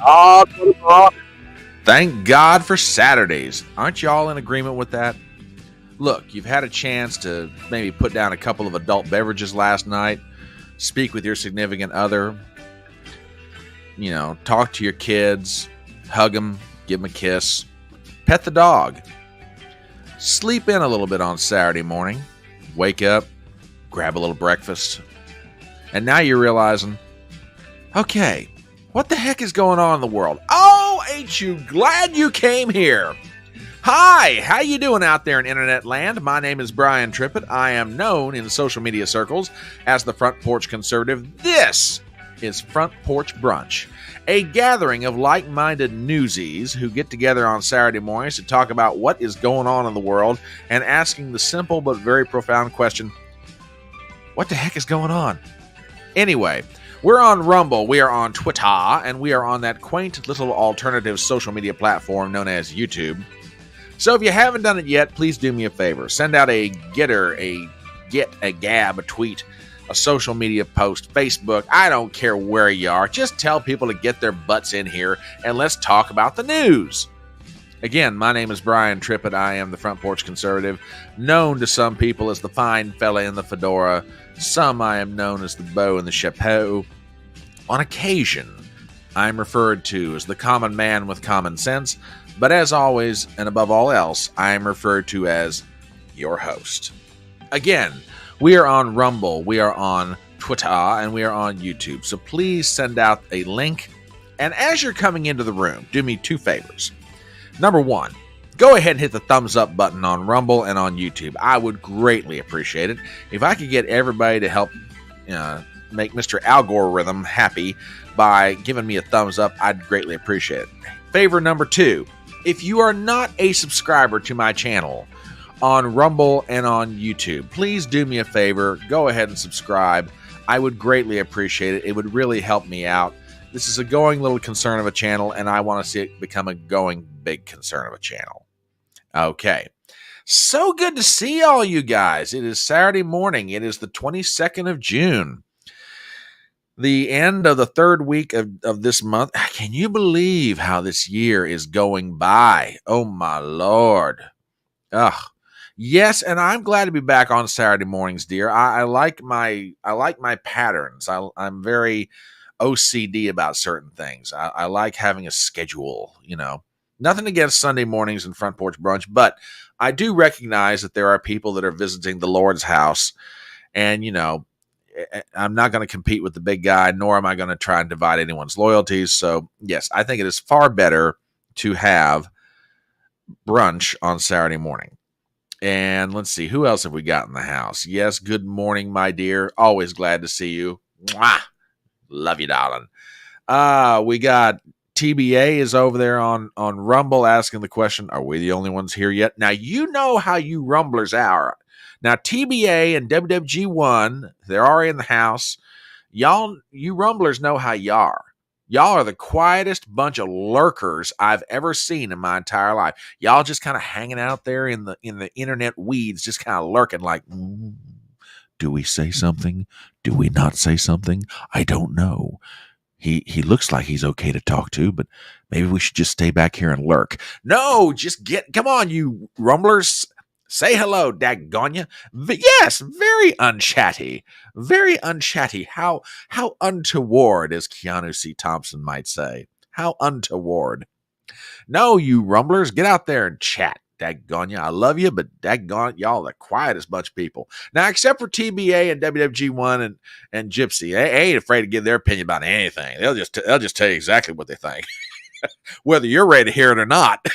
Oh, Thank God for Saturdays. Aren't you all in agreement with that? Look, you've had a chance to maybe put down a couple of adult beverages last night, speak with your significant other, talk to your kids, hug them, give them a kiss, pet the dog, sleep in a little bit on Saturday morning, wake up, grab a little breakfast, and now you're realizing, okay, what the heck is going on in the world? Oh, ain't you glad you came here? Hi, how you doing out there in internet land? My name is Brian Trippett. I am known in social media circles as the Front Porch Conservative. This is Front Porch Brunch, a gathering of like-minded newsies who get together on Saturday mornings to talk about what is going on in the world and asking the simple but very profound question, what the heck is going on? Anyway, we're on Rumble, we are on Twitter, and we are on that quaint little alternative social media platform known as YouTube. So if you haven't done it yet, please do me a favor. Send out a Gettr, a Gab, a tweet, a social media post, Facebook. I don't care where you are. Just tell people to get their butts in here and let's talk about the news. Again, my name is Brian Trippett. I am the Front Porch Conservative, known to some people as the fine fella in the fedora. Some I am known as the beau in the chapeau. On occasion, I'm referred to as the common man with common sense. But as always, and above all else, I am referred to as your host. Again, we are on Rumble, we are on Twitter, and we are on YouTube. So please send out a link. And as you're coming into the room, do me two favors. Number one, go ahead and hit the thumbs up button on Rumble and on YouTube. I would greatly appreciate it. If I could get everybody to help make Mr. Algorithm happy by giving me a thumbs up, I'd greatly appreciate it. Favor number two, if you are not a subscriber to my channel on Rumble and on YouTube, please do me a favor. Go ahead and subscribe. I would greatly appreciate it. It would really help me out. This is a going little concern of a channel, and I want to see it become a going big concern of a channel. Okay. So good to see all you guys. It is Saturday morning. It is the 22nd of June. The end of the third week of this month. Can you believe how this year is going by? Oh, my Lord. Ugh. Yes, and I'm glad to be back on Saturday mornings, dear. I like my patterns. I'm very OCD about certain things. I like having a schedule, Nothing against Sunday mornings and Front Porch Brunch, but I do recognize that there are people that are visiting the Lord's house, and, I'm not going to compete with the big guy, nor am I going to try and divide anyone's loyalties. So, yes, I think it is far better to have brunch on Saturday morning. And let's see, who else have we got in the house? Yes, good morning, my dear. Always glad to see you. Mwah! Love you, darling. We got TBA is over there on Rumble asking the question, are we the only ones here yet? Now, you know how you Rumblers are. Now, TBA and WWG1, they're already in the house. Y'all, you Rumblers know how you are. Y'all are the quietest bunch of lurkers I've ever seen in my entire life. Y'all just kind of hanging out there in the internet weeds, just kind of lurking like, do we say something? Do we not say something? I don't know. He looks like he's okay to talk to, but maybe we should just stay back here and lurk. No, come on, you Rumblers. Say hello, daggone ya. Yes, very unchatty. Very unchatty. How untoward, as Keanu C. Thompson might say. How untoward. No, you Rumblers, get out there and chat. Daggone ya. I love you, but daggone y'all the quietest bunch of people. Now, except for TBA and WWG1 and Gypsy, they ain't afraid to give their opinion about anything. They'll just tell you exactly what they think, whether you're ready to hear it or not.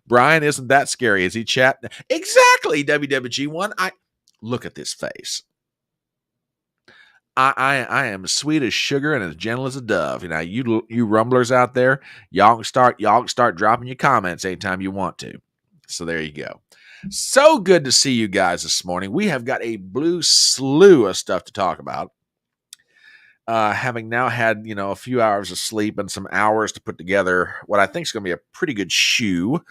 Brian, isn't that scary? Is he chat? Exactly, WWG1. Look at this face. I am sweet as sugar and as gentle as a dove. Now, you Rumblers out there, y'all can start dropping your comments anytime you want to. So there you go. So good to see you guys this morning. We have got a blue slew of stuff to talk about. Having now had, a few hours of sleep and some hours to put together what I think is going to be a pretty good shoe,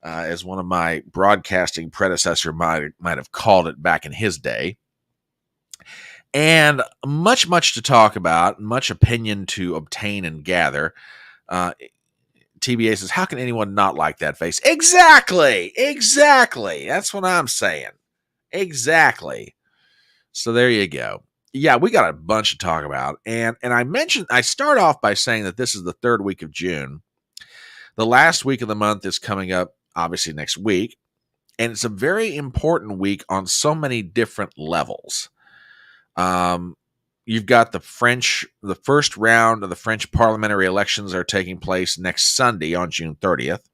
as one of my broadcasting predecessor might have called it back in his day. And much to talk about, much opinion to obtain and gather. TBA says, how can anyone not like that face? Exactly. That's what I'm saying. Exactly. So there you go. Yeah, we got a bunch to talk about. And I start off by saying that this is the third week of June. The last week of the month is coming up, obviously, next week. And it's a very important week on so many different levels. You've got the first round of the French parliamentary elections are taking place next Sunday on June 30th.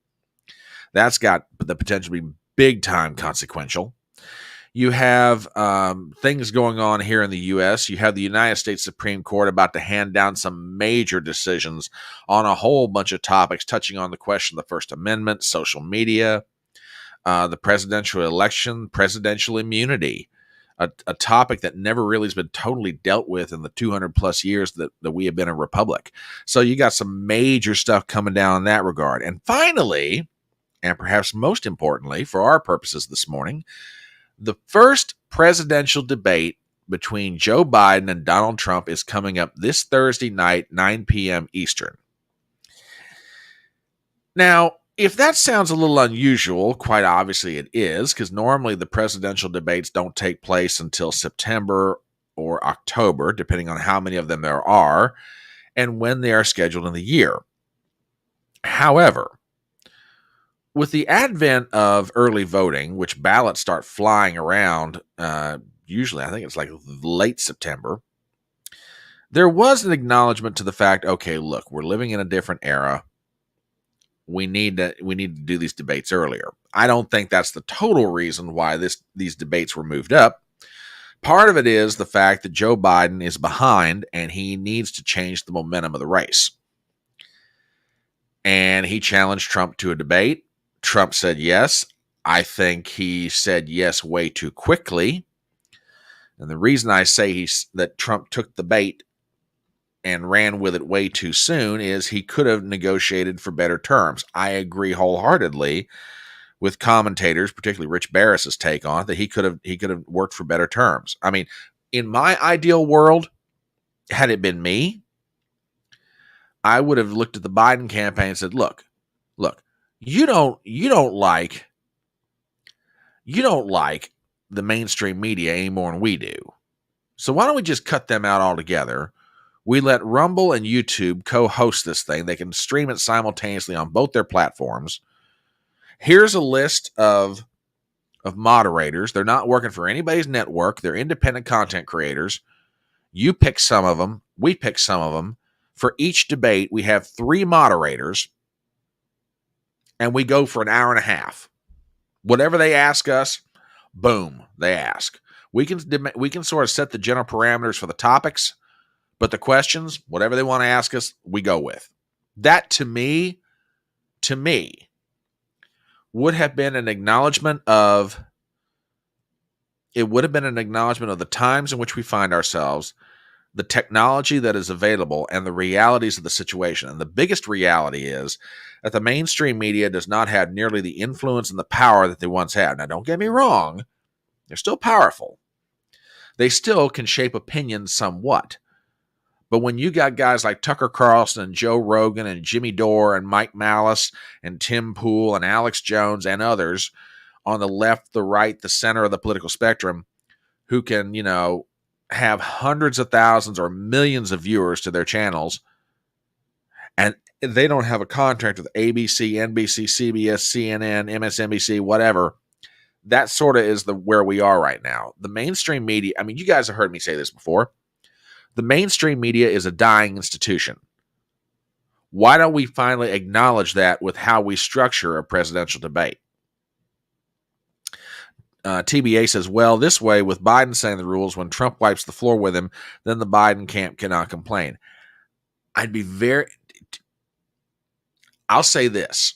That's got the potential to be big time consequential. You have things going on here in the U.S. You have the United States Supreme Court about to hand down some major decisions on a whole bunch of topics touching on the question of the First Amendment, social media, the presidential election, presidential immunity, a topic that never really has been totally dealt with in the 200 plus years that we have been a republic. So you got some major stuff coming down in that regard. And finally, and perhaps most importantly for our purposes this morning, the first presidential debate between Joe Biden and Donald Trump is coming up this Thursday night, 9 p.m. Eastern. Now, if that sounds a little unusual, quite obviously it is, because normally the presidential debates don't take place until September or October, depending on how many of them there are, and when they are scheduled in the year. However, with the advent of early voting, which ballots start flying around, usually I think it's like late September, there was an acknowledgement to the fact, okay, look, we're living in a different era. We need to do these debates earlier. I don't think that's the total reason why these debates were moved up. Part of it is the fact that Joe Biden is behind and he needs to change the momentum of the race. And he challenged Trump to a debate. Trump said yes. I think he said yes way too quickly. And the reason I say that Trump took the bait and ran with it way too soon is he could have negotiated for better terms. I agree wholeheartedly with commentators, particularly Rich Barris's take on it, that he could have worked for better terms. I mean, in my ideal world, had it been me, I would have looked at the Biden campaign and said, look, you don't like the mainstream media any more than we do. So why don't we just cut them out altogether? We let Rumble and YouTube co-host this thing. They can stream it simultaneously on both their platforms. Here's a list of moderators. They're not working for anybody's network. They're independent content creators. You pick some of them. We pick some of them. For each debate, we have 3 moderators, and we go for an hour and a half. Whatever they ask us, boom, they ask. We can sort of set the general parameters for the topics, but the questions, whatever they want to ask us, we go with. That to me, would have been an acknowledgement of the times in which we find ourselves, the technology that is available, and the realities of the situation. And the biggest reality is that the mainstream media does not have nearly the influence and the power that they once had. Now, don't get me wrong. They're still powerful. They still can shape opinion somewhat. But when you got guys like Tucker Carlson and Joe Rogan and Jimmy Dore and Mike Malice and Tim Pool and Alex Jones and others on the left, the right, the center of the political spectrum who can, have hundreds of thousands or millions of viewers to their channels, and they don't have a contract with ABC, NBC, CBS, CNN, MSNBC, whatever, that sort of is where we are right now. The mainstream media, I mean, you guys have heard me say this before. The mainstream media is a dying institution. Why don't we finally acknowledge that with how we structure a presidential debate? TBA says, well, this way, with Biden setting the rules, when Trump wipes the floor with him, then the Biden camp cannot complain. I'll say this.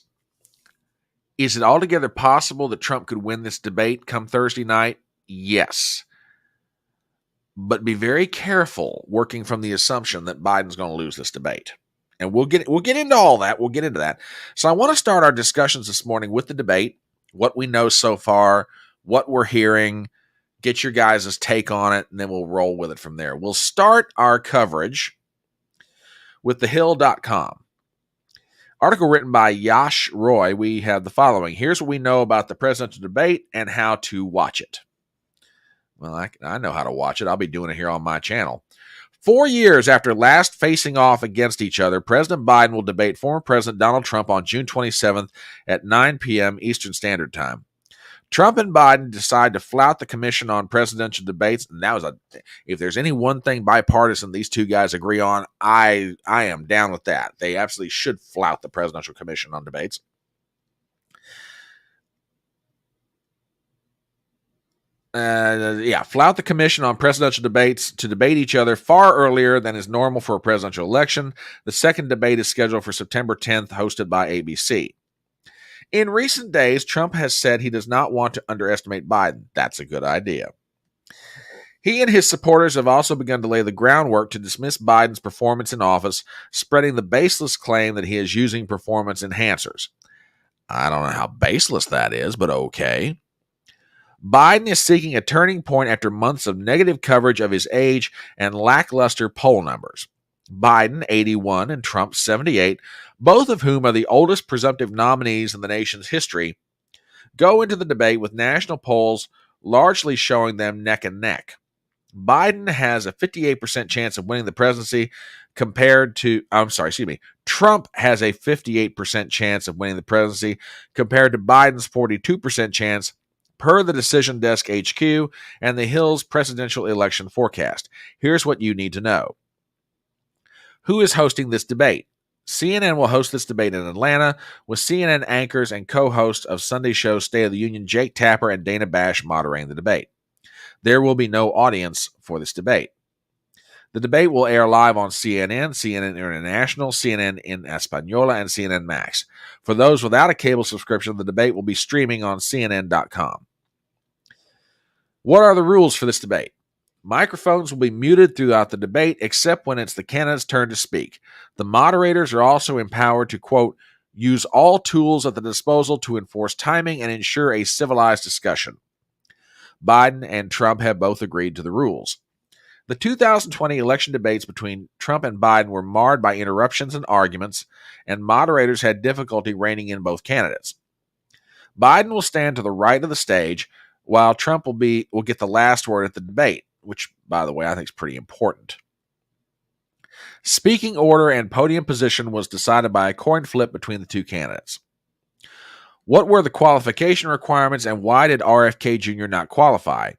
Is it altogether possible that Trump could win this debate come Thursday night? Yes. But be very careful working from the assumption that Biden's going to lose this debate. And we'll get into all that. We'll get into that. So I want to start our discussions this morning with the debate, what we know so far, what we're hearing, get your guys' take on it, and then we'll roll with it from there. We'll start our coverage with thehill.com. Article written by Yash Roy. We have the following. Here's what we know about the presidential debate and how to watch it. Well, I know how to watch it. I'll be doing it here on my channel. 4 years after last facing off against each other, President Biden will debate former President Donald Trump on June 27th at 9 p.m. Eastern Standard Time. Trump and Biden decide to flout the Commission on Presidential Debates, and if there's any one thing bipartisan these two guys agree on, I am down with that. They absolutely should flout the Presidential Commission on Debates. Flout the Commission on Presidential Debates to debate each other far earlier than is normal for a presidential election. The second debate is scheduled for September 10th, hosted by ABC. In recent days, Trump has said he does not want to underestimate Biden. That's a good idea. He and his supporters have also begun to lay the groundwork to dismiss Biden's performance in office, spreading the baseless claim that he is using performance enhancers. I don't know how baseless that is, but okay. Biden is seeking a turning point after months of negative coverage of his age and lackluster poll numbers. Biden, 81, and Trump, 78, both of whom are the oldest presumptive nominees in the nation's history, go into the debate with national polls largely showing them neck and neck. Biden has a 58% chance of winning the presidency Trump has a 58% chance of winning the presidency compared to Biden's 42% chance per the Decision Desk HQ and the Hill's presidential election forecast. Here's what you need to know. Who is hosting this debate? CNN will host this debate in Atlanta with CNN anchors and co-hosts of Sunday show State of the Union Jake Tapper and Dana Bash moderating the debate. There will be no audience for this debate. The debate will air live on CNN, CNN International, CNN in Española, and CNN Max. For those without a cable subscription, the debate will be streaming on CNN.com. What are the rules for this debate? Microphones will be muted throughout the debate, except when it's the candidate's turn to speak. The moderators are also empowered to, quote, use all tools at the disposal to enforce timing and ensure a civilized discussion. Biden and Trump have both agreed to the rules. The 2020 election debates between Trump and Biden were marred by interruptions and arguments, and moderators had difficulty reining in both candidates. Biden will stand to the right of the stage, while Trump will get the last word at the debate, which, by the way, I think is pretty important. Speaking order and podium position was decided by a coin flip between the two candidates. What were the qualification requirements, and why did RFK Jr. not qualify?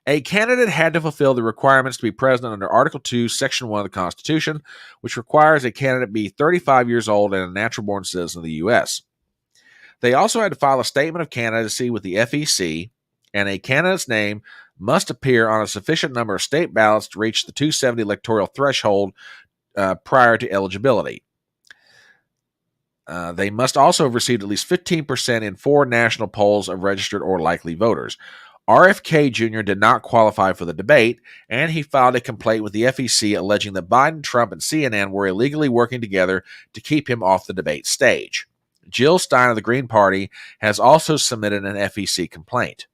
A candidate had to fulfill the requirements to be president under Article 2, Section 1 of the Constitution, which requires a candidate be 35 years old and a natural-born citizen of the U.S. They also had to file a statement of candidacy with the FEC, and a candidate's name must appear on a sufficient number of state ballots to reach the 270 electoral threshold prior to eligibility. They must also have received at least 15% in 4 national polls of registered or likely voters. RFK Jr. did not qualify for the debate, and he filed a complaint with the FEC alleging that Biden, Trump, and CNN were illegally working together to keep him off the debate stage. Jill Stein of the Green Party has also submitted an FEC complaint.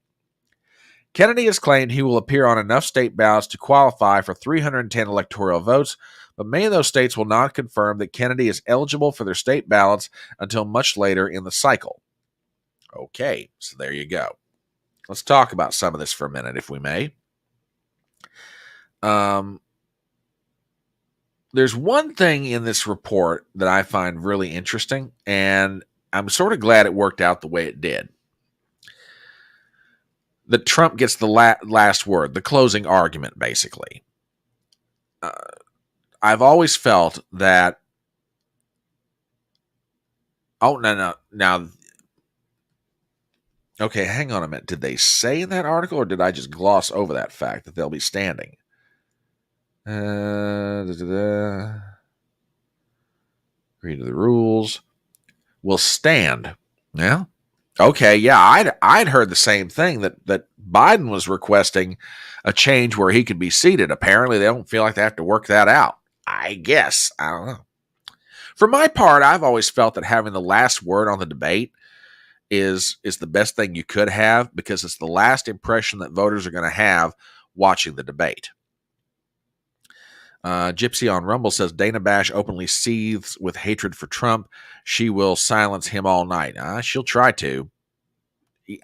Kennedy has claimed he will appear on enough state ballots to qualify for 310 electoral votes, but many of those states will not confirm that Kennedy is eligible for their state ballots until much later in the cycle. Okay, so there you go. Let's talk about some of this for a minute, if we may. There's one thing in this report that I find really interesting, and I'm sort of glad it worked out the way it did. That Trump gets the last word, the closing argument, basically. I've always felt that... Oh, no. Now... Okay, hang on a minute. Did they say in that article, or did I just gloss over that fact that they'll be standing? Agree to the rules. Will stand. Yeah. Okay, yeah, I'd heard the same thing, that Biden was requesting a change where he could be seated. Apparently, they don't feel like they have to work that out. I guess. I don't know. For my part, I've always felt that having the last word on the debate is the best thing you could have, because it's the last impression that voters are going to have watching the debate. Gypsy on Rumble says Dana Bash openly seethes with hatred for Trump. She will silence him all night. She'll try to.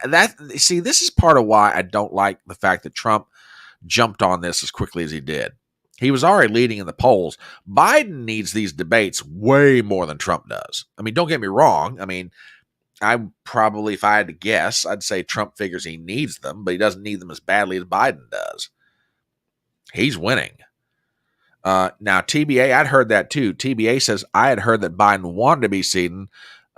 This is part of why I don't like the fact that Trump jumped on this as quickly as he did. He was already leading in the polls. Biden needs these debates way more than Trump does. I mean, don't get me wrong. I mean, I probably, if I had to guess, I'd say Trump figures he needs them, but he doesn't need them as badly as Biden does. He's winning. Now, TBA, I'd heard that too. TBA says, I had heard that Biden wanted to be seated,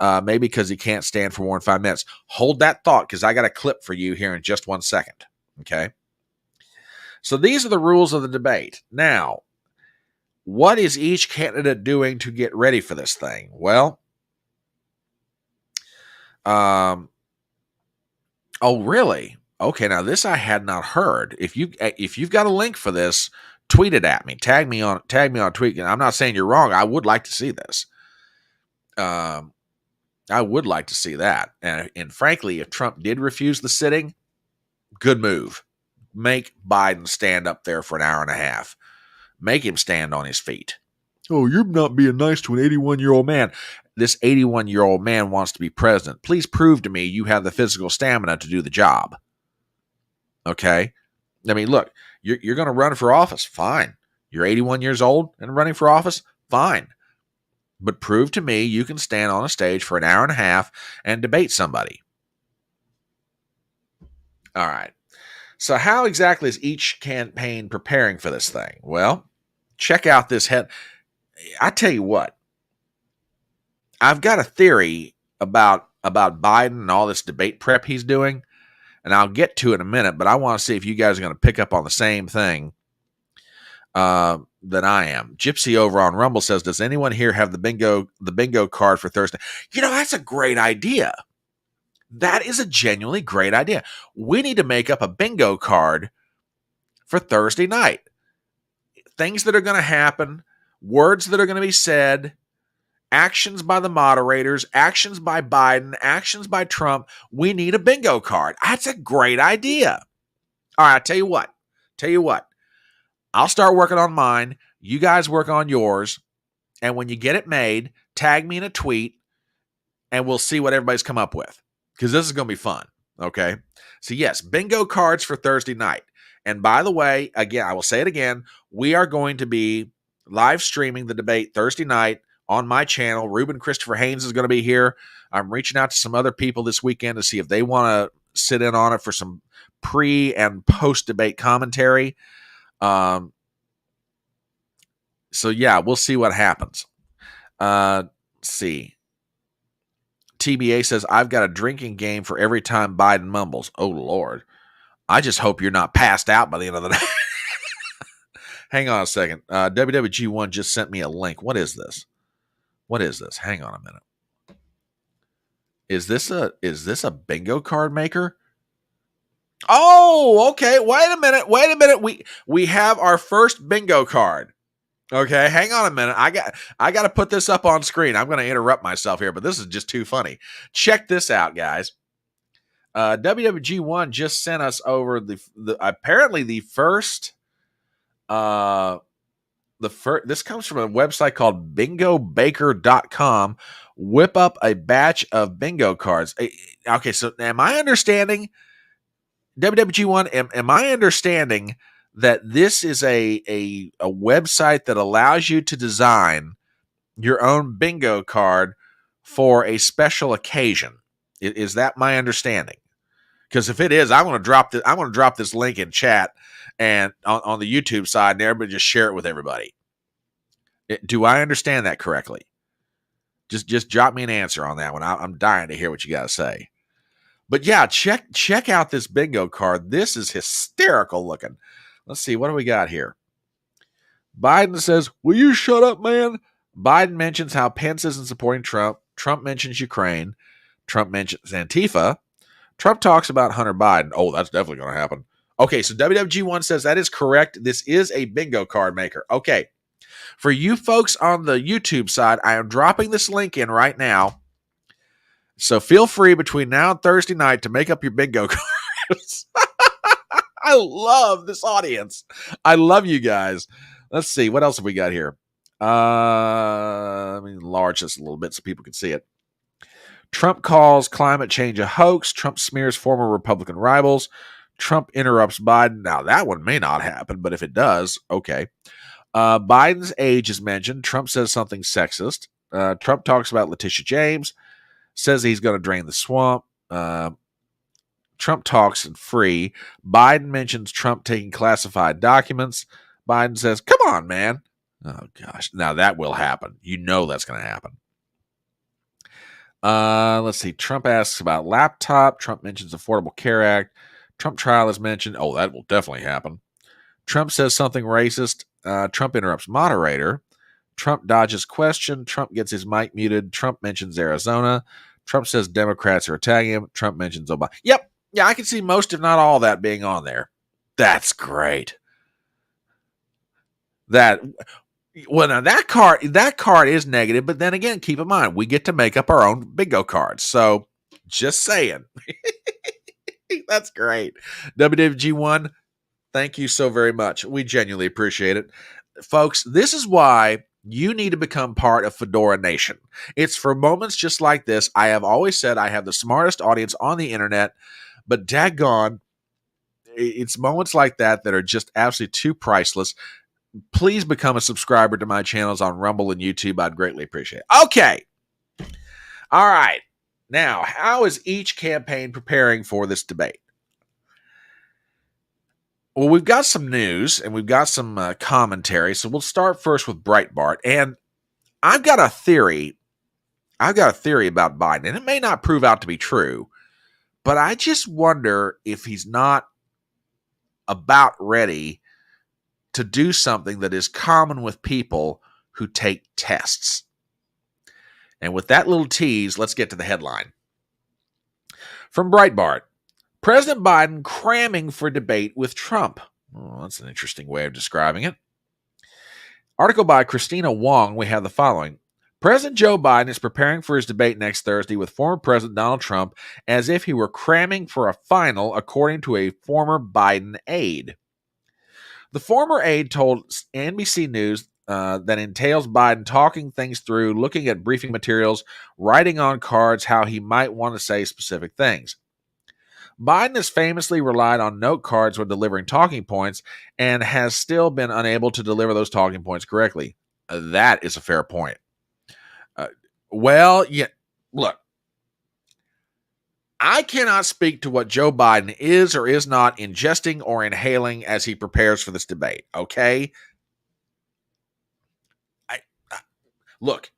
maybe because he can't stand for more than 5 minutes. Hold that thought, because I got a clip for you here in just 1 second. Okay? So these are the rules of the debate. Now, what is each candidate doing to get ready for this thing? Well, oh, really? Okay, now this I had not heard. If you've got a link for this, tweet it at me. Tag me on tweet. I'm not saying you're wrong. I would like to see this. I would like to see that. And frankly, if Trump did refuse the sitting, good move. Make Biden stand up there for an hour and a half. Make him stand on his feet. Oh, you're not being nice to an 81-year-old man. This 81-year-old man wants to be president. Please prove to me you have the physical stamina to do the job. Okay? I mean, look, you're going to run for office. Fine. You're 81 years old and running for office. Fine. But prove to me you can stand on a stage for an hour and a half and debate somebody. All right. So how exactly is each campaign preparing for this thing? Well, check out this head. I tell you what, I've got a theory about Biden and all this debate prep he's doing, and I'll get to it in a minute, but I want to see if you guys are going to pick up on the same thing that I am. Gypsy over on Rumble says, does anyone here have the bingo card for Thursday? That's a great idea. That is a genuinely great idea. We need to make up a bingo card for Thursday night. Things that are going to happen, words that are going to be said, actions by the moderators, actions by Biden, actions by Trump. We need a bingo card. That's a great idea. All right, tell you what. I'll start working on mine. You guys work on yours. And when you get it made, tag me in a tweet, and we'll see what everybody's come up with. Because this is going to be fun, okay? So yes, bingo cards for Thursday night. And by the way, again, I will say it again, we are going to be live streaming the debate Thursday night on my channel. Ruben Christopher Haynes is going to be here. I'm reaching out to some other people this weekend to see if they want to sit in on it for some pre- and post-debate commentary. So yeah, we'll see what happens. Let's see. TBA says, I've got a drinking game for every time Biden mumbles. Oh, Lord. I just hope you're not passed out by the end of the night. Hang on a second. WWG1 just sent me a link. What is this? Hang on a minute. Is this a bingo card maker? Oh, okay. Wait a minute. We have our first bingo card. Okay, hang on a minute. I got to put this up on screen. I'm going to interrupt myself here, but this is just too funny. Check this out, guys. WWG1 just sent us over the apparently the first. This comes from a website called bingobaker.com. Whip up a batch of bingo cards. Okay, so am I understanding, WWG1? Am I understanding that this is a website that allows you to design your own bingo card for a special occasion? Is that my understanding? Because if it is, I want to drop this link in chat and on the YouTube side, and everybody just share it with everybody. Do I understand that correctly? Just drop me an answer on that one. I'm dying to hear what you got to say. But yeah, check out this bingo card. This is hysterical looking. Let's see, what do we got here? Biden says, will you shut up, man? Biden mentions how Pence isn't supporting Trump. Trump mentions Ukraine. Trump mentions Antifa. Trump talks about Hunter Biden. Oh, that's definitely going to happen. Okay, so WWG1 says that is correct. This is a bingo card maker. Okay, for you folks on the YouTube side, I am dropping this link in right now. So feel free between now and Thursday night to make up your bingo cards. I love this audience. I love you guys. Let's see. What else have we got here? Let me enlarge this a little bit so people can see it. Trump calls climate change a hoax. Trump smears former Republican rivals. Trump interrupts Biden. Now, that one may not happen, but if it does, okay. Biden's age is mentioned. Trump says something sexist. Trump talks about Letitia James. Says he's going to drain the swamp. Trump talks and free. Biden mentions Trump taking classified documents. Biden says, come on, man. Oh, gosh. Now, that will happen. You know that's going to happen. Let's see. Trump asks about laptop. Trump mentions Affordable Care Act. Trump trial is mentioned. Oh, that will definitely happen. Trump says something racist. Trump interrupts moderator. Trump dodges question. Trump gets his mic muted. Trump mentions Arizona. Trump says Democrats are attacking him. Trump mentions Obama. Yep. Yeah, I can see most, if not all, that being on there. That's great. Well, now that card is negative, but then again, keep in mind, we get to make up our own bingo cards. So, just saying. That's great. WWG1, thank you so very much. We genuinely appreciate it. Folks, this is why you need to become part of Fedora Nation. It's for moments just like this. I have always said I have the smartest audience on the internet, but daggone, it's moments like that that are just absolutely too priceless. Please become a subscriber to my channels on Rumble and YouTube. I'd greatly appreciate it. Okay. All right. Now, how is each campaign preparing for this debate? Well, we've got some news and we've got some commentary. So we'll start first with Breitbart. And I've got a theory. I've got a theory about Biden, and it may not prove out to be true, but I just wonder if he's not about ready to do something that is common with people who take tests. And with that little tease, let's get to the headline. From Breitbart, President Biden cramming for debate with Trump. Oh, that's an interesting way of describing it. Article by Christina Wong, we have the following. President Joe Biden is preparing for his debate next Thursday with former President Donald Trump as if he were cramming for a final, according to a former Biden aide. The former aide told NBC News that entails Biden talking things through, looking at briefing materials, writing on cards how he might want to say specific things. Biden has famously relied on note cards when delivering talking points and has still been unable to deliver those talking points correctly. That is a fair point. Look, I cannot speak to what Joe Biden is or is not ingesting or inhaling as he prepares for this debate, okay? Look,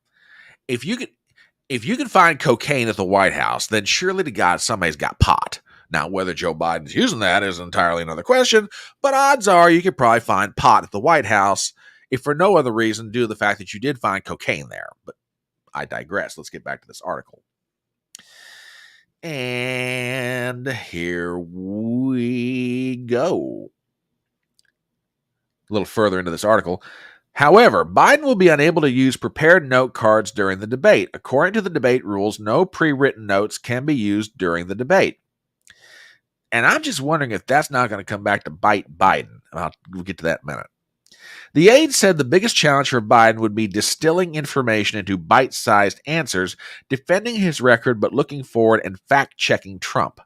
if you can find cocaine at the White House, then surely to God somebody's got pot. Now, whether Joe Biden's using that is entirely another question, but odds are you could probably find pot at the White House, if for no other reason due to the fact that you did find cocaine there. But I digress. Let's get back to this article. And here we go. A little further into this article. However, Biden will be unable to use prepared note cards during the debate. According to the debate rules, no pre-written notes can be used during the debate. And I'm just wondering if that's not going to come back to bite Biden. We'll get to that in a minute. The aide said the biggest challenge for Biden would be distilling information into bite-sized answers, defending his record but looking forward and fact-checking Trump.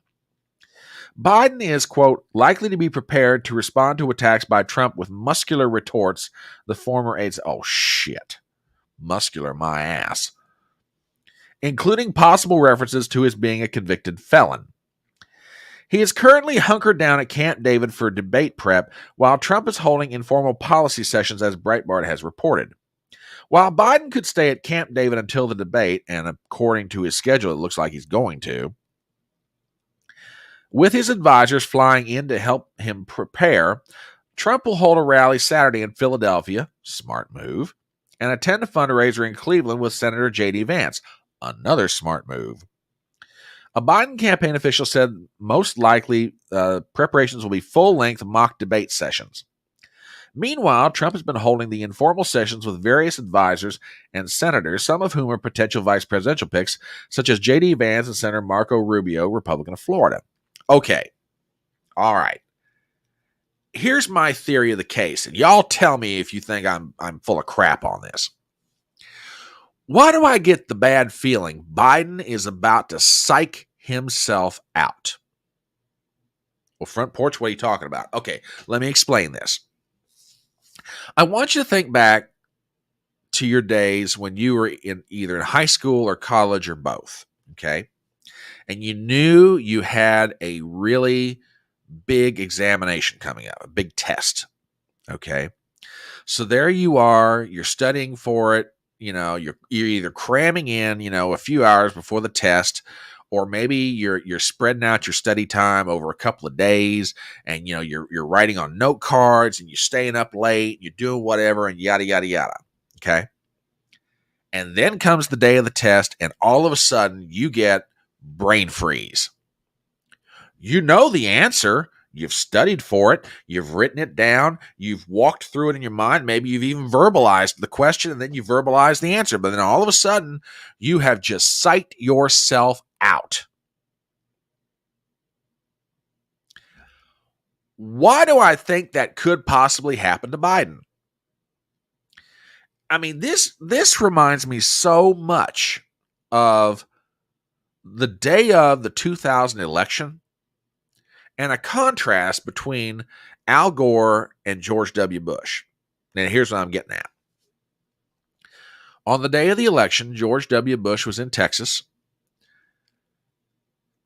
Biden is, quote, likely to be prepared to respond to attacks by Trump with muscular retorts, the former aide said. Oh, shit. Muscular my ass. Including possible references to his being a convicted felon. He is currently hunkered down at Camp David for debate prep, while Trump is holding informal policy sessions, as Breitbart has reported. While Biden could stay at Camp David until the debate, and according to his schedule, it looks like he's going to, with his advisors flying in to help him prepare, Trump will hold a rally Saturday in Philadelphia, smart move, and attend a fundraiser in Cleveland with Senator J.D. Vance, another smart move. A Biden campaign official said most likely preparations will be full-length mock debate sessions. Meanwhile, Trump has been holding the informal sessions with various advisors and senators, some of whom are potential vice presidential picks, such as J.D. Vance and Senator Marco Rubio, Republican of Florida. Okay, all right. Here's my theory of the case, and y'all tell me if you think I'm full of crap on this. Why do I get the bad feeling Biden is about to psych himself out? Well, front porch, what are you talking about? Okay, let me explain this. I want you to think back to your days when you were in either in high school or college or both, okay? And you knew you had a really big examination coming up, a big test, okay? So there you are, you're studying for it, you're either cramming in, a few hours before the test, or maybe you're spreading out your study time over a couple of days, and you're writing on note cards, and you're staying up late, you're doing whatever, and yada yada yada. Okay. And then comes the day of the test, and all of a sudden you get brain freeze. You know the answer. You've studied for it. You've written it down. You've walked through it in your mind. Maybe you've even verbalized the question, and then you verbalize the answer. But then all of a sudden, you have just psyched yourself out. Why do I think that could possibly happen to Biden? I mean, this reminds me so much of the day of the 2000 election, and a contrast between Al Gore and George W. Bush. Now, here's what I'm getting at. On the day of the election, George W. Bush was in Texas,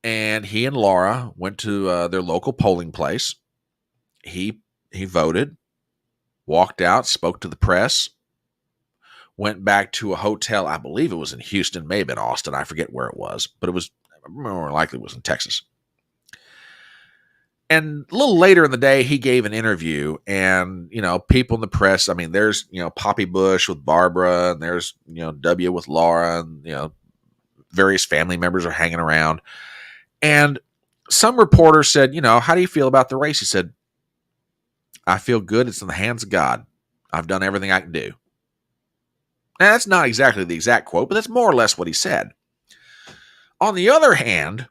and he and Laura went to their local polling place. He voted, walked out, spoke to the press, went back to a hotel. I believe it was in Houston, maybe in Austin. I forget where it was, but it was more likely it was in Texas. And a little later in the day, he gave an interview, and, people in the press, I mean, there's, Poppy Bush with Barbara, and there's, W with Laura, and, various family members are hanging around. And some reporter said, how do you feel about the race? He said, I feel good. It's in the hands of God. I've done everything I can do. Now, that's not exactly the exact quote, but that's more or less what he said. On the other hand,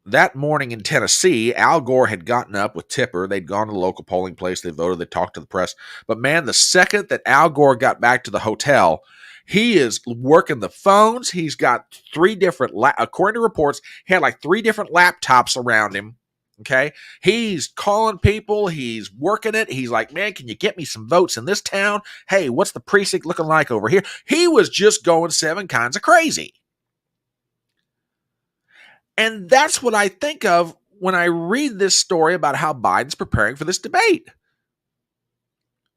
that morning in Tennessee, Al Gore had gotten up with Tipper. They'd gone to the local polling place. They voted. They talked to the press. But man, the second that Al Gore got back to the hotel, he is working the phones. He's got three different, according to reports, he had like three different laptops around him. Okay. He's calling people. He's working it. He's like, man, can you get me some votes in this town? Hey, what's the precinct looking like over here? He was just going seven kinds of crazy. And that's what I think of when I read this story about how Biden's preparing for this debate,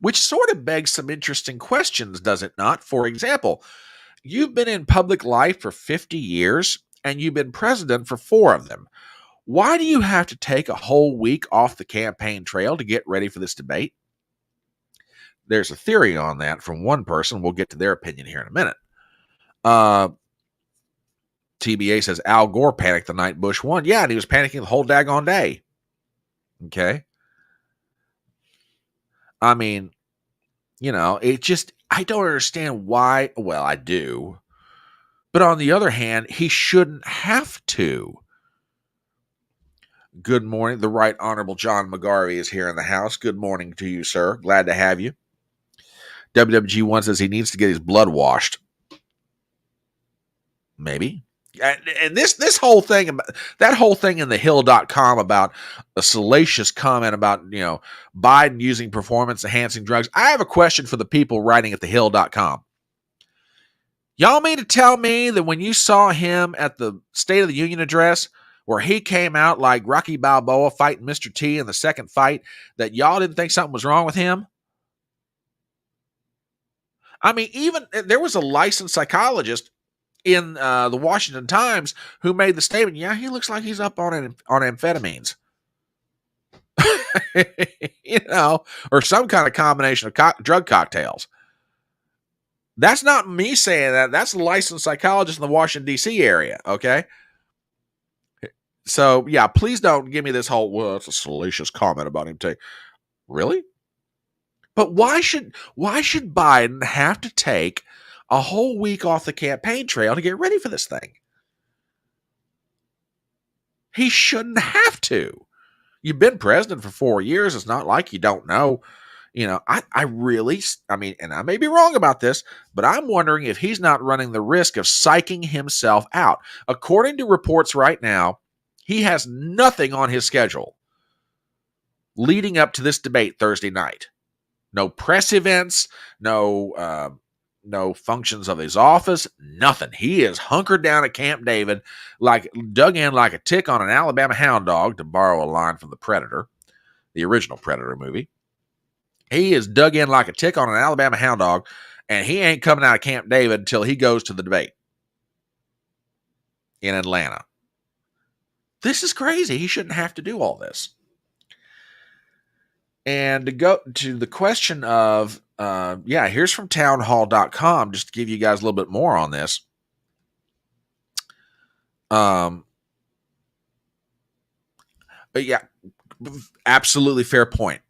which sort of begs some interesting questions, does it not? For example, you've been in public life for 50 years, and you've been president for 4 of them. Why do you have to take a whole week off the campaign trail to get ready for this debate? There's a theory on that from one person. We'll get to their opinion here in a minute. TBA says Al Gore panicked the night Bush won. Yeah, and he was panicking the whole daggone day. Okay. I mean, it just, I don't understand why. Well, I do. But on the other hand, he shouldn't have to. Good morning. The Right Honorable John McGarvey is here in the house. Good morning to you, sir. Glad to have you. WWG1 says he needs to get his blood washed. Maybe. And this whole thing, that whole thing in thehill.com about a salacious comment about, Biden using performance enhancing drugs. I have a question for the people writing at thehill.com. Y'all mean to tell me that when you saw him at the State of the Union address, where he came out like Rocky Balboa fighting Mr. T in the second fight, that y'all didn't think something was wrong with him? I mean, even there was a licensed psychologist in the Washington Times who made the statement, yeah, he looks like he's up on amphetamines. Or some kind of combination of drug cocktails. That's not me saying that. That's a licensed psychologist in the Washington, D.C. area, okay? So, yeah, please don't give me this whole, well, it's a salacious comment about him. Really? But why should Biden have to take a whole week off the campaign trail to get ready for this thing? He shouldn't have to. You've been president for 4 years. It's not like you don't know. I mean, and I may be wrong about this, but I'm wondering if he's not running the risk of psyching himself out. According to reports right now, he has nothing on his schedule leading up to this debate Thursday night. No press events, no functions of his office, nothing. He is hunkered down at Camp David, like dug in like a tick on an Alabama hound dog, to borrow a line from the Predator, the original Predator movie. He is dug in like a tick on an Alabama hound dog, and he ain't coming out of Camp David until he goes to the debate in Atlanta. This is crazy. He shouldn't have to do all this. And to go to the question of, here's from townhall.com, just to give you guys a little bit more on this. But yeah, absolutely fair point.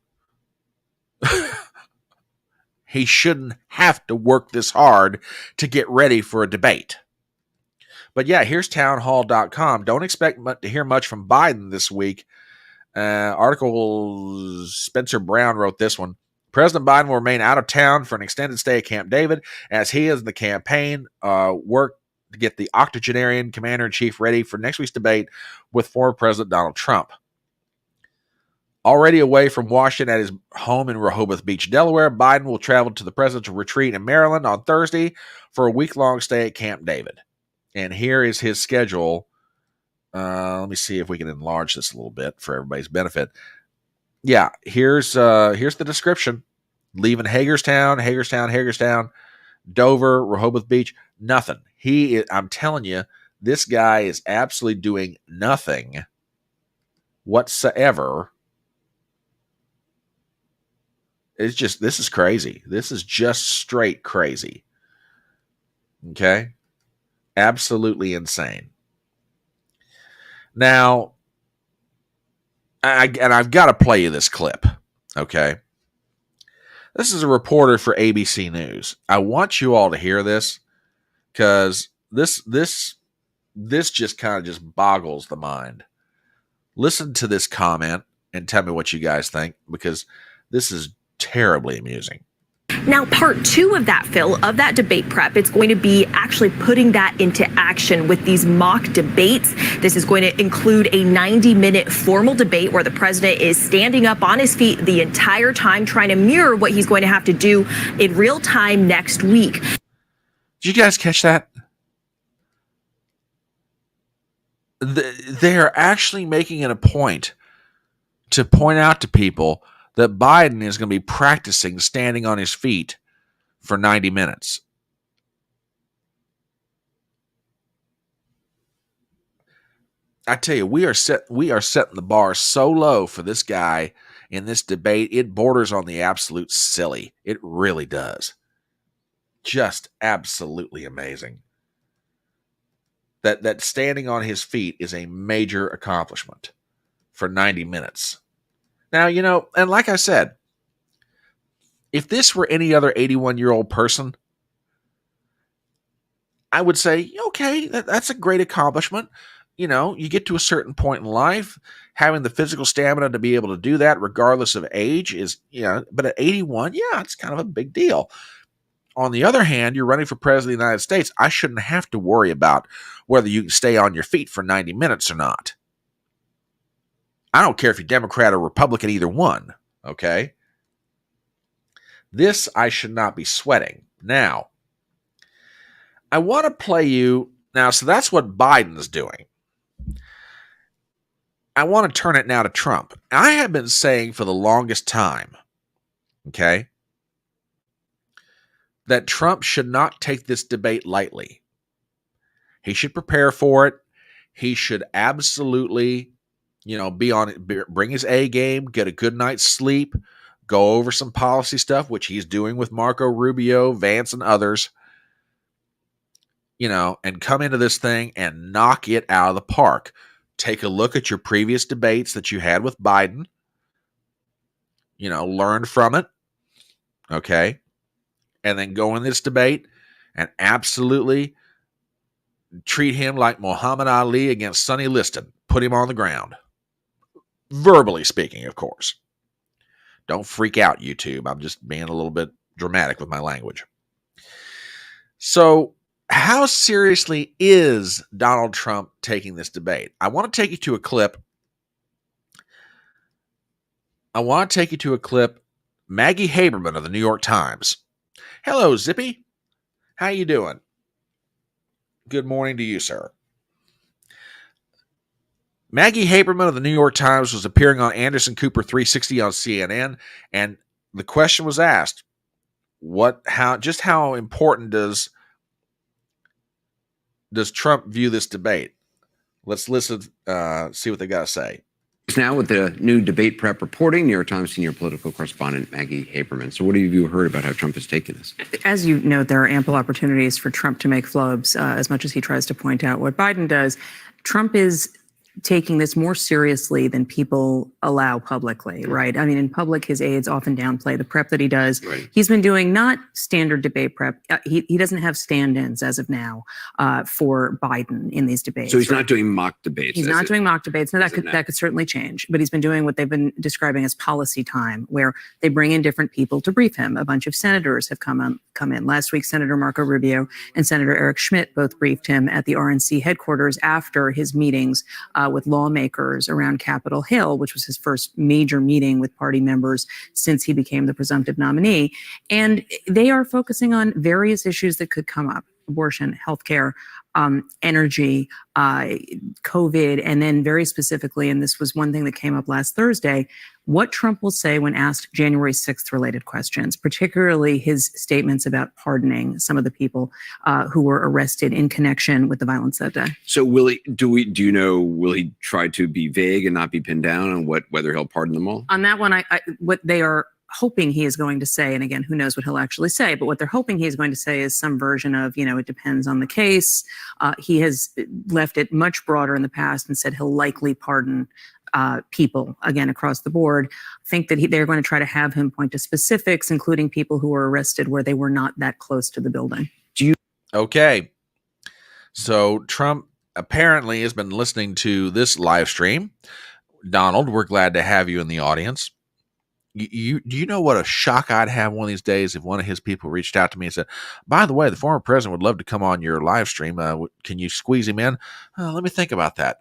He shouldn't have to work this hard to get ready for a debate. But yeah, here's townhall.com. Don't expect to hear much from Biden this week. Article Spencer Brown wrote this one. President Biden will remain out of town for an extended stay at Camp David as he is the campaign work to get the octogenarian commander-in-chief ready for next week's debate with former President Donald Trump. Already away from Washington at his home in Rehoboth Beach, Delaware, Biden will travel to the presidential retreat in Maryland on Thursday for a week-long stay at Camp David. And here is his schedule. Let me see if we can enlarge this a little bit for everybody's benefit. Yeah, here's the description. Leaving Hagerstown, Dover, Rehoboth Beach, nothing. I'm telling you, this guy is absolutely doing nothing whatsoever. This is crazy. This is just straight crazy. Okay? Absolutely insane. Now, I've got to play you this clip, okay? This is a reporter for ABC News. I want you all to hear this because this just kind of just boggles the mind. Listen to this comment and tell me what you guys think, because this is terribly amusing. Now, part two of that, Phil, of that debate prep, it's going to be actually putting that into action with these mock debates. This is going to include a 90-minute formal debate where the president is standing up on his feet the entire time, trying to mirror what he's going to have to do in real time next week. Did you guys catch that? They are actually making it a point to point out to people that Biden is going to be practicing standing on his feet for 90 minutes. I tell you, we are setting the bar so low for this guy in this debate. It borders on the absolute silly. It really does. Just absolutely amazing. That standing on his feet is a major accomplishment for 90 minutes. Now, and like I said, if this were any other 81-year-old person, I would say, okay, that's a great accomplishment. You get to a certain point in life, having the physical stamina to be able to do that regardless of age is, but at 81, yeah, it's kind of a big deal. On the other hand, you're running for president of the United States. I shouldn't have to worry about whether you can stay on your feet for 90 minutes or not. I don't care if you're Democrat or Republican, either one, okay? This I should not be sweating. Now, I want to play you... Now, so that's what Biden's doing. I want to turn it now to Trump. I have been saying for the longest time, okay, that Trump should not take this debate lightly. He should prepare for it. He should absolutely... be on it, bring his A game, get a good night's sleep, go over some policy stuff, which he's doing with Marco Rubio, Vance, and others, and come into this thing and knock it out of the park. Take a look at your previous debates that you had with Biden, learn from it, okay, and then go in this debate and absolutely treat him like Muhammad Ali against Sonny Liston. Put him on the ground. Verbally speaking, of course. Don't freak out, YouTube. I'm just being a little bit dramatic with my language. So, how seriously is Donald Trump taking this debate? I want to take you to a clip. Maggie Haberman of the New York Times. Hello, Zippy. How you doing? Good morning to you, sir. Maggie Haberman of the New York Times was appearing on Anderson Cooper 360 on CNN, and the question was asked, how important does Trump view this debate? Let's listen, see what they got to say. Now with the new debate prep reporting, New York Times senior political correspondent Maggie Haberman. So what have you heard about how Trump is taking this? As you note, there are ample opportunities for Trump to make flubs, as much as he tries to point out what Biden does. Trump is taking this more seriously than people allow publicly, right? I mean, in public, his aides often downplay the prep that he does. Right. He's been doing not standard debate prep. He doesn't have stand-ins as of now for Biden in these debates. So he's not doing mock debates. He's not doing mock debates. Now that could certainly change, but he's been doing what they've been describing as policy time, where they bring in different people to brief him. A bunch of senators have come in. Last week, Senator Marco Rubio and Senator Eric Schmidt both briefed him at the RNC headquarters after his meetings with lawmakers around Capitol Hill, which was his first major meeting with party members since he became the presumptive nominee. And they are focusing on various issues that could come up: abortion, healthcare, energy, COVID, and then very specifically, and this was one thing that came up last Thursday, what Trump will say when asked January 6th related questions, particularly his statements about pardoning some of the people who were arrested in connection with the violence that day. So will he will he try to be vague and not be pinned down on whether he'll pardon them all? On that one, what they are hoping he is going to say, and again, who knows what he'll actually say, but what they're hoping he is going to say is some version of, it depends on the case. He has left it much broader in the past and said he'll likely pardon people, again, across the board. I think that they're going to try to have him point to specifics, including people who were arrested where they were not that close to the building. Okay. So Trump apparently has been listening to this live stream. Donald, we're glad to have you in the audience. Do you know what a shock I'd have one of these days if one of his people reached out to me and said, by the way, the former president would love to come on your live stream. Can you squeeze him in? Let me think about that.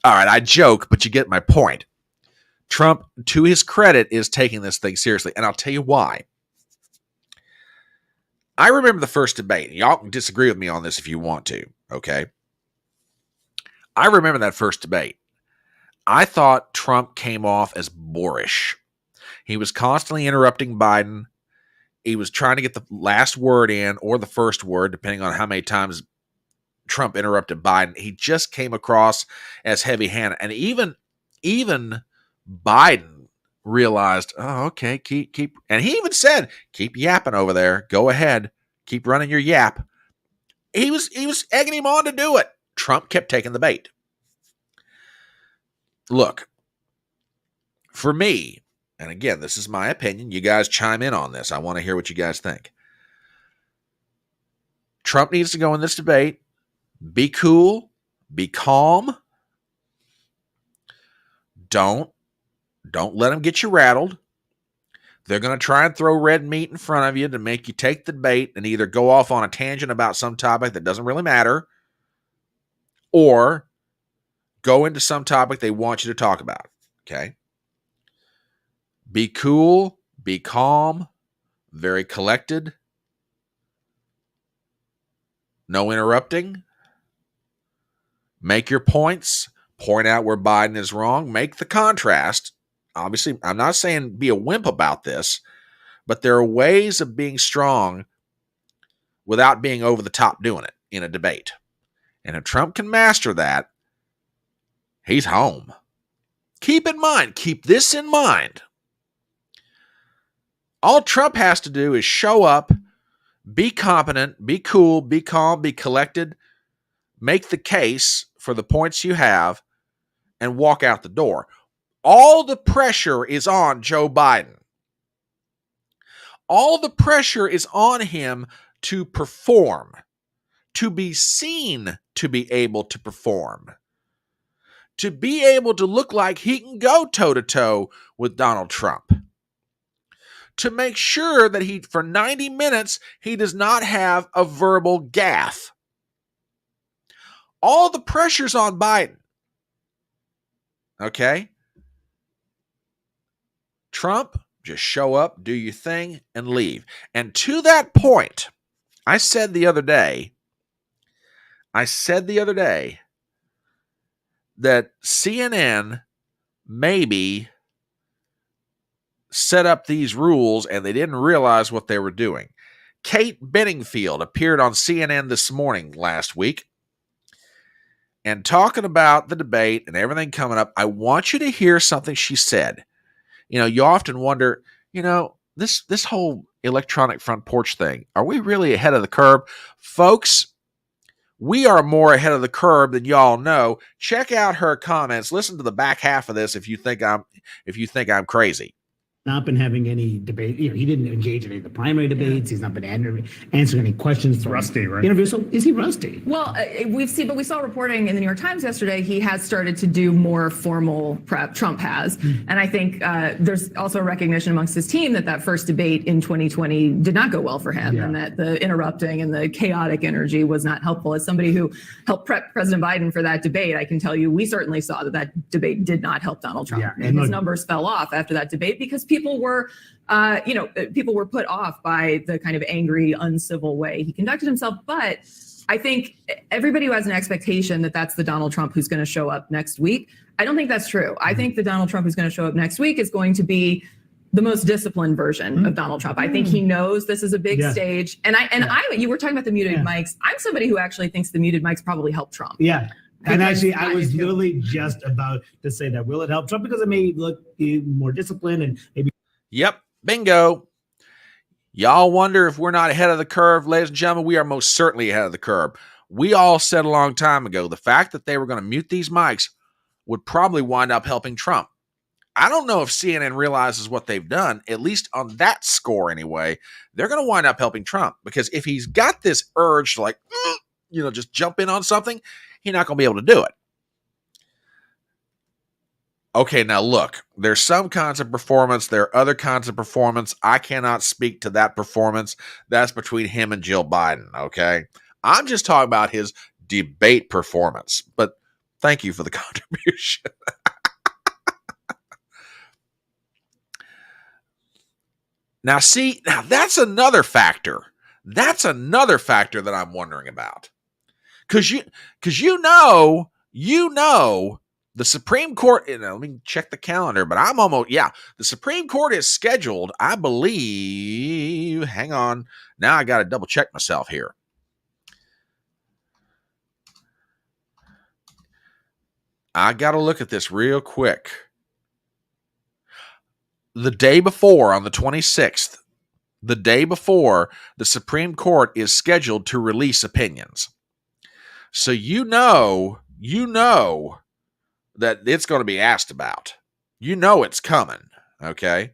All right, I joke, but you get my point. Trump, to his credit, is taking this thing seriously, and I'll tell you why. I remember the first debate. Y'all can disagree with me on this if you want to, okay? I remember that first debate. I thought Trump came off as boorish. He was constantly interrupting Biden. He was trying to get the last word in or the first word, depending on how many times Trump interrupted Biden. He just came across as heavy-handed. And even Biden realized, oh, okay, keep. And he even said, keep yapping over there. Go ahead. Keep running your yap. He was egging him on to do it. Trump kept taking the bait. Look, for me, and again, this is my opinion. You guys chime in on this. I want to hear what you guys think. Trump needs to go in this debate. Be cool. Be calm. Don't let them get you rattled. They're going to try and throw red meat in front of you to make you take the bait and either go off on a tangent about some topic that doesn't really matter or go into some topic they want you to talk about, okay? Be cool, be calm, very collected, no interrupting. Make your points, point out where Biden is wrong, make the contrast. Obviously, I'm not saying be a wimp about this, but there are ways of being strong without being over the top doing it in a debate. And if Trump can master that, he's home. Keep this in mind. All Trump has to do is show up, be competent, be cool, be calm, be collected, make the case for the points you have, and walk out the door. All the pressure is on Joe Biden. All the pressure is on him to perform, to be seen to be able to perform, to be able to look like he can go toe-to-toe with Donald Trump, to make sure that he, for 90 minutes, he does not have a verbal gaffe. All the pressure's on Biden. Okay? Trump, just show up, do your thing, and leave. And to that point, I said the other day that CNN maybe set up these rules and they didn't realize what they were doing. Kate Benningfield appeared on CNN this morning last week and talking about the debate and everything coming up. I want you to hear something she said. You know, you often wonder, you know, this whole electronic front porch thing, are we really ahead of the curve? Folks, we are more ahead of the curve than y'all know. Check out her comments. Listen to the back half of this if you think I'm crazy. Not been having any debate. You know, he didn't engage in any of the primary debates. He's not been answering any questions. Rusty, right? Interviews. So is he rusty? Well, we saw reporting in the New York Times yesterday. He has started to do more formal prep. Trump has, and I think there's also a recognition amongst his team that first debate in 2020 did not go well for him, and that the interrupting and the chaotic energy was not helpful. As somebody who helped prep President Biden for that debate, I can tell you we certainly saw that debate did not help Donald Trump. Yeah, and his numbers fell off after that debate because people were put off by the kind of angry, uncivil way he conducted himself. But I think everybody who has an expectation that that's the Donald Trump who's going to show up next week, I don't think that's true. I think the Donald Trump who's going to show up next week is going to be the most disciplined version of Donald Trump. I think he knows this is a big stage. And you were talking about the muted mics. I'm somebody who actually thinks the muted mics probably helped Trump. Yeah. And actually, I was literally just about to say that. Will it help Trump? Because it may look more disciplined and maybe. Yep, bingo. Y'all wonder if we're not ahead of the curve. Ladies and gentlemen, we are most certainly ahead of the curve. We all said a long time ago, the fact that they were going to mute these mics would probably wind up helping Trump. I don't know if CNN realizes what they've done, at least on that score anyway. They're going to wind up helping Trump because if he's got this urge to just jump in on something, he's not going to be able to do it. Okay, now look, there's some kinds of performance. There are other kinds of performance. I cannot speak to that performance. That's between him and Jill Biden, okay? I'm just talking about his debate performance. But thank you for the contribution. Now that's another factor. That's another factor that I'm wondering about. Because you know, the Supreme Court, let me check the calendar, but the Supreme Court is scheduled, I believe, hang on, now I got to double check myself here. I got to look at this real quick. The day before, on the 26th, the day before, the Supreme Court is scheduled to release opinions. So you know that it's going to be asked about. You know it's coming, okay?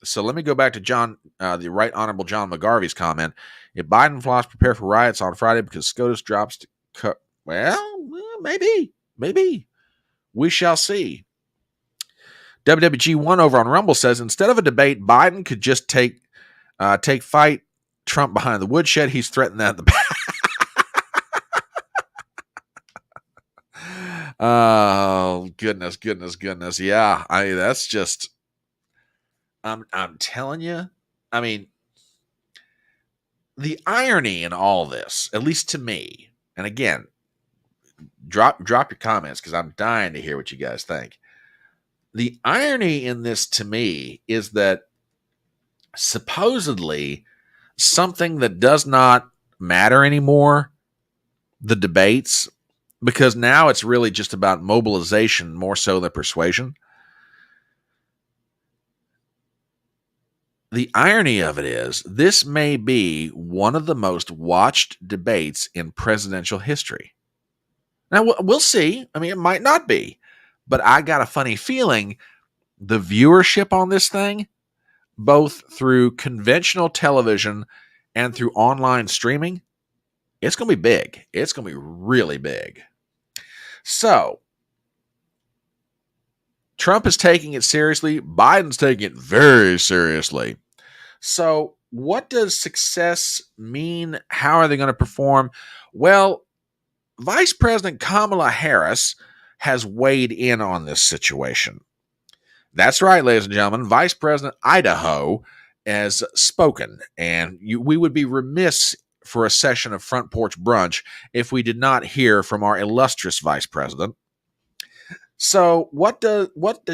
So let me go back to the Right Honorable John McGarvey's comment. If Biden flops, prepare for riots on Friday because SCOTUS drops to maybe. We shall see. WWG1 over on Rumble says, instead of a debate, Biden could just take fight Trump behind the woodshed. He's threatened that in the past. Oh, goodness. Yeah, that's just, I'm telling you, I mean, the irony in all this, at least to me, and again, drop your comments because I'm dying to hear what you guys think. The irony in this to me is that supposedly something that does not matter anymore, the debates, because now it's really just about mobilization more so than persuasion. The irony of it is this may be one of the most watched debates in presidential history. Now, we'll see. I mean, it might not be. But I got a funny feeling the viewership on this thing both through conventional television and through online streaming, it's going to be big. It's going to be really big. So, Trump is taking it seriously. Biden's taking it very seriously. So, what does success mean? How are they going to perform? Well, Vice President Kamala Harris has weighed in on this situation. That's right, ladies and gentlemen. Vice President Idaho has spoken, and we would be remiss for a session of Front Porch Brunch if we did not hear from our illustrious Vice President. So, what does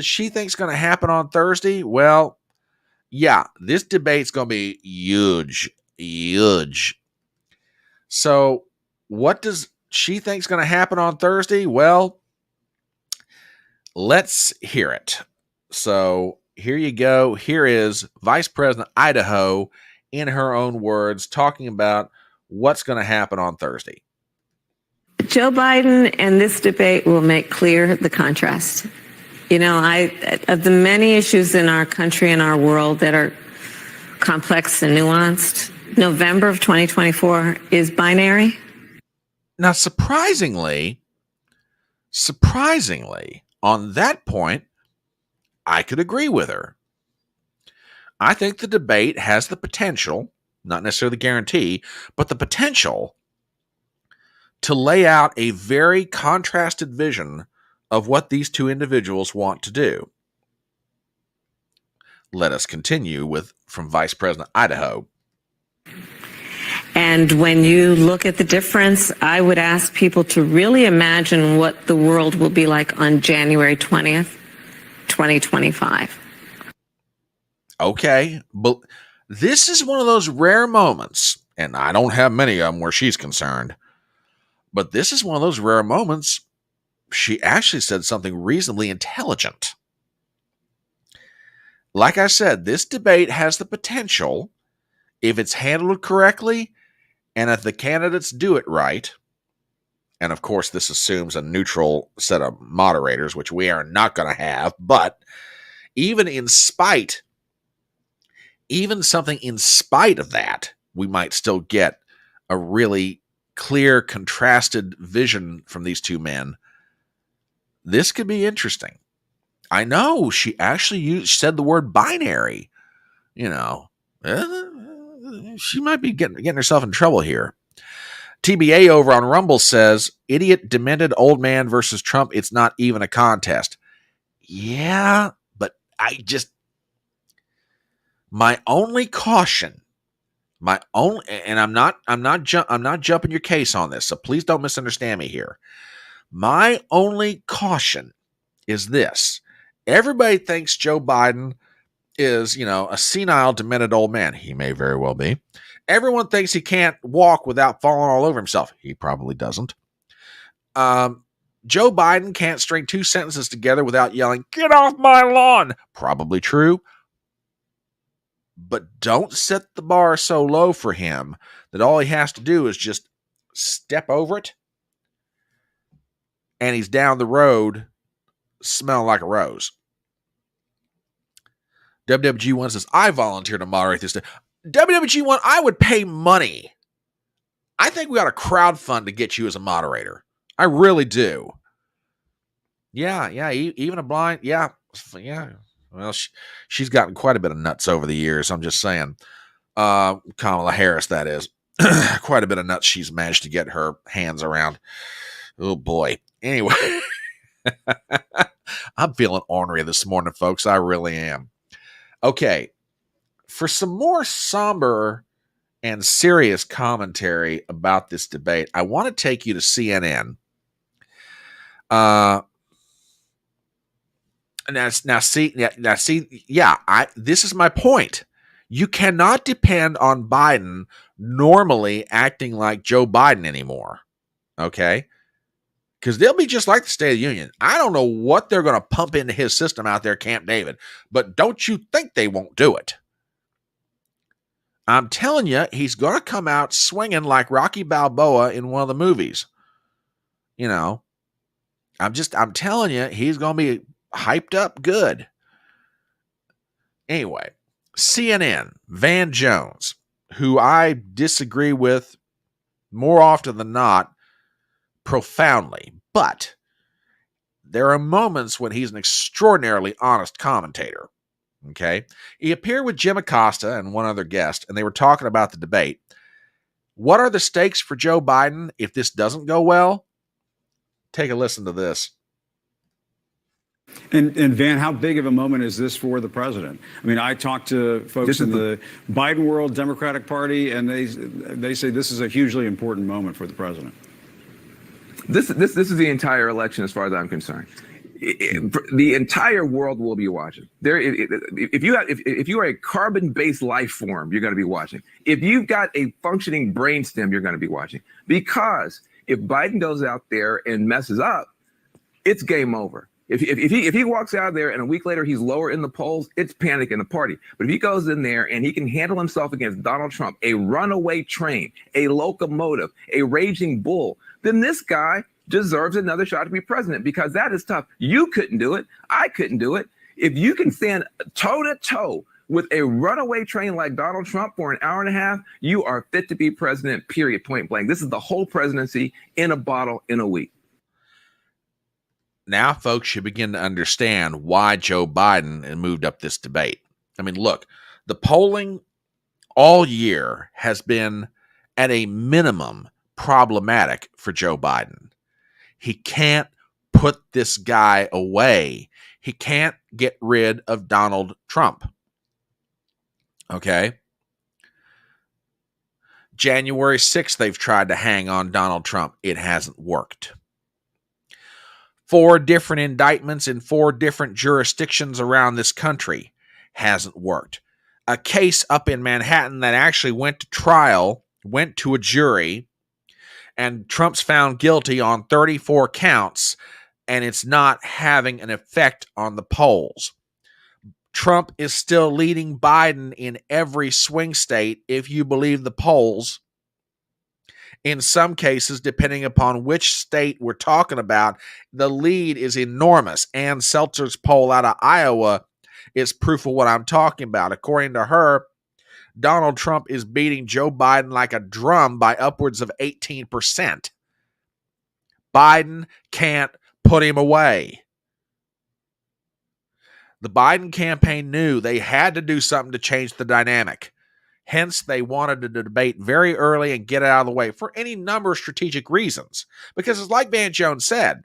she think is going to happen on Thursday? Well, yeah, this debate's going to be huge. So, what does she think is going to happen on Thursday? Well, let's hear it. So, here you go. Here is Vice President Idaho in her own words talking about what's going to happen on Thursday. Joe Biden and this debate will make clear the contrast. You know, of the many issues in our country and our world that are complex and nuanced, November of 2024 is binary. Now, surprisingly, on that point, I could agree with her. I think the debate has the potential, not necessarily the guarantee, but the potential to lay out a very contrasted vision of what these two individuals want to do. Let us continue from Vice President Idaho. And when you look at the difference, I would ask people to really imagine what the world will be like on January 20th, 2025. Okay, but this is one of those rare moments, and I don't have many of them where she's concerned, but this is one of those rare moments she actually said something reasonably intelligent. Like I said, this debate has the potential, if it's handled correctly, and if the candidates do it right, and of course this assumes a neutral set of moderators, which we are not going to have, but even something in spite of that, we might still get a really clear, contrasted vision from these two men. This could be interesting. I know she actually said the word binary. You know, she might be getting herself in trouble here. TBA over on Rumble says, idiot, demented old man versus Trump. It's not even a contest. Yeah, but my only caution, and I'm not jumping your case on this, so please don't misunderstand me here. My only caution is this. Everybody thinks Joe Biden is, a senile, demented old man. He may very well be. Everyone thinks he can't walk without falling all over himself. He probably doesn't. Joe Biden can't string two sentences together without yelling, "Get off my lawn." Probably true. But don't set the bar so low for him that all he has to do is just step over it, and he's down the road smelling like a rose. WWG1 says, I volunteer to moderate this day. WWG1, I would pay money. I think we ought to crowdfund to get you as a moderator. I really do. Yeah, even a blind, yeah. Well, she's gotten quite a bit of nuts over the years, I'm just saying. Kamala Harris, that is. Quite a bit of nuts she's managed to get her hands around. Oh, boy. Anyway, I'm feeling ornery this morning, folks. I really am. Okay, for some more somber and serious commentary about this debate, I want to take you to CNN. This is my point. You cannot depend on Biden normally acting like Joe Biden anymore. Okay? Because they'll be just like the State of the Union. I don't know what they're going to pump into his system out there, Camp David, but don't you think they won't do it. I'm telling you, he's going to come out swinging like Rocky Balboa in one of the movies. I'm telling you, he's going to be hyped up good. Anyway, CNN, Van Jones, who I disagree with more often than not profoundly, but there are moments when he's an extraordinarily honest commentator. Okay. He appeared with Jim Acosta and one other guest, and they were talking about the debate. What are the stakes for Joe Biden if this doesn't go well? Take a listen to this. And Van, how big of a moment is this for the president? I mean, I talked to folks in the Biden world, Democratic Party, and they say this is a hugely important moment for the president. This is the entire election, as far as I'm concerned. The entire world will be watching. If you are a carbon-based life form, you're going to be watching. If you've got a functioning brainstem, you're going to be watching. Because if Biden goes out there and messes up, it's game over. If he walks out there and a week later he's lower in the polls, it's panic in the party. But if he goes in there and he can handle himself against Donald Trump, a runaway train, a locomotive, a raging bull, then this guy deserves another shot to be president, because that is tough. You couldn't do it. I couldn't do it. If you can stand toe to toe with a runaway train like Donald Trump for an hour and a half, you are fit to be president, period, point blank. This is the whole presidency in a bottle in a week. Now folks should begin to understand why Joe Biden moved up this debate. I mean, look, the polling all year has been at a minimum problematic for Joe Biden. He can't put this guy away. He can't get rid of Donald Trump. Okay? January 6th, they've tried to hang on Donald Trump. It hasn't worked. 4 different indictments in 4 different jurisdictions around this country hasn't worked. A case up in Manhattan that actually went to trial, went to a jury, and Trump's found guilty on 34 counts, and it's not having an effect on the polls. Trump is still leading Biden in every swing state, if you believe the polls. In some cases, depending upon which state we're talking about, the lead is enormous. Ann Seltzer's poll out of Iowa is proof of what I'm talking about. According to her, Donald Trump is beating Joe Biden like a drum by upwards of 18%. Biden can't put him away. The Biden campaign knew they had to do something to change the dynamic. Hence, they wanted to debate very early and get it out of the way for any number of strategic reasons. Because it's like Van Jones said,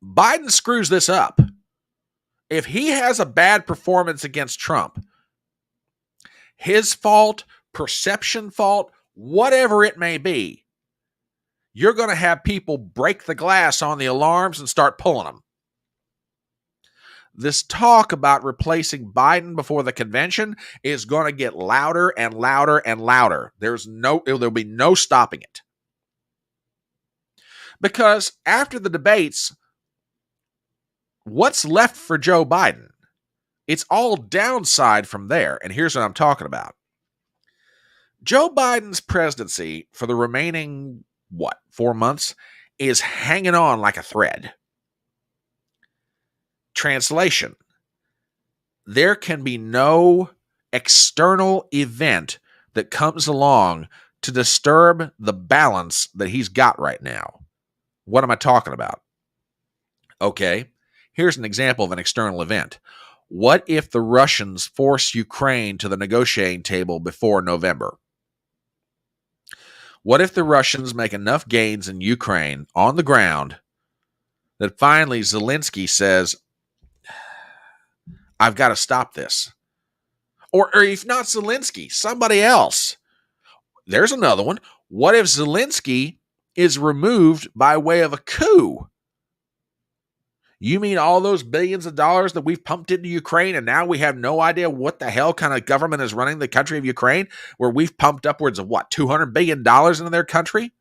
Biden screws this up. If he has a bad performance against Trump, his fault, perception fault, whatever it may be, you're going to have people break the glass on the alarms and start pulling them. This talk about replacing Biden before the convention is going to get louder and louder and louder. There'll be no stopping it. Because after the debates, what's left for Joe Biden? It's all downside from there. And here's what I'm talking about. Joe Biden's presidency for the remaining, 4 months, is hanging on like a thread. Translation: there can be no external event that comes along to disturb the balance that he's got right now. What am I talking about? Okay, here's an example of an external event. What if the Russians force Ukraine to the negotiating table before November? What if the Russians make enough gains in Ukraine on the ground that finally Zelensky says, I've got to stop this? Or if not Zelensky, somebody else. There's another one. What if Zelensky is removed by way of a coup? You mean all those billions of dollars that we've pumped into Ukraine, and now we have no idea what the hell kind of government is running the country of Ukraine, where we've pumped upwards of $200 billion into their country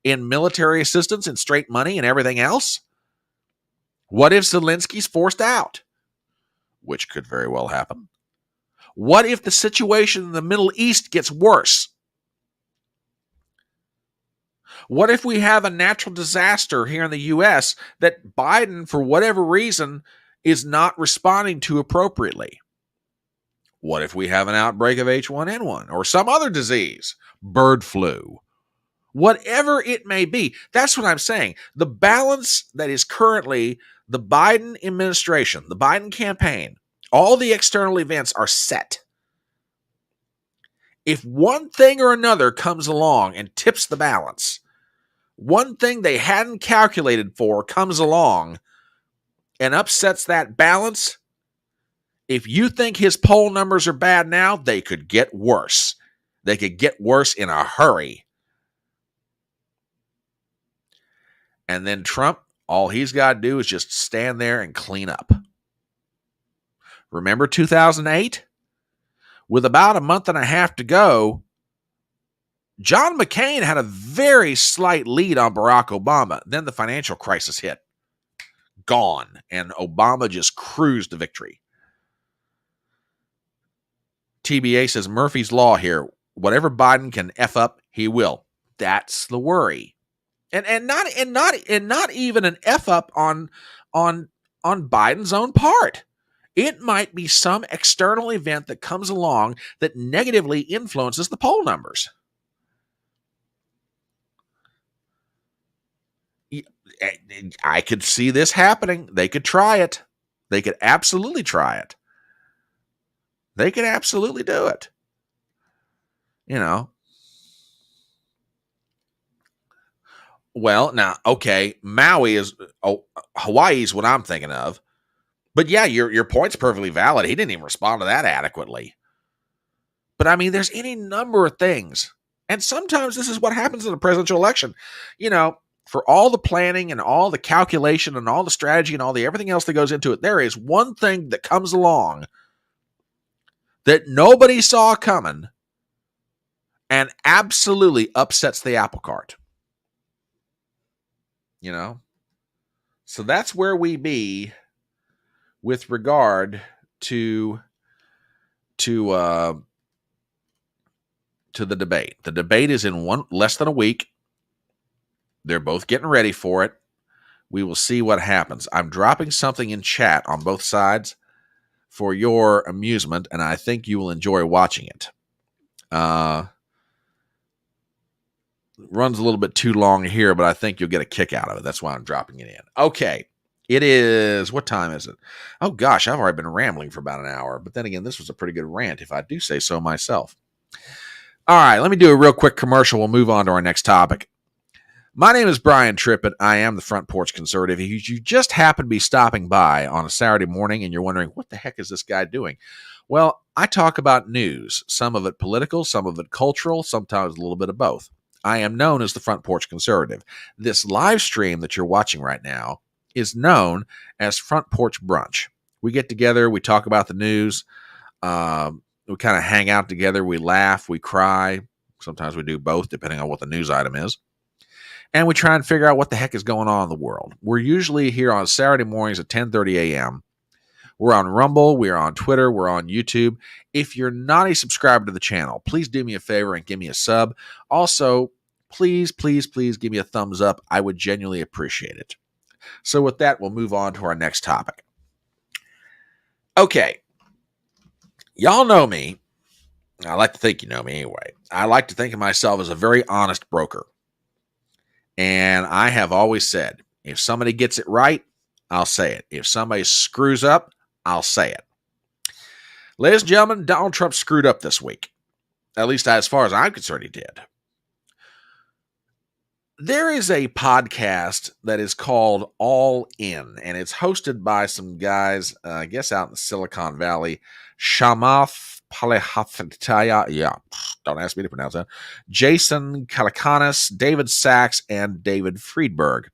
in military assistance and straight money and everything else? What if Zelensky's forced out? Which could very well happen. What if the situation in the Middle East gets worse? What if we have a natural disaster here in the U.S. that Biden, for whatever reason, is not responding to appropriately? What if we have an outbreak of H1N1 or some other disease, bird flu, whatever it may be? That's what I'm saying. The balance that is currently the Biden administration, the Biden campaign, all the external events are set. If one thing or another comes along and tips the balance, one thing they hadn't calculated for comes along and upsets that balance, if you think his poll numbers are bad now, they could get worse. They could get worse in a hurry. And then Trump, all he's got to do is just stand there and clean up. Remember 2008? With about a month and a half to go, John McCain had a very slight lead on Barack Obama. Then the financial crisis hit. Gone. And Obama just cruised to victory. TBA says Murphy's Law here. Whatever Biden can F up, he will. That's the worry. And not even an F up on Biden's own part. It might be some external event that comes along that negatively influences the poll numbers. I could see this happening. They could try it. They could absolutely try it. They could absolutely do it. You know. Well, now, okay, Hawaii is what I'm thinking of. But yeah, your point's perfectly valid. He didn't even respond to that adequately. But I mean, there's any number of things. And sometimes this is what happens in a presidential election. You know, for all the planning and all the calculation and all the strategy and all the everything else that goes into it, there is one thing that comes along that nobody saw coming and absolutely upsets the apple cart. You know? So that's where we be with regard to the debate. The debate is in less than a week. They're both getting ready for it. We will see what happens. I'm dropping something in chat on both sides for your amusement, and I think you will enjoy watching it. Runs a little bit too long here, but I think you'll get a kick out of it. That's why I'm dropping it in. Okay. It is, what time is it? Oh gosh, I've already been rambling for about an hour. But then again, this was a pretty good rant, if I do say so myself. All right, let me do a real quick commercial. We'll move on to our next topic. My name is Brian Trippett. I am the Front Porch Conservative. If you just happen to be stopping by on a Saturday morning and you're wondering, what the heck is this guy doing? Well, I talk about news, some of it political, some of it cultural, sometimes a little bit of both. I am known as the Front Porch Conservative. This live stream that you're watching right now is known as Front Porch Brunch. We get together, we talk about the news, we kind of hang out together, we laugh, we cry. Sometimes we do both, depending on what the news item is. And we try and figure out what the heck is going on in the world. We're usually here on Saturday mornings at 10:30 a.m. We're on Rumble, we're on Twitter, we're on YouTube. If you're not a subscriber to the channel, please do me a favor and give me a sub. Also, please give me a thumbs up. I would genuinely appreciate it. So with that, we'll move on to our next topic. Okay. Y'all know me. I like to think you know me anyway. I like to think of myself as a very honest broker. And I have always said, if somebody gets it right, I'll say it. If somebody screws up, I'll say it. Ladies and gentlemen, Donald Trump screwed up this week. At least as far as I'm concerned, he did. There is a podcast that is called All In, and it's hosted by some guys, I guess out in the Silicon Valley. Shamath Palihapitiya, yeah, don't ask me to pronounce that. Jason Calacanis, David Sachs, and David Friedberg.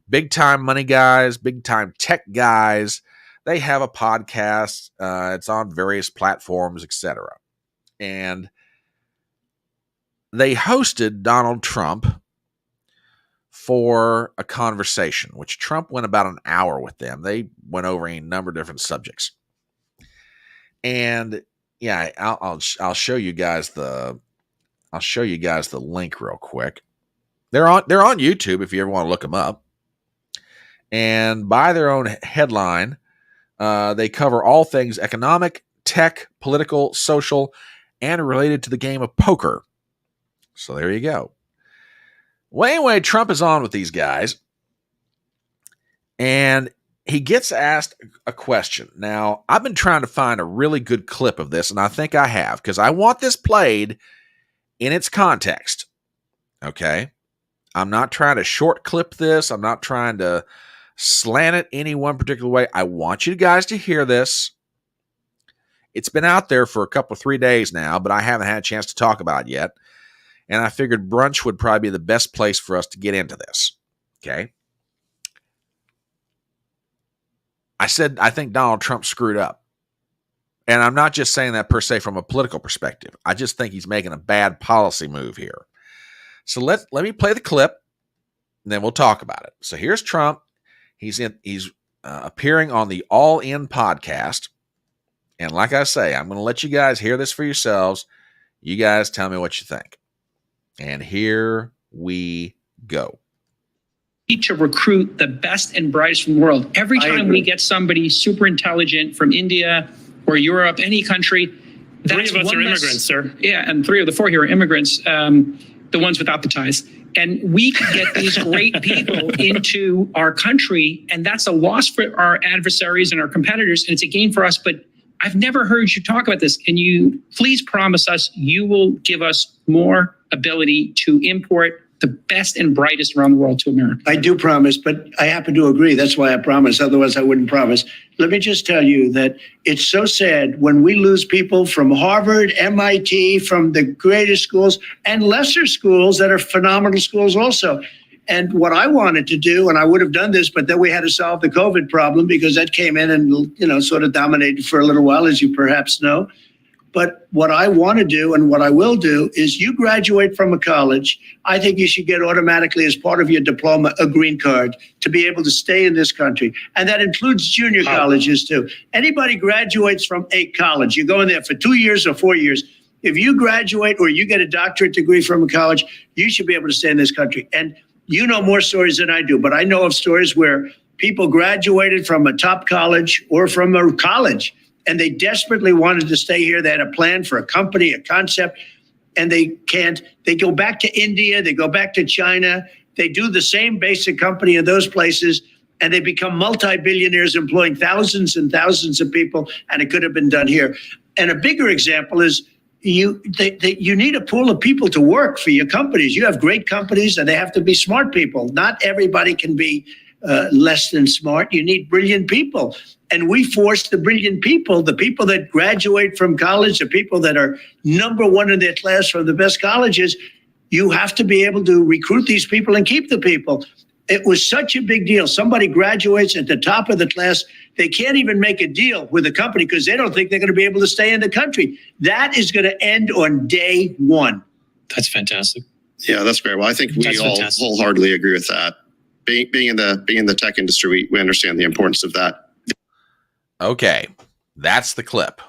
Big time money guys, big time tech guys. They have a podcast. It's on various platforms, etc. And they hosted Donald Trump for a conversation, which Trump went about an hour with them. They went over a number of different subjects. And yeah, I'll show you guys the link real quick. They're on YouTube if you ever want to look them up. And by their own headline, they cover all things economic, tech, political, social, and related to the game of poker. So there you go. Well, anyway, Trump is on with these guys, and he gets asked a question. Now, I've been trying to find a really good clip of this, and I think I have, because I want this played in its context. Okay? I'm not trying to short clip this. I'm not trying to slant it any one particular way. I want you guys to hear this. It's been out there for a couple, 3 days now, but I haven't had a chance to talk about it yet. And I figured Brunch would probably be the best place for us to get into this. Okay? I said I think Donald Trump screwed up. And I'm not just saying that per se from a political perspective. I just think he's making a bad policy move here. So let me play the clip, and then we'll talk about it. So here's Trump. He's appearing on the All In podcast. And like I say, I'm going to let you guys hear this for yourselves. You guys tell me what you think. And here we go. To recruit the best and brightest from the world. Every time we get somebody super intelligent from India or Europe, any country, that's 3 of us are immigrants, sir. Yeah, and 3 of the 4 here are immigrants, the ones without the ties. And we can get these great people into our country, and that's a loss for our adversaries and our competitors, and it's a gain for us. But I've never heard you talk about this. Can you please promise us you will give us more ability to import the best and brightest around the world to America? I do promise, but I happen to agree. That's why I promise. Otherwise, I wouldn't promise. Let me just tell you that it's so sad when we lose people from Harvard, MIT, from the greatest schools and lesser schools that are phenomenal schools also. And what I wanted to do, and I would have done this, but then we had to solve the COVID problem because that came in and, sort of dominated for a little while, as you perhaps know. But what I want to do and what I will do is you graduate from a college, I think you should get automatically as part of your diploma a green card to be able to stay in this country. And that includes junior colleges too. Anybody graduates from a college, you go in there for 2 years or 4 years. If you graduate or you get a doctorate degree from a college, you should be able to stay in this country. And you know more stories than I do, but I know of stories where people graduated from a top college or from a college and they desperately wanted to stay here. They had a plan for a company, a concept, and they can't. They go back to India, they go back to China, they do the same basic company in those places, and they become multi-billionaires employing thousands and thousands of people, and it could have been done here. And a bigger example is you need a pool of people to work for your companies. You have great companies, and they have to be smart people. Not everybody can be less than smart. You need brilliant people. And we force the brilliant people, the people that graduate from college, the people that are number one in their class from the best colleges, you have to be able to recruit these people and keep the people. It was such a big deal. Somebody graduates at the top of the class. They can't even make a deal with a company because they don't think they're going to be able to stay in the country. That is going to end on day one. That's fantastic. Yeah, that's great. Well, I think we all wholeheartedly agree with that. Being in the tech industry, we understand the importance of that. Okay, that's the clip.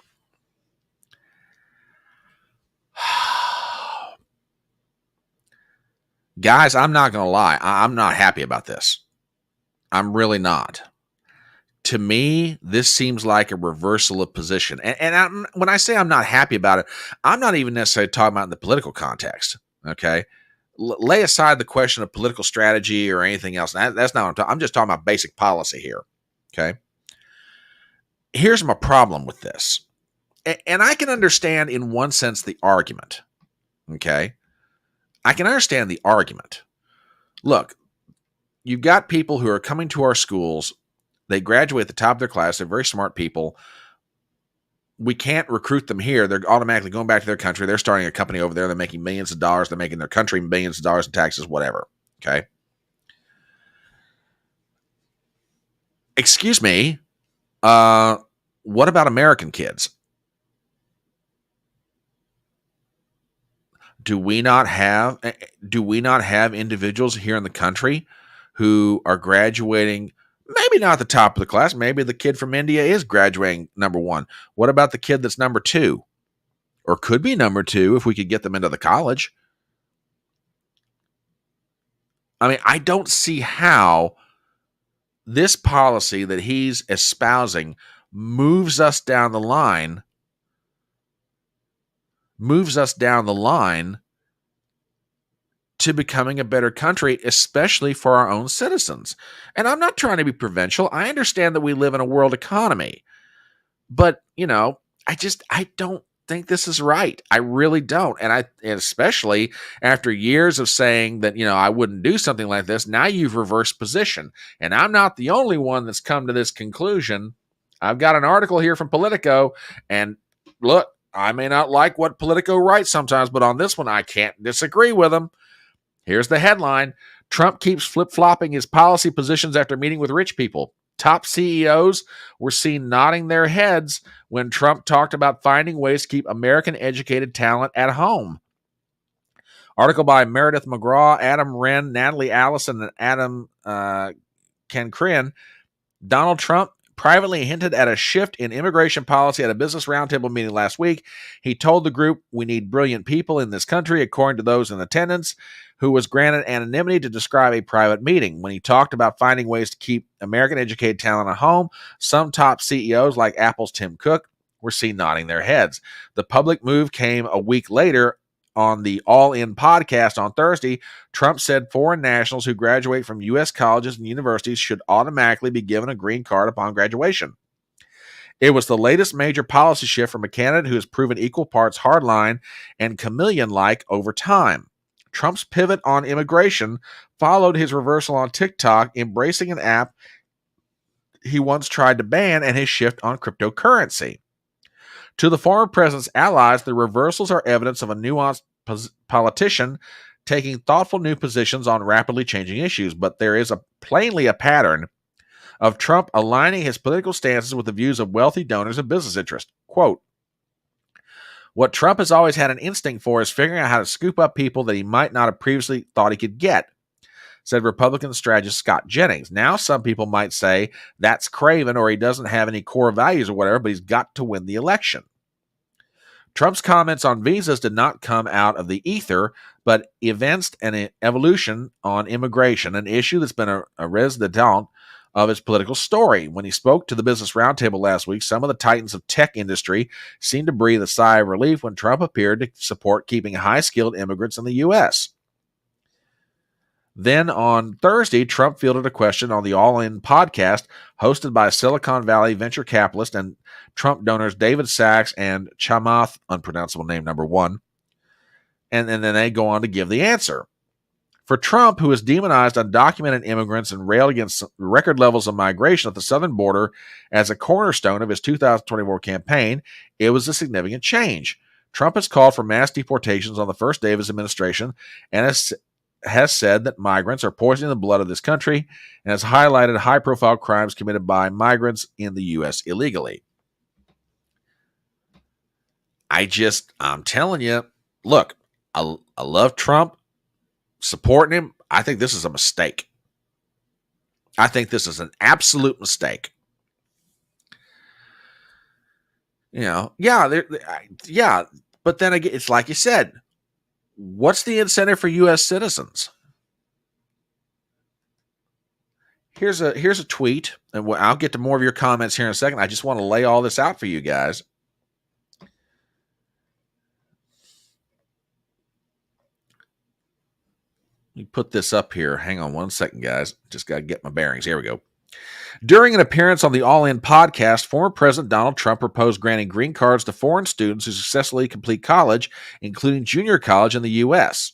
Guys, I'm not going to lie. I'm not happy about this. I'm really not. To me, this seems like a reversal of position. And when I say I'm not happy about it, I'm not even necessarily talking about in the political context. Okay? Lay aside the question of political strategy or anything else. That's not what I'm talking. I'm just talking about basic policy here. Okay? Here's my problem with this. And I can understand in one sense the argument. Okay? I can understand the argument. Look, you've got people who are coming to our schools. They graduate at the top of their class. They're very smart people. We can't recruit them here. They're automatically going back to their country. They're starting a company over there. They're making millions of dollars. They're making their country millions of dollars in taxes, whatever. Okay? Excuse me. What about American kids? Do we not have individuals here in the country who are graduating, maybe not at the top of the class, maybe the kid from India is graduating number one. What about the kid that's number two? Or could be number two if we could get them into the college? I mean, I don't see how this policy that he's espousing moves us down the line moves us down the line to becoming a better country, especially for our own citizens. And I'm not trying to be provincial. I understand that we live in a world economy. But, I don't think this is right. I really don't. And especially after years of saying that, I wouldn't do something like this, now you've reversed position. And I'm not the only one that's come to this conclusion. I've got an article here from Politico, and look, I may not like what Politico writes sometimes, but on this one, I can't disagree with them. Here's the headline. Trump keeps flip-flopping his policy positions after meeting with rich people. Top CEOs were seen nodding their heads when Trump talked about finding ways to keep American educated talent at home. Article by Meredith McGraw, Adam Wren, Natalie Allison, and Adam Cancrin. Donald Trump privately hinted at a shift in immigration policy at a business roundtable meeting last week. He told the group, "We need brilliant people in this country," according to those in attendance, who was granted anonymity to describe a private meeting. When he talked about finding ways to keep American educated talent at home, some top CEOs like Apple's Tim Cook were seen nodding their heads. The public move came a week later. On the All In podcast on Thursday, Trump said foreign nationals who graduate from U.S. colleges and universities should automatically be given a green card upon graduation. It was the latest major policy shift from a candidate who has proven equal parts hardline and chameleon-like over time. Trump's pivot on immigration followed his reversal on TikTok, embracing an app he once tried to ban, and his shift on cryptocurrency. To the former president's allies, the reversals are evidence of a nuanced politician taking thoughtful new positions on rapidly changing issues, but there is plainly a pattern of Trump aligning his political stances with the views of wealthy donors and business interests. Quote, "What Trump has always had an instinct for is figuring out how to scoop up people that he might not have previously thought he could get," said Republican strategist Scott Jennings. Now some people might say that's craven or he doesn't have any core values or whatever, but he's got to win the election. Trump's comments on visas did not come out of the ether, but evinced an evolution on immigration, an issue that's been a resident of his political story. When he spoke to the Business Roundtable last week, some of the titans of tech industry seemed to breathe a sigh of relief when Trump appeared to support keeping high-skilled immigrants in the U.S. Then on Thursday, Trump fielded a question on the All In podcast hosted by Silicon Valley venture capitalist and Trump donors David Sachs and Chamath, unpronounceable name number one. And then they go on to give the answer. For Trump, who has demonized undocumented immigrants and railed against record levels of migration at the southern border as a cornerstone of his 2024 campaign, it was a significant change. Trump has called for mass deportations on the first day of his administration and has said that migrants are poisoning the blood of this country and has highlighted high-profile crimes committed by migrants in the U.S. illegally. I'm telling you, look, I love Trump, supporting him. I think this is a mistake. I think this is an absolute mistake. Yeah, but then again, it's like you said, what's the incentive for U.S. citizens? Here's a tweet, and I'll get to more of your comments here in a second. I just want to lay all this out for you guys. Let me put this up here. Hang on one second, guys. Just got to get my bearings. Here we go. During an appearance on the All In podcast, former President Donald Trump proposed granting green cards to foreign students who successfully complete college, including junior college in the U.S.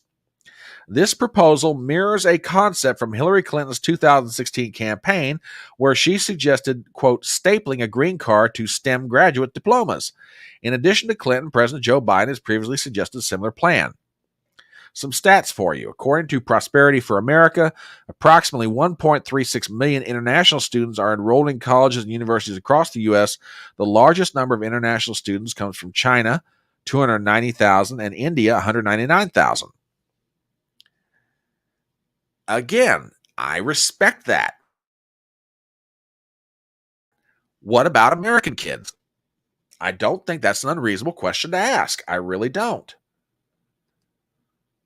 This proposal mirrors a concept from Hillary Clinton's 2016 campaign, where she suggested, quote, stapling a green card to STEM graduate diplomas. In addition to Clinton, President Joe Biden has previously suggested a similar plan. Some stats for you. According to Prosperity for America, approximately 1.36 million international students are enrolled in colleges and universities across the U.S. The largest number of international students comes from China, 290,000, and India, 199,000. Again, I respect that. What about American kids? I don't think that's an unreasonable question to ask. I really don't.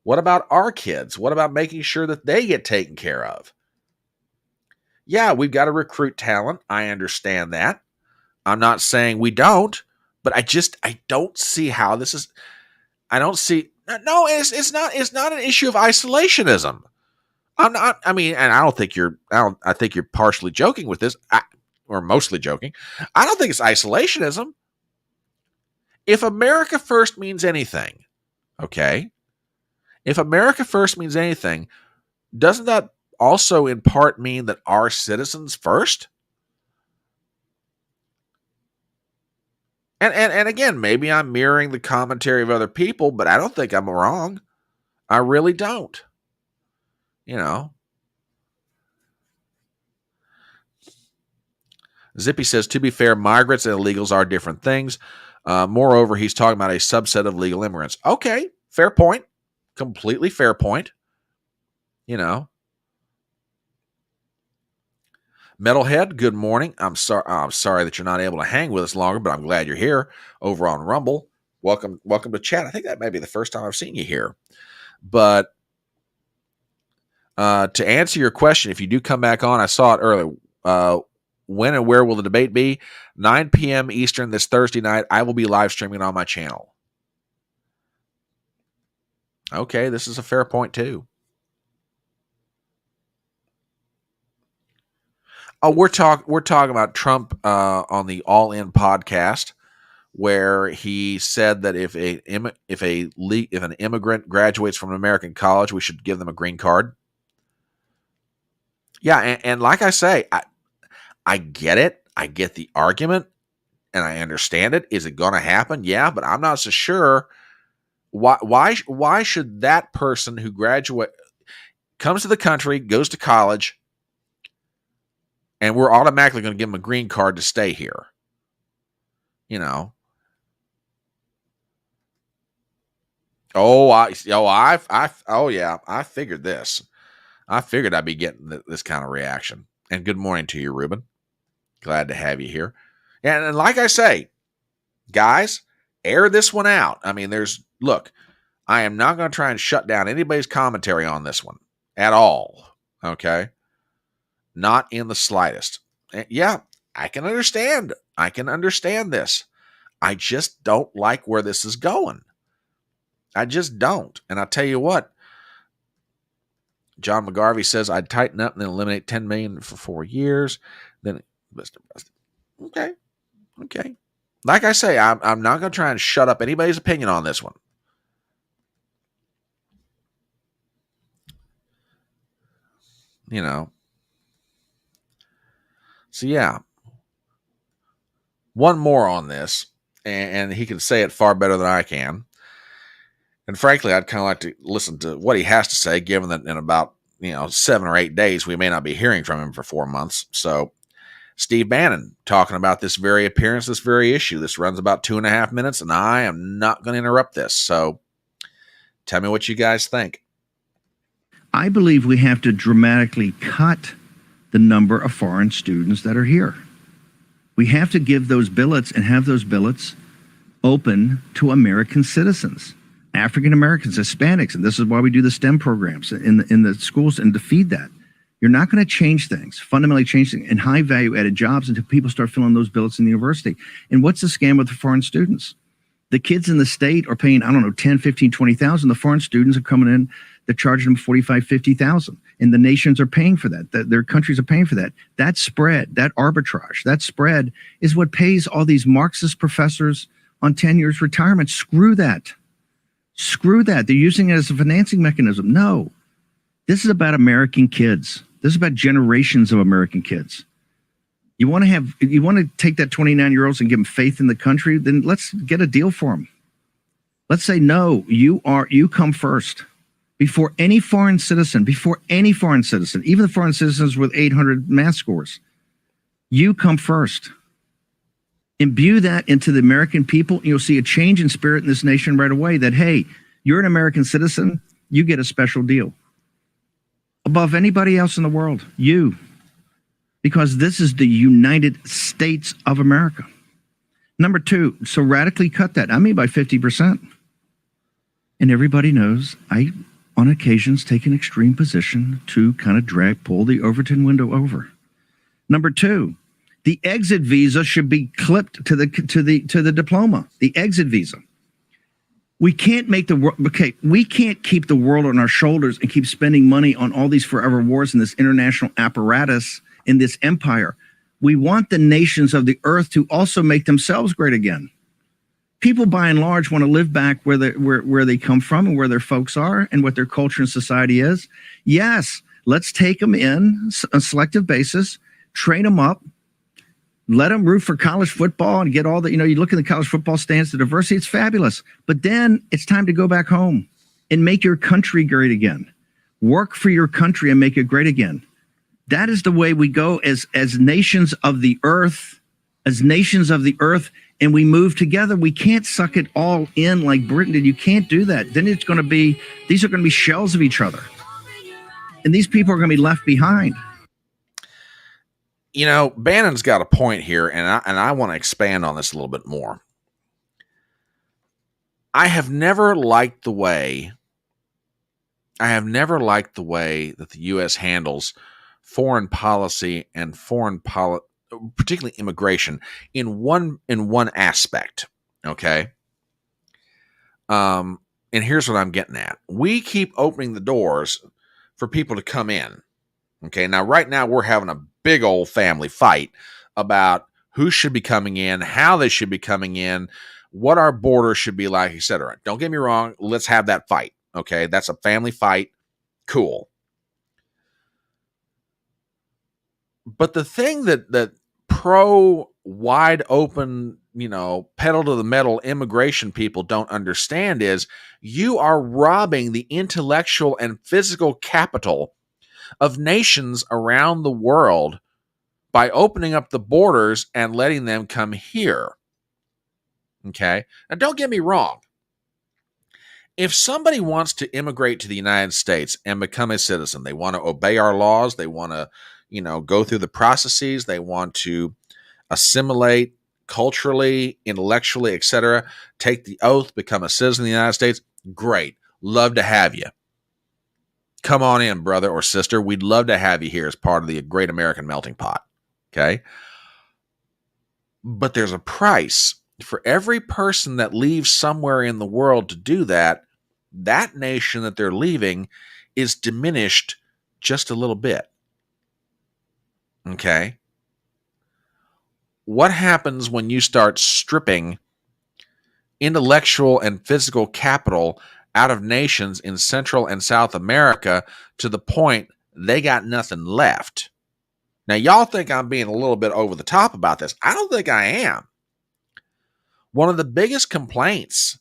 What about our kids? What about making sure that they get taken care of? Yeah, we've got to recruit talent. I understand that. I'm not saying we don't, but I don't see how this is. I don't see. No, it's not. It's not an issue of isolationism. I'm not. I mean, and I don't think you're. I think you're partially joking with this, or mostly joking. I don't think it's isolationism. If America first means anything, okay. If America first means anything, doesn't that also in part mean that our citizens first? And again, maybe I'm mirroring the commentary of other people, but I don't think I'm wrong. I really don't. You know. Zippy says, to be fair, migrants and illegals are different things. Moreover, he's talking about a subset of legal immigrants. Okay, fair point. Completely fair point. You know. Metalhead, good morning. I'm sorry that you're not able to hang with us longer, but I'm glad you're here over on Rumble. Welcome to chat. I think that may be the first time I've seen you here. But to answer your question, if you do come back on, I saw it earlier. When and where will the debate be? 9 p.m. Eastern this Thursday night. I will be live streaming on my channel. Okay, this is a fair point too. Oh, we're talking about Trump on the All In podcast, where he said that if an immigrant graduates from an American college, we should give them a green card. Yeah, and like I say, I get it. I get the argument, and I understand it. Is it going to happen? Yeah, but I'm not so sure. Why should that person who comes to the country, goes to college, and we're automatically going to give them a green card to stay here? You know. I figured this. I figured I'd be getting this kind of reaction. And good morning to you, Ruben. Glad to have you here. And like I say, guys, air this one out. I mean, look, I am not going to try and shut down anybody's commentary on this one at all. Okay? Not in the slightest. Yeah, I can understand. I can understand this. I just don't like where this is going. I just don't. And I'll tell you what, John McGarvey says, I'd tighten up and then eliminate 10 million for 4 years. Then, okay. Like I say, I'm not going to try and shut up anybody's opinion on this one. You know. So yeah. One more on this, and he can say it far better than I can. And frankly, I'd kind of like to listen to what he has to say, given that in about 7 or 8 days, we may not be hearing from him for 4 months. So Steve Bannon talking about this very appearance, this very issue. This runs about 2.5 minutes, and I am not going to interrupt this. So tell me what you guys think. I believe we have to dramatically cut the number of foreign students that are here. We have to give those billets and have those billets open to American citizens, African Americans, Hispanics, and this is why we do the STEM programs in the schools and to feed that. You're not going to change things, fundamentally change things, in high value added jobs until people start filling those billets in the university. And what's the scam with the foreign students? The kids in the state are paying, 10, 15, 20,000. The foreign students are coming in, they're charging them 45, 50,000. And the nations are paying for that. Their countries are paying for that. That spread, that arbitrage, that spread is what pays all these Marxist professors on 10 years retirement. Screw that. Screw that. They're using it as a financing mechanism. No, this is about American kids. This is about generations of American kids. You want to take that 29-year-olds and give them faith in the country, then let's get a deal for them. Let's say, no, you come first. Before any foreign citizen, even the foreign citizens with 800 math scores, you come first. Imbue that into the American people, and you'll see a change in spirit in this nation right away that, hey, you're an American citizen, you get a special deal. Above anybody else in the world, you. Because this is the United States of America. Number two, so radically cut that. I mean by 50%. And everybody knows I, on occasions, take an extreme position to kind of pull the Overton window over. Number two, the exit visa should be clipped to the diploma. The exit visa. We can't make the world, okay, we can't keep the world on our shoulders and keep spending money on all these forever wars and this international apparatus in this empire. We want the nations of the earth to also make themselves great again. People by and large want to live back where they come from and where their folks are and what their culture and society is. Yes, let's take them in on a selective basis, train them up, let them root for college football and get all the, you look at the college football stands, the diversity, it's fabulous. But then it's time to go back home and make your country great again. Work for your country and make it great again. That is the way we go as nations of the earth, and we move together. We can't suck it all in like Britain did. You can't do that. Then these are going to be shells of each other. And these people are going to be left behind. Bannon's got a point here, and I want to expand on this a little bit more. I have never liked the way that the U.S. handles foreign policy and particularly immigration in one aspect. Okay. And here's what I'm getting at. We keep opening the doors for people to come in. Okay. Now, right now we're having a big old family fight about who should be coming in, how they should be coming in, what our border should be like, etc. Don't get me wrong. Let's have that fight. Okay. That's a family fight. Cool. But the thing that pro wide open, pedal to the metal immigration people don't understand is you are robbing the intellectual and physical capital of nations around the world by opening up the borders and letting them come here. Okay? Now, don't get me wrong. If somebody wants to immigrate to the United States and become a citizen, they want to obey our laws, they want to, go through the processes, they want to assimilate culturally, intellectually, etc., take the oath, become a citizen of the United States, great. Love to have you. Come on in, brother or sister. We'd love to have you here as part of the great American melting pot. Okay? But there's a price. For every person that leaves somewhere in the world to do that, that nation that they're leaving is diminished just a little bit. Okay? What happens when you start stripping intellectual and physical capital out of nations in Central and South America to the point they got nothing left? Now, y'all think I'm being a little bit over the top about this. I don't think I am. One of the biggest complaints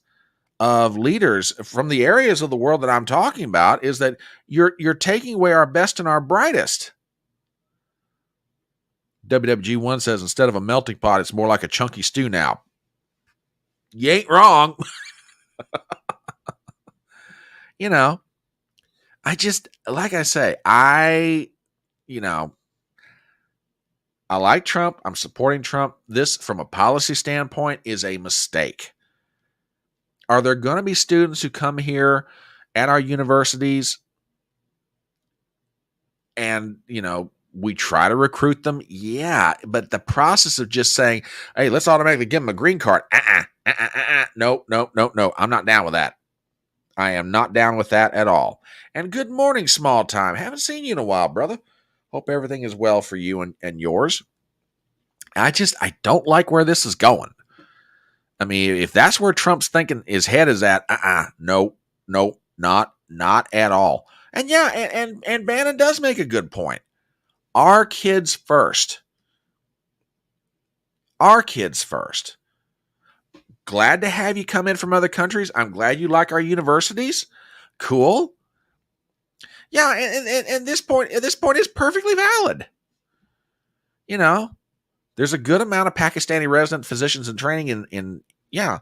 of leaders from the areas of the world that I'm talking about is that you're taking away our best and our brightest. WWG1 says instead of a melting pot, it's more like a chunky stew now. You ain't wrong. I just, like I say, I like Trump. I'm supporting Trump. This, from a policy standpoint, is a mistake. Are there going to be students who come here at our universities and, we try to recruit them? Yeah, but the process of just saying, hey, let's automatically give them a green card. No. I'm not down with that. I am not down with that at all. And good morning, small time. Haven't seen you in a while, brother. Hope everything is well for you and yours. I don't like where this is going. I mean, if that's where Trump's thinking his head is at, no, not at all. And yeah, and Bannon does make a good point. Our kids first. Our kids first. Glad to have you come in from other countries. I'm glad you like our universities. Cool. Yeah, and this point is perfectly valid. There's a good amount of Pakistani resident physicians in training in yeah.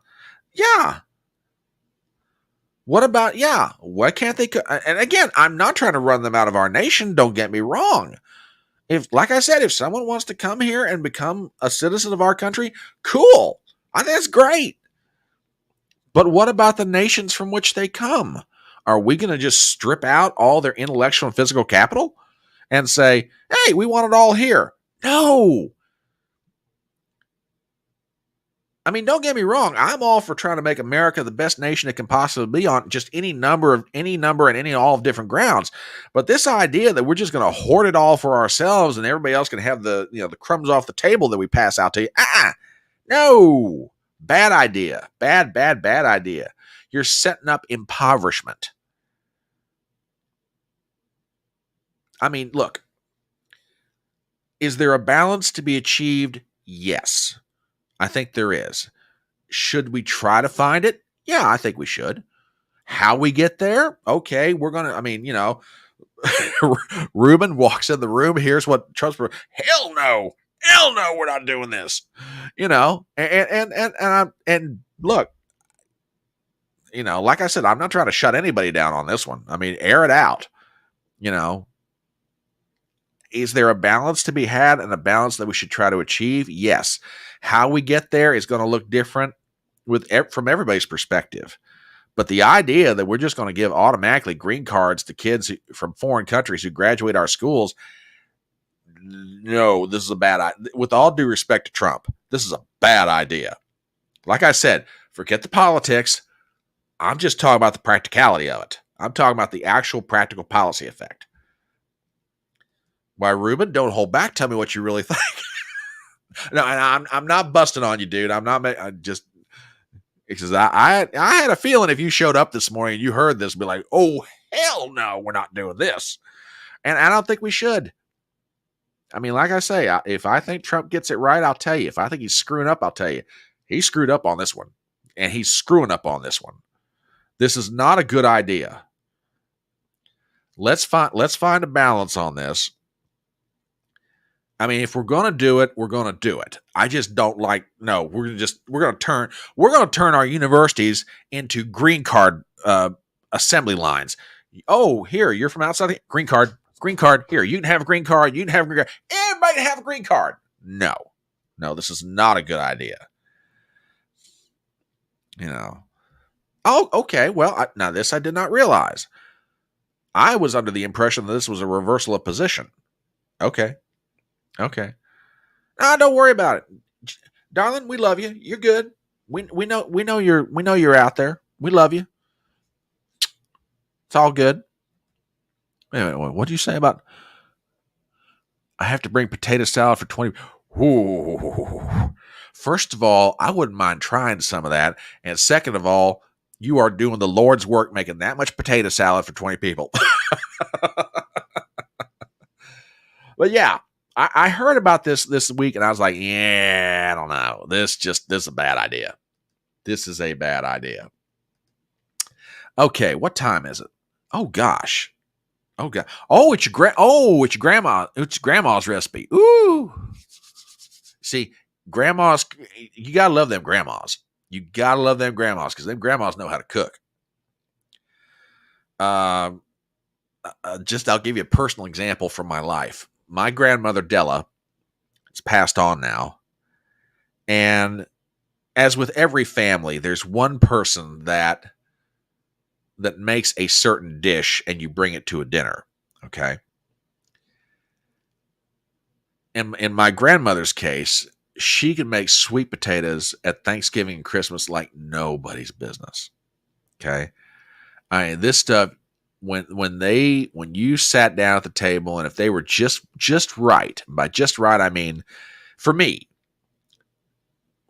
What about, why can't they? And again, I'm not trying to run them out of our nation. Don't get me wrong. Like I said, if someone wants to come here and become a citizen of our country, cool. I think that's great. But what about the nations from which they come? Are we going to just strip out all their intellectual and physical capital and say, hey, we want it all here? No. I mean, don't get me wrong. I'm all for trying to make America the best nation it can possibly be on just any number and all of different grounds. But this idea that we're just going to hoard it all for ourselves and everybody else can have the crumbs off the table that we pass out to you. No, bad idea. Bad idea. You're setting up impoverishment. I mean, look, is there a balance to be achieved? Yes. I think there is. Should we try to find it? Yeah, I think we should. How we get there? Okay, we're going to, Ruben walks in the room, here's what Trump's, hell no, we're not doing this. And look, like I said, I'm not trying to shut anybody down on this one. I mean, air it out. Is there a balance to be had and a balance that we should try to achieve? Yes. How we get there is going to look different from everybody's perspective. But the idea that we're just going to give automatically green cards to kids from foreign countries who graduate our schools, no, this is a bad idea. With all due respect to Trump, this is a bad idea. Like I said, forget the politics. I'm just talking about the practicality of it. I'm talking about the actual practical policy effect. Why, Ruben, don't hold back. Tell me what you really think. No, and I'm not busting on you, dude. Because I had a feeling if you showed up this morning and you heard this, be like, oh, hell no, we're not doing this. And I don't think we should. I mean, like I say, if I think Trump gets it right, I'll tell you. If I think he's screwing up, I'll tell you. He screwed up on this one. And he's screwing up on this one. This is not a good idea. Let's find a balance on this. I mean, if we're going to do it, we're going to do it. I just don't like, no, we're going to turn our universities into green card assembly lines. Oh, here, you're from outside, green card, here, you can have a green card, everybody can have a green card. No, this is not a good idea. Oh, okay, well, now this I did not realize. I was under the impression that this was a reversal of position. Okay. No, don't worry about it, darling. We love you. You're good. We know you're out there. We love you. It's all good. Wait, what did you say about? I have to bring potato salad for 20. Ooh. First of all, I wouldn't mind trying some of that, and second of all, you are doing the Lord's work making that much potato salad for 20 people. But yeah. I heard about this week and I was like, yeah, I don't know. This is a bad idea. This is a bad idea. Okay, what time is it? Oh gosh. Oh god. Oh, it's your grandma. It's grandma's recipe. Ooh. See, grandmas, you gotta love them grandmas. You gotta love them grandmas because them grandmas know how to cook. I'll give you a personal example from my life. My grandmother, Della, is passed on now. And as with every family, there's one person that makes a certain dish and you bring it to a dinner. Okay. And in my grandmother's case, she can make sweet potatoes at Thanksgiving and Christmas like nobody's business. Okay. I mean, this stuff, when you sat down at the table and if they were just right, by just right, I mean, for me,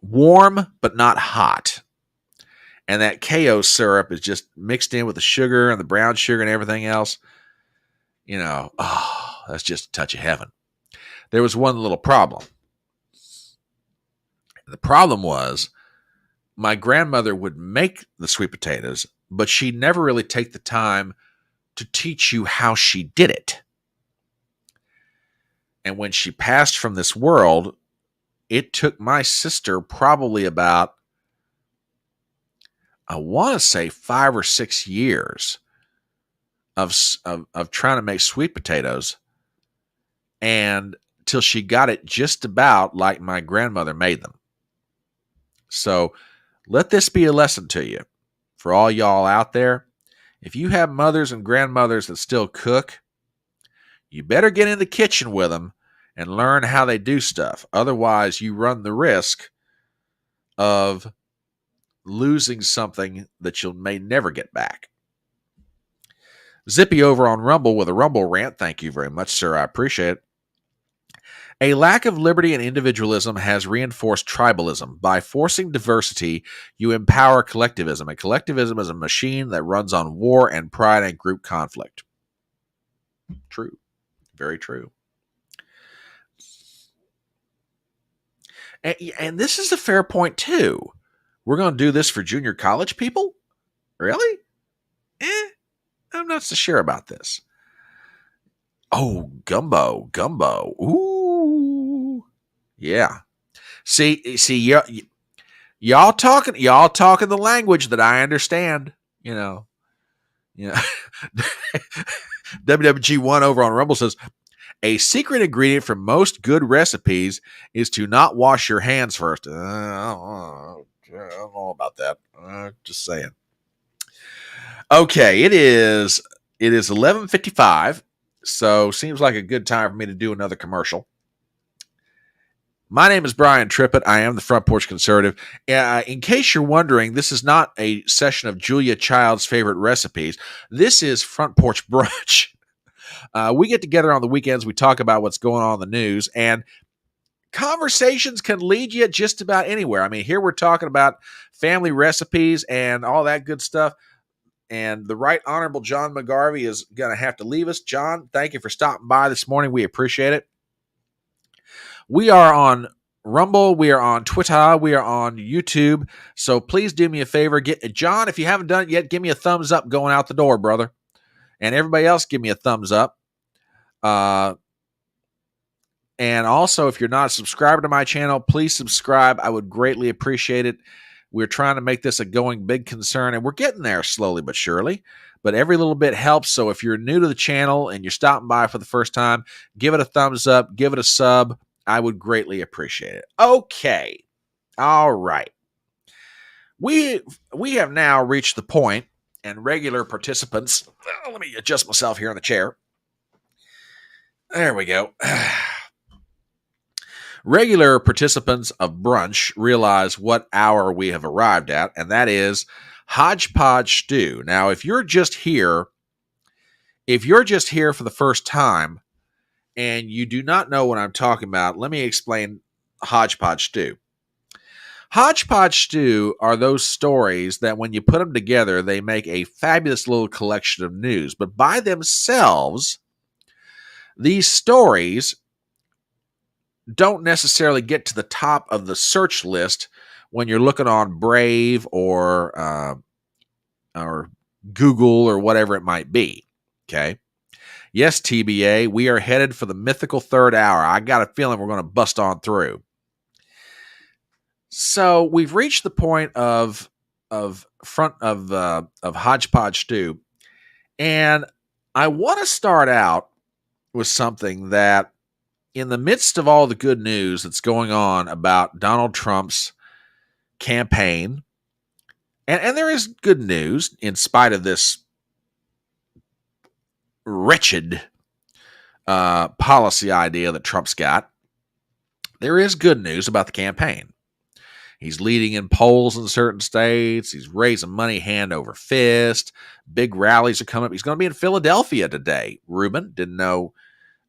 warm, but not hot. And that KO syrup is just mixed in with the sugar and the brown sugar and everything else. That's just a touch of heaven. There was one little problem. The problem was my grandmother would make the sweet potatoes, but she'd never really take the time to teach you how she did it. And when she passed from this world, it took my sister probably about, I want to say 5 or 6 years of trying to make sweet potatoes, and till she got it just about like my grandmother made them. So let this be a lesson to you for all y'all out there. If you have mothers and grandmothers that still cook, you better get in the kitchen with them and learn how they do stuff. Otherwise, you run the risk of losing something that you may never get back. Zippy over on Rumble with a Rumble rant. Thank you very much, sir. I appreciate it. A lack of liberty and individualism has reinforced tribalism. By forcing diversity, you empower collectivism. And collectivism is a machine that runs on war and pride and group conflict. True. Very true. And this is a fair point, too. We're going to do this for junior college people? Really? I'm not so sure about this. Oh, gumbo. Ooh. Yeah. See, y'all talking the language that I understand, you know. WWG1 over on Rumble says, a secret ingredient for most good recipes is to not wash your hands first. I don't know about that. Just saying. Okay, it is 11:55, so seems like a good time for me to do another commercial. My name is Brian Trippett. I am the Front Porch Conservative. In case you're wondering, this is not a session of Julia Child's favorite recipes. This is Front Porch Brunch. We get together on the weekends. We talk about what's going on in the news, and conversations can lead you just about anywhere. I mean, here we're talking about family recipes and all that good stuff. And the Right Honorable John McGarvey is going to have to leave us. John, thank you for stopping by this morning. We appreciate it. We are on Rumble. We are on Twitter. We are on YouTube. So please do me a favor. John, if you haven't done it yet, give me a thumbs up going out the door, brother. And everybody else, give me a thumbs up. And also, if you're not a subscriber to my channel, please subscribe. I would greatly appreciate it. We're trying to make this a going big concern, and we're getting there slowly but surely. But every little bit helps. So if you're new to the channel and you're stopping by for the first time, give it a thumbs up, give it a sub. I would greatly appreciate it. Okay. All right. We have now reached the point, and regular participants, let me adjust myself here in the chair. There we go. Regular participants of Brunch realize what hour we have arrived at, and that is HodgePodge Stew. Now, if you're just here for the first time and you do not know what I'm talking about, let me explain HodgePodge Stew. HodgePodge Stew are those stories that when you put them together, they make a fabulous little collection of news. But by themselves, these stories don't necessarily get to the top of the search list when you're looking on Brave or Google or whatever it might be. Okay. Yes, TBA, we are headed for the mythical third hour. I got a feeling we're going to bust on through. So we've reached the point of HodgePodge Stew, and I want to start out with something that, in the midst of all the good news that's going on about Donald Trump's campaign, and there is good news in spite of this wretched policy idea that Trump's got, there is good news about the campaign. He's leading in polls in certain states. He's raising money hand over fist. Big rallies are coming up. He's going to be in Philadelphia today. Ruben, didn't know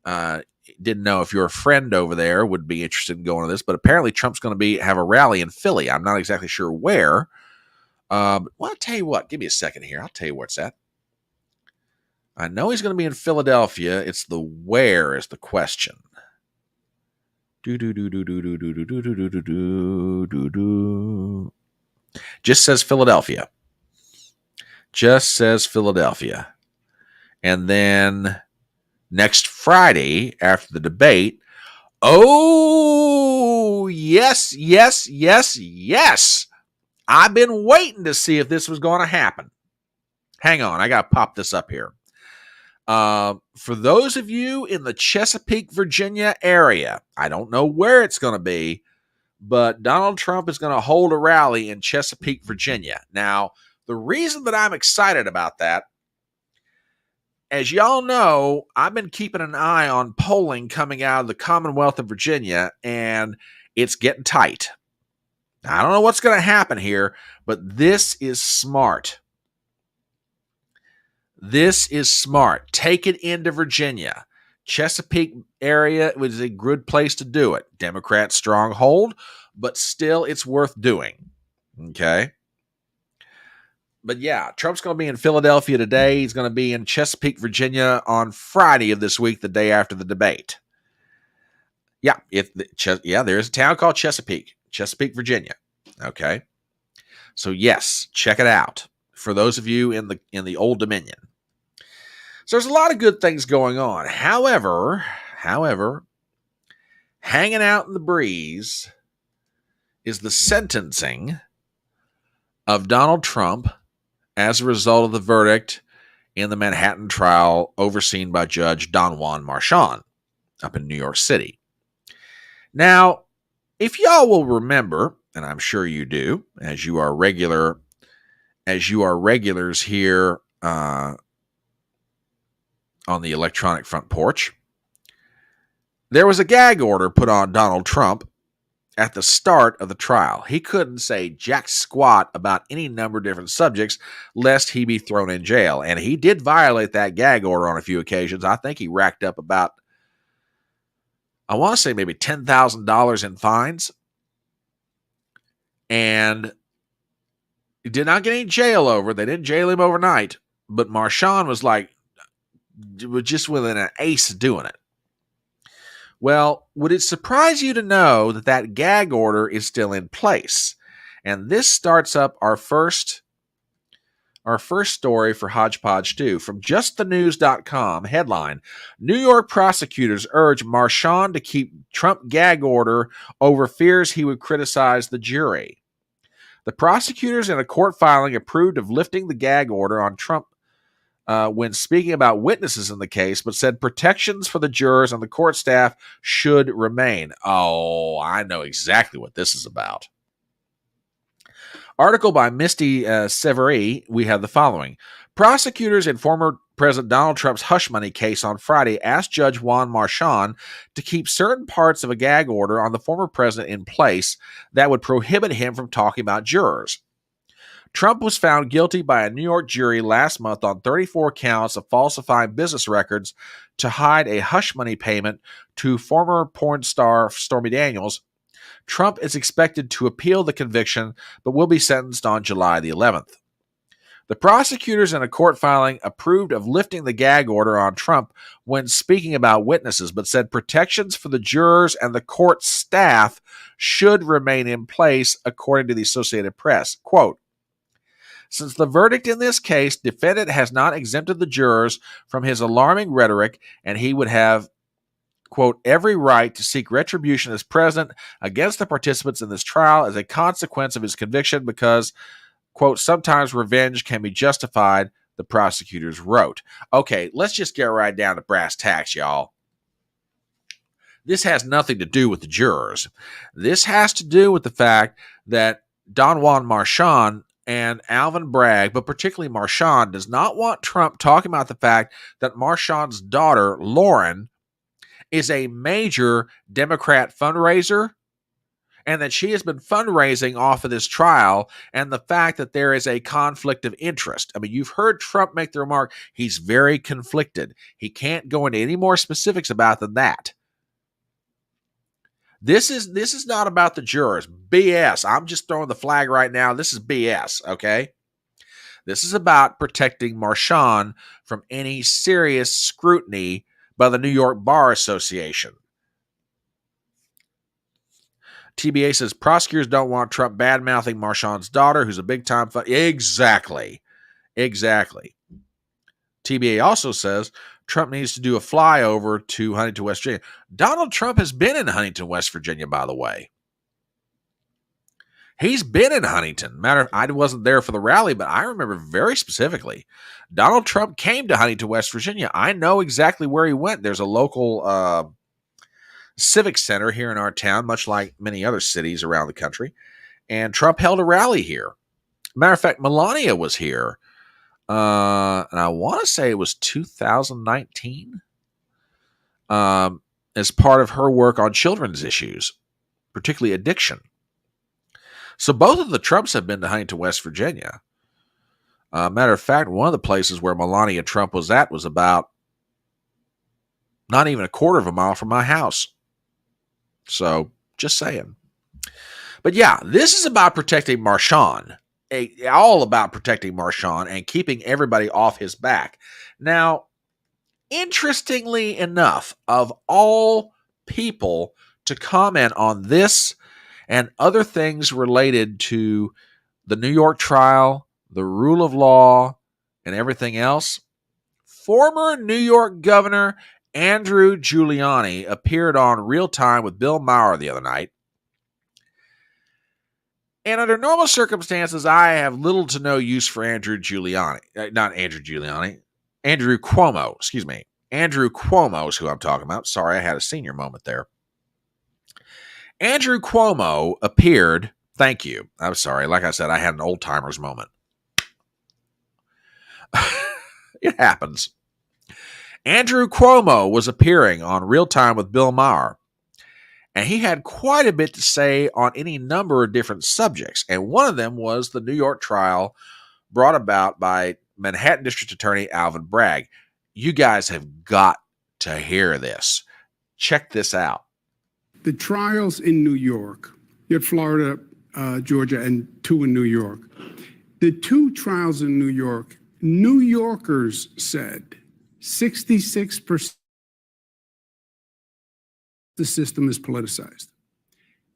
if your friend over there would be interested in going to this, but apparently Trump's going to have a rally in Philly. I'm not exactly sure where. Well, I'll tell you what. Give me a second here. I'll tell you where it's at. I know he's going to be in Philadelphia. It's the where is the question. Just says Philadelphia. Just says Philadelphia. And then next Friday, after the debate, oh, yes. I've been waiting to see if this was going to happen. Hang on, I got to pop this up here. For those of you in the Chesapeake, Virginia area, I don't know where it's going to be, but Donald Trump is going to hold a rally in Chesapeake, Virginia. Now, the reason that I'm excited about that, as y'all know, I've been keeping an eye on polling coming out of the Commonwealth of Virginia, and it's getting tight. I don't know what's going to happen here, but this is smart. This is smart. Take it into Virginia. Chesapeake area was a good place to do it. Democrat stronghold, but still it's worth doing. Okay? But yeah, Trump's going to be in Philadelphia today. He's going to be in Chesapeake, Virginia on Friday of this week, the day after the debate. Yeah, there's a town called Chesapeake, Virginia. Okay? So yes, check it out for those of you in the Old Dominion. So there's a lot of good things going on. However, hanging out in the breeze is the sentencing of Donald Trump as a result of the verdict in the Manhattan trial overseen by Judge Don Juan Marchand up in New York City. Now, if y'all will remember, and I'm sure you do, as you are regulars here on the electronic front porch, there was a gag order put on Donald Trump at the start of the trial. He couldn't say jack squat about any number of different subjects lest he be thrown in jail. And he did violate that gag order on a few occasions. I think he racked up about, I want to say maybe $10,000 in fines. And he did not get any jail over. They didn't jail him overnight. But Marchand was just within an ace of doing it. Well, would it surprise you to know that that gag order is still in place? And this starts up our first story for HodgePodge 2. From justthenews.com, headline, New York prosecutors urge Marchand to keep Trump gag order over fears he would criticize the jury. The prosecutors in a court filing approved of lifting the gag order on Trump when speaking about witnesses in the case, but said protections for the jurors and the court staff should remain. Oh, I know exactly what this is about. Article by Misty Severi, we have the following. Prosecutors in former President Donald Trump's hush money case on Friday asked Judge Juan Marchand to keep certain parts of a gag order on the former president in place that would prohibit him from talking about jurors. Trump was found guilty by a New York jury last month on 34 counts of falsifying business records to hide a hush money payment to former porn star Stormy Daniels. Trump is expected to appeal the conviction, but will be sentenced on July the 11th. The prosecutors in a court filing approved of lifting the gag order on Trump when speaking about witnesses, but said protections for the jurors and the court staff should remain in place, according to the Associated Press. Quote, since the verdict in this case, defendant has not exempted the jurors from his alarming rhetoric, and he would have, quote, every right to seek retribution as president against the participants in this trial as a consequence of his conviction because, quote, sometimes revenge can be justified, the prosecutors wrote. Okay, let's just get right down to brass tacks, y'all. This has nothing to do with the jurors. This has to do with the fact that Don Juan Marchand and Alvin Bragg, but particularly Marchand, does not want Trump talking about the fact that Marchand's daughter, Lauren, is a major Democrat fundraiser and that she has been fundraising off of this trial, and the fact that there is a conflict of interest. I mean, you've heard Trump make the remark, he's very conflicted. He can't go into any more specifics about than that. This is not about the jurors. BS. I'm just throwing the flag right now. This is BS, okay? This is about protecting Marchand from any serious scrutiny by the New York Bar Association. TBA says prosecutors don't want Trump bad-mouthing Marchand's daughter, who's a big-time Exactly. TBA also says Trump needs to do a flyover to Huntington, West Virginia. Donald Trump has been in Huntington, West Virginia, by the way. He's been in Huntington. I wasn't there for the rally, but I remember very specifically. Donald Trump came to Huntington, West Virginia. I know exactly where he went. There's a local civic center here in our town, much like many other cities around the country. And Trump held a rally here. Matter of fact, Melania was here. And I want to say it was 2019 as part of her work on children's issues, particularly addiction. So both of the Trumps have been to West Virginia. Matter of fact, one of the places where Melania Trump was at was about not even a quarter of a mile from my house. So just saying. But yeah, this is about protecting Marshawn. All about protecting Marshawn and keeping everybody off his back. Now, interestingly enough, of all people to comment on this and other things related to the New York trial, the rule of law, and everything else, former New York Governor Andrew Giuliani appeared on Real Time with Bill Maher the other night. And under normal circumstances, I have little to no use for Andrew Cuomo, excuse me. Andrew Cuomo is who I'm talking about. Sorry, I had a senior moment there. Andrew Cuomo appeared, thank you. I'm sorry. Like I said, I had an old timers moment. It happens. Andrew Cuomo was appearing on Real Time with Bill Maher, and he had quite a bit to say on any number of different subjects. And one of them was the New York trial brought about by Manhattan District Attorney Alvin Bragg. You guys have got to hear this. Check this out. The trials in New York, you had Florida, Georgia, and 2 in New York. The 2 trials in New York, New Yorkers said 66% the system is politicized.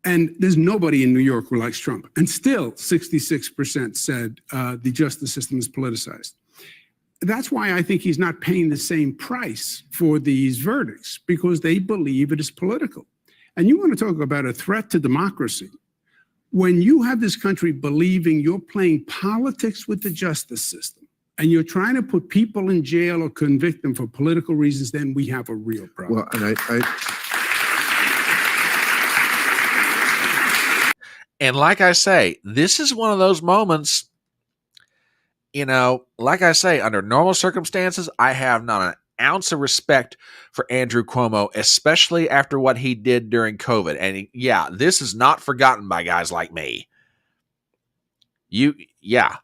And there's nobody in New York who likes Trump. And still 66% said the justice system is politicized. That's why I think he's not paying the same price for these verdicts, because they believe it is political. And you want to talk about a threat to democracy. When you have this country believing you're playing politics with the justice system and you're trying to put people in jail or convict them for political reasons, then we have a real problem. Well, and And like I say, this is one of those moments, like I say, under normal circumstances, I have not an ounce of respect for Andrew Cuomo, especially after what he did during COVID. And this is not forgotten by guys like me. Yeah.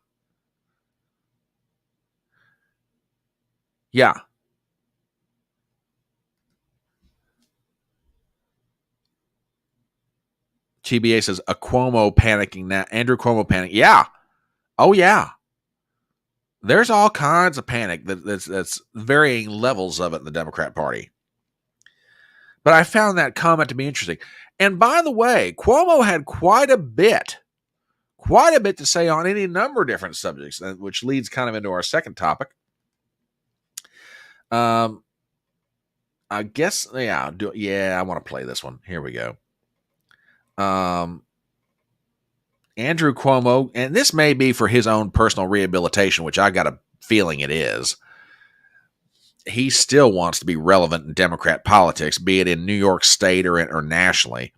TBA says a Cuomo panicking now. Andrew Cuomo panic. Yeah. Oh yeah. There's all kinds of panic that's varying levels of it in the Democrat Party. But I found that comment to be interesting. And by the way, Cuomo had quite a bit to say on any number of different subjects, which leads kind of into our second topic. I guess, I want to play this one. Here we go. Andrew Cuomo, and this may be for his own personal rehabilitation, which I got a feeling it is. He still wants to be relevant in Democrat politics, be it in New York State or nationally.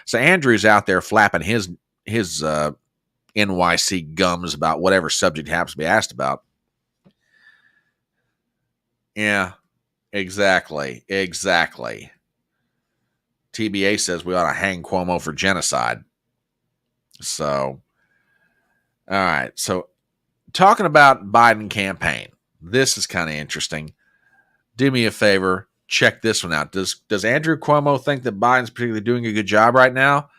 So Andrew's out there flapping his NYC gums about whatever subject happens to be asked about. Yeah, exactly. TBA says we ought to hang Cuomo for genocide. So, all right. So, talking about Biden campaign, this is kind of interesting. Do me a favor, check this one out. Does Andrew Cuomo think that Biden's particularly doing a good job right now?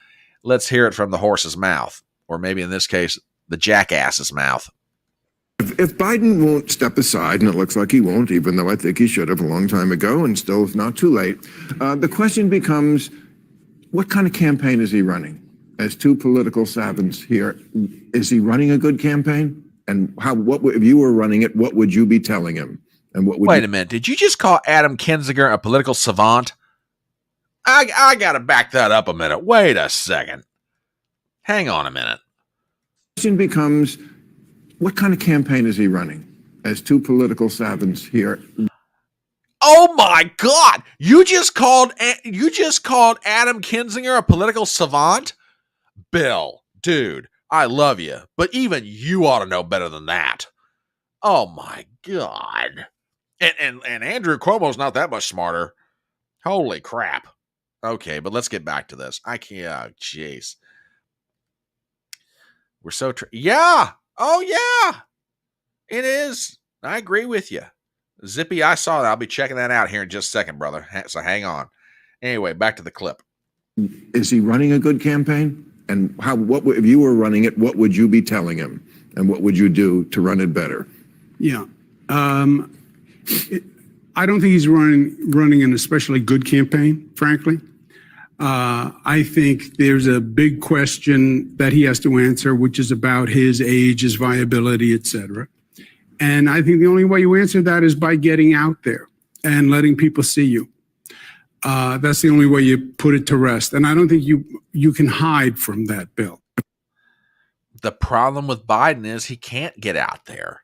Let's hear it from the horse's mouth, or maybe in this case, the jackass's mouth. If Biden won't step aside, and it looks like he won't, even though I think he should have a long time ago, and still it's not too late, the question becomes, what kind of campaign is he running? As 2 political savants here, is he running a good campaign? And if you were running it, what would you be telling him? And what would Wait a minute, did you just call Adam Kinzinger a political savant? I got to back that up a minute. Wait a second. Hang on a minute. The question becomes, what kind of campaign is he running? As 2 political savants here. Oh my God! You just called Adam Kinzinger a political savant? Bill, dude, I love you, but even you ought to know better than that. Oh my God! And Andrew Cuomo's not that much smarter. Holy crap! Okay, but let's get back to this. I can't. Jeez. We're so yeah. Oh yeah, it is. I agree with you. Zippy, I saw that. I'll be checking that out here in just a second, brother. So hang on. Anyway, back to the clip. Is he running a good campaign? And what if you were running it, what would you be telling him? And what would you do to run it better? Yeah. I don't think he's running an especially good campaign, frankly. I think there's a big question that he has to answer, which is about his age, his viability, et cetera. And I think the only way you answer that is by getting out there and letting people see you. That's the only way you put it to rest. And I don't think you can hide from that, Bill. The problem with Biden is he can't get out there.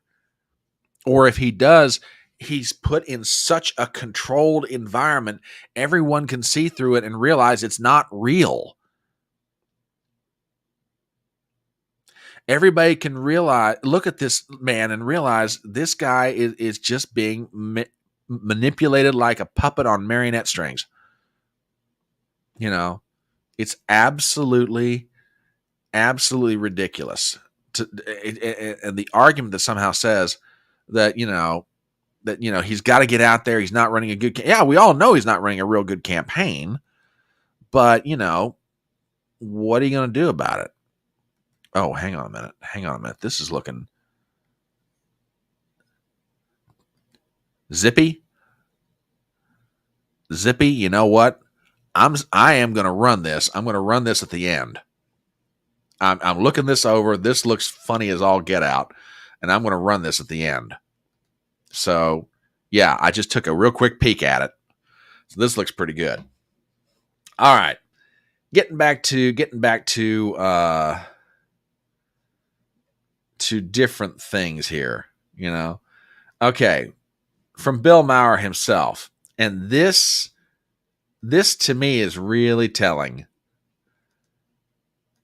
Or if he does, he's put in such a controlled environment, everyone can see through it and realize it's not real. Everybody can look at this man and realize this guy is just being manipulated like a puppet on marionette strings. You know, it's absolutely ridiculous. And the argument that somehow says that, he's got to get out there. He's not running a good yeah, we all know he's not running a real good campaign. But, what are you going to do about it? Oh, hang on a minute. This is looking Zippy, you know what? I am going to run this. I'm going to run this at the end. I'm looking this over. This looks funny as all get out, and I'm going to run this at the end. So, yeah, I just took a real quick peek at it. So this looks pretty good. All right. Getting back to different things here, Okay. From Bill Maher himself. And this to me is really telling.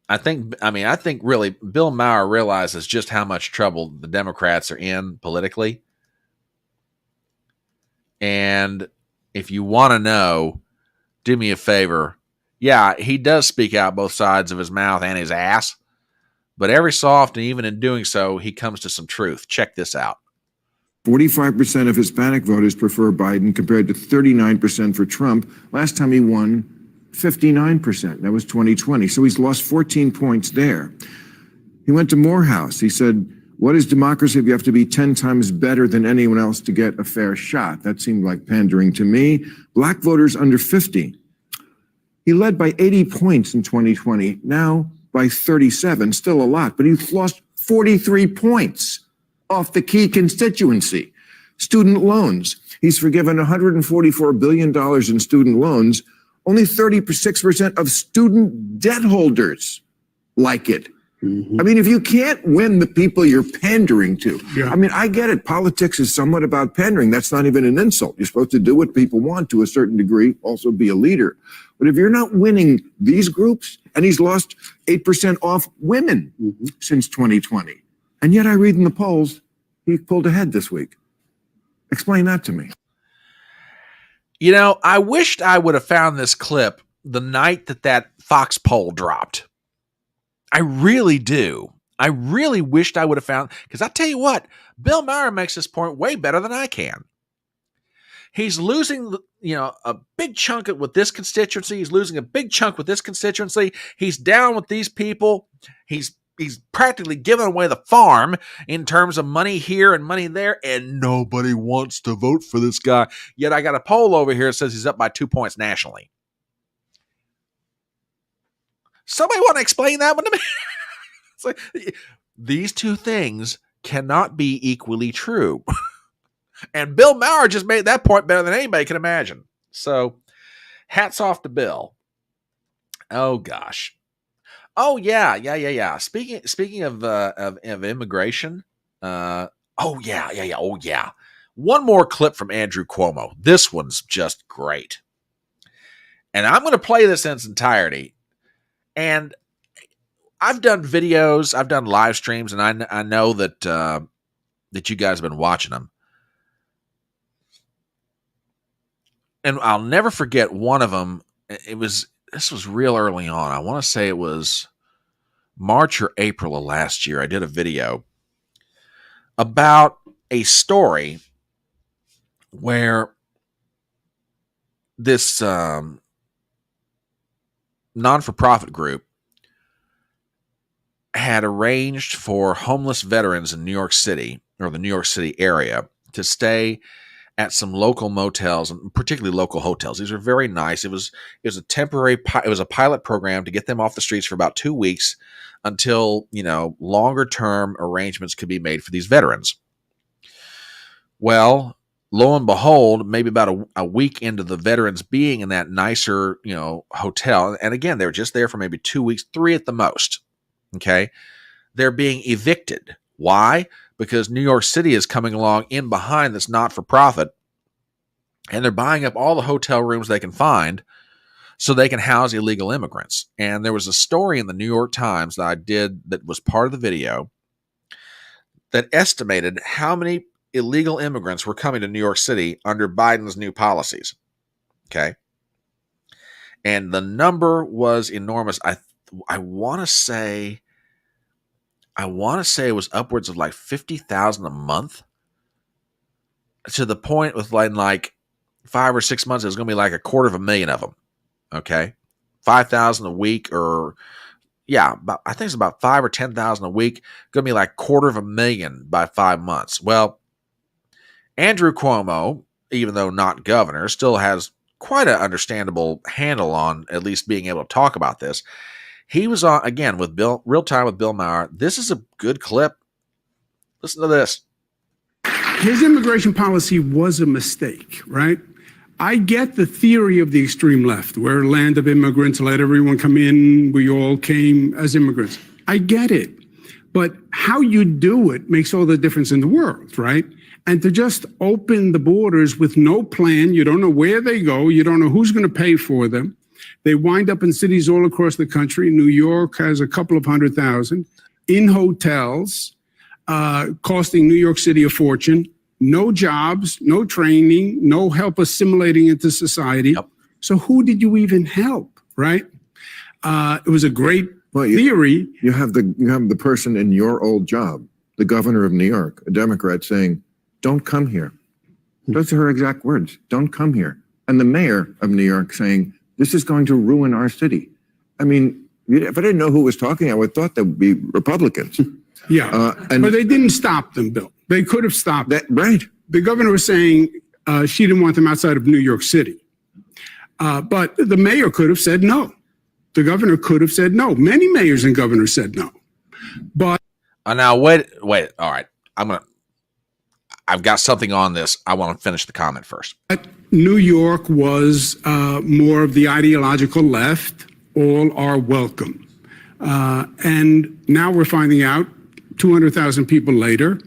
I think really Bill Maher realizes just how much trouble the Democrats are in politically. And if you want to know, do me a favor. Yeah, he does speak out both sides of his mouth and his ass. But every so often, even in doing so, he comes to some truth. Check this out. 45% of Hispanic voters prefer Biden compared to 39% for Trump. Last time he won, 59%. That was 2020. So he's lost 14 points there. He went to Morehouse. He said, what is democracy if you have to be 10 times better than anyone else to get a fair shot? That seemed like pandering to me. Black voters under 50. He led by 80 points in 2020. Now by 37, still a lot, but he's lost 43 points off the key constituency. Student loans. He's forgiven $144 billion in student loans. Only 36% of student debt holders like it. Mm-hmm. I mean, if you can't win the people you're pandering to, I mean, I get it. Politics is somewhat about pandering. That's not even an insult. You're supposed to do what people want to a certain degree, also be a leader. But if you're not winning these groups, and he's lost 8% off women since 2020. And yet I read in the polls, he pulled ahead this week. Explain that to me. I wished I would have found this clip the night that Fox poll dropped. I really do. I really wished I would have found, because I tell you what, Bill Maher makes this point way better than I can. He's losing, a big chunk with this constituency. He's losing a big chunk with this constituency. He's down with these people. He's practically giving away the farm in terms of money here and money there, and nobody wants to vote for this guy. Yet I got a poll over here that says he's up by 2 points nationally. Somebody want to explain that one to me? It's like, these two things cannot be equally true. And Bill Maher just made that point better than anybody can imagine. So, hats off to Bill. Oh gosh. Oh yeah. Speaking of immigration. Oh yeah. One more clip from Andrew Cuomo. This one's just great. And I'm going to play this in its entirety. And I've done videos, I've done live streams, and I know that that you guys have been watching them. And I'll never forget one of them. This was real early on. I want to say it was March or April of last year, I did a video about a story where this non-for-profit group had arranged for homeless veterans in New York City or the New York City area to stay at some local motels and particularly local hotels. These are very nice. It was a temporary, it was a pilot program to get them off the streets for about 2 weeks until, longer term arrangements could be made for these veterans. Well, lo and behold, maybe about a week into the veterans being in that nicer, hotel, and again, they were just there for maybe 2 weeks, 3 at the most. Okay. They're being evicted. Why? Because New York City is coming along in behind this not-for-profit, and they're buying up all the hotel rooms they can find so they can house illegal immigrants. And there was a story in the New York Times that I did that was part of the video that estimated how many illegal immigrants were coming to New York City under Biden's new policies. Okay. And the number was enormous. I want to say it was upwards of like 50,000 a month, to the point with like 5 or 6 months, it was going to be like 250,000 of them. Okay. 5,000 a week, or I think it's about 5 or 10,000 a week. Going to be like 250,000 by 5 months. Well, Andrew Cuomo, even though not governor, still has quite an understandable handle on at least being able to talk about this. He was on, again, with Real Time with Bill Maher. This is a good clip. Listen to this. His immigration policy was a mistake, right? I get the theory of the extreme left. We're a land of immigrants, let everyone come in. We all came as immigrants. I get it. But how you do it makes all the difference in the world, right? And to just open the borders with no plan, you don't know where they go, you don't know who's going to pay for them. They wind up in cities all across the country. New York has a couple of 100,000 in hotels, costing New York City a fortune. No jobs, no training, no help assimilating into society. Yep. So who did you even help, right? It was a great theory. You have the person in your old job, the governor of New York, a Democrat, saying, "Don't come here." Those are her exact words. "Don't come here." And the mayor of New York saying, "This is going to ruin our city." I mean, if I didn't know who was talking, I would have thought that would be Republicans. Yeah, but they didn't stop them, Bill. They could have stopped that. Right. The governor was saying she didn't want them outside of New York City. But the mayor could have said no. The governor could have said no. Many mayors and governors said no. But now wait. All right. I've got something on this. I want to finish the comment first. New York was more of the ideological left. All are welcome. And now we're finding out 200,000 people later,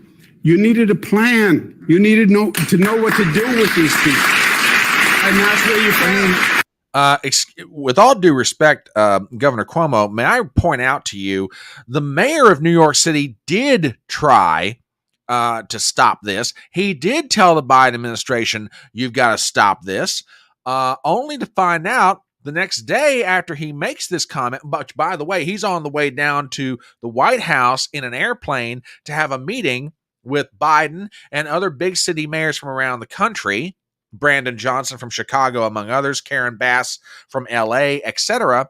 you needed a plan. You needed to know what to do with these people. And that's where you find. With all due respect, Governor Cuomo, may I point out to you, the mayor of New York City did try to stop this. He did tell the Biden administration, "You've got to stop this," only to find out the next day after he makes this comment, but by the way, he's on the way down to the White House in an airplane to have a meeting with Biden and other big city mayors from around the country, Brandon Johnson from Chicago, among others, Karen Bass from LA, etc.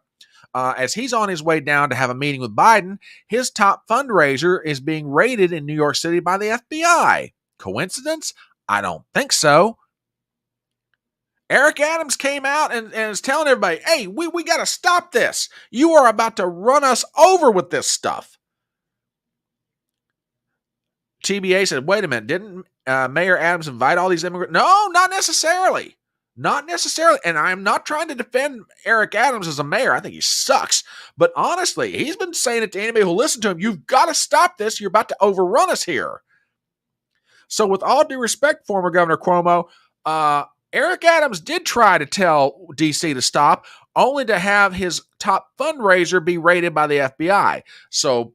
As he's on his way down to have a meeting with Biden, his top fundraiser is being raided in New York City by the FBI. Coincidence? I don't think so. Eric Adams came out and is telling everybody, "Hey, we got to stop this. You are about to run us over with this stuff." TBA said, "Wait a minute, didn't Mayor Adams invite all these immigrants?" No, not necessarily. Not necessarily. And I'm not trying to defend Eric Adams as a mayor. I think he sucks. But honestly, he's been saying it to anybody who listens to him. You've got to stop this. You're about to overrun us here. So with all due respect, former Governor Cuomo, Eric Adams did try to tell D.C. to stop, only to have his top fundraiser be raided by the FBI. So,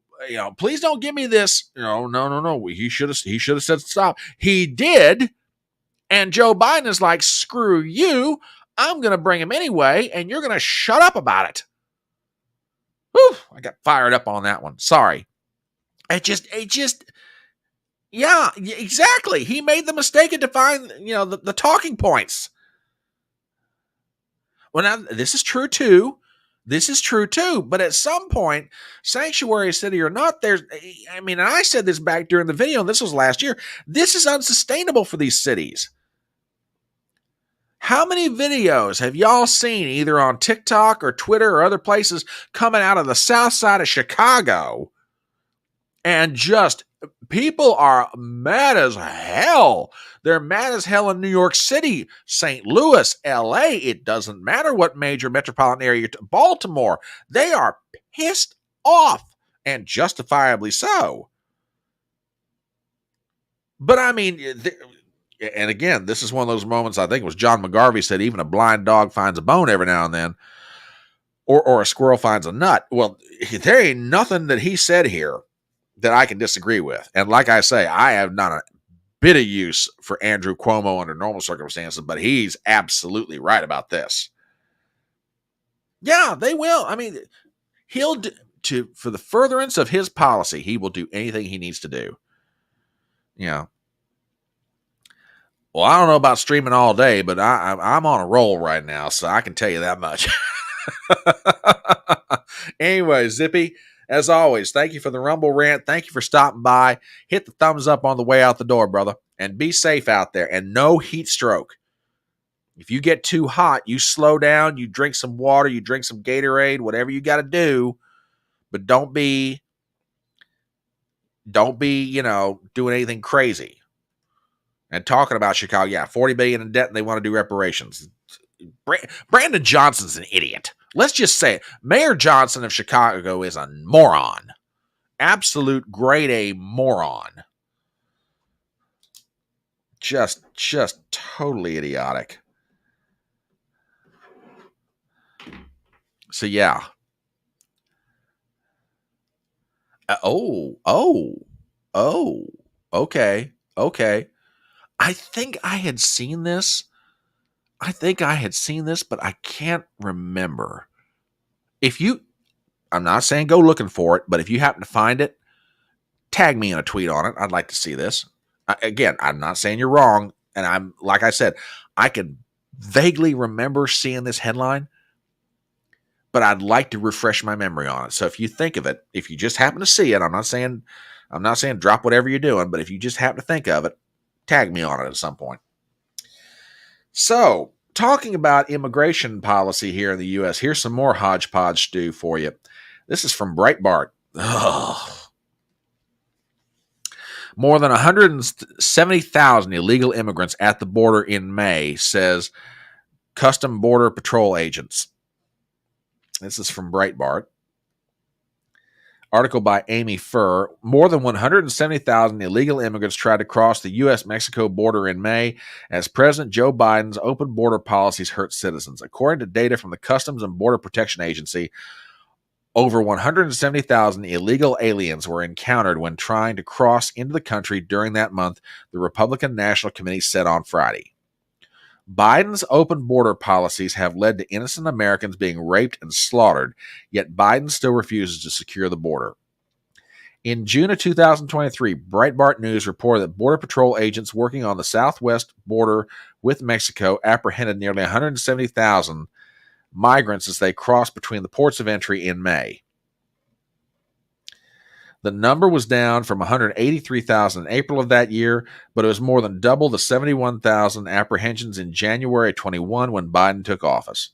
please don't give me this. No. He should have said stop. He did. And Joe Biden is like, "Screw you. I'm going to bring him anyway, and you're going to shut up about it." Whew, I got fired up on that one. Sorry. Yeah, exactly. He made the mistake of defining, the talking points. Well, now, this is true too. But at some point, sanctuary city or not, and I said this back during the video, and this was last year. This is unsustainable for these cities. How many videos have y'all seen either on TikTok or Twitter or other places coming out of the south side of Chicago? And just people are mad as hell. They're mad as hell in New York City, St. Louis, LA. It doesn't matter what major metropolitan area, Baltimore. They are pissed off, and justifiably so. But I mean, and again, this is one of those moments, I think it was John McGarvey said, even a blind dog finds a bone every now and then, or a squirrel finds a nut. Well, there ain't nothing that he said here that I can disagree with. And like I say, I have not a bit of use for Andrew Cuomo under normal circumstances, but he's absolutely right about this. Yeah, they will. I mean, for the furtherance of his policy, he will do anything he needs to do. Yeah. Well, I don't know about streaming all day, but I'm on a roll right now, so I can tell you that much. Anyway, Zippy, as always, thank you for the Rumble rant. Thank you for stopping by. Hit the thumbs up on the way out the door, brother. And be safe out there. And no heat stroke. If you get too hot, you slow down, you drink some water, you drink some Gatorade, whatever you got to do. But don't be, doing anything crazy. And talking about Chicago, yeah, $40 billion in debt, and they want to do reparations. Brandon Johnson's an idiot. Let's just say it. Mayor Johnson of Chicago is a moron. Absolute grade A moron. Just totally idiotic. So yeah. Okay. I think I had seen this. But I can't remember. I'm not saying go looking for it, but if you happen to find it, tag me in a tweet on it. I'd like to see this. Again, I'm not saying you're wrong. And like I said, I can vaguely remember seeing this headline, but I'd like to refresh my memory on it. So if you think of it, if you just happen to see it, I'm not saying drop whatever you're doing, but if you just happen to think of it, tag me on it at some point. So, talking about immigration policy here in the U.S., here's some more HodgePodge stew for you. This is from Breitbart. Ugh. More than 170,000 illegal immigrants at the border in May, says Custom Border Patrol agents. This is from Breitbart. Article by Amy Furr. More than 170,000 illegal immigrants tried to cross the U.S.-Mexico border in May as President Joe Biden's open border policies hurt citizens. According to data from the Customs and Border Protection Agency, over 170,000 illegal aliens were encountered when trying to cross into the country during that month, the Republican National Committee said on Friday. Biden's open border policies have led to innocent Americans being raped and slaughtered, yet Biden still refuses to secure the border. In June of 2023, Breitbart News reported that Border Patrol agents working on the southwest border with Mexico apprehended nearly 170,000 migrants as they crossed between the ports of entry in May. The number was down from 183,000 in April of that year, but it was more than double the 71,000 apprehensions in January 21 when Biden took office.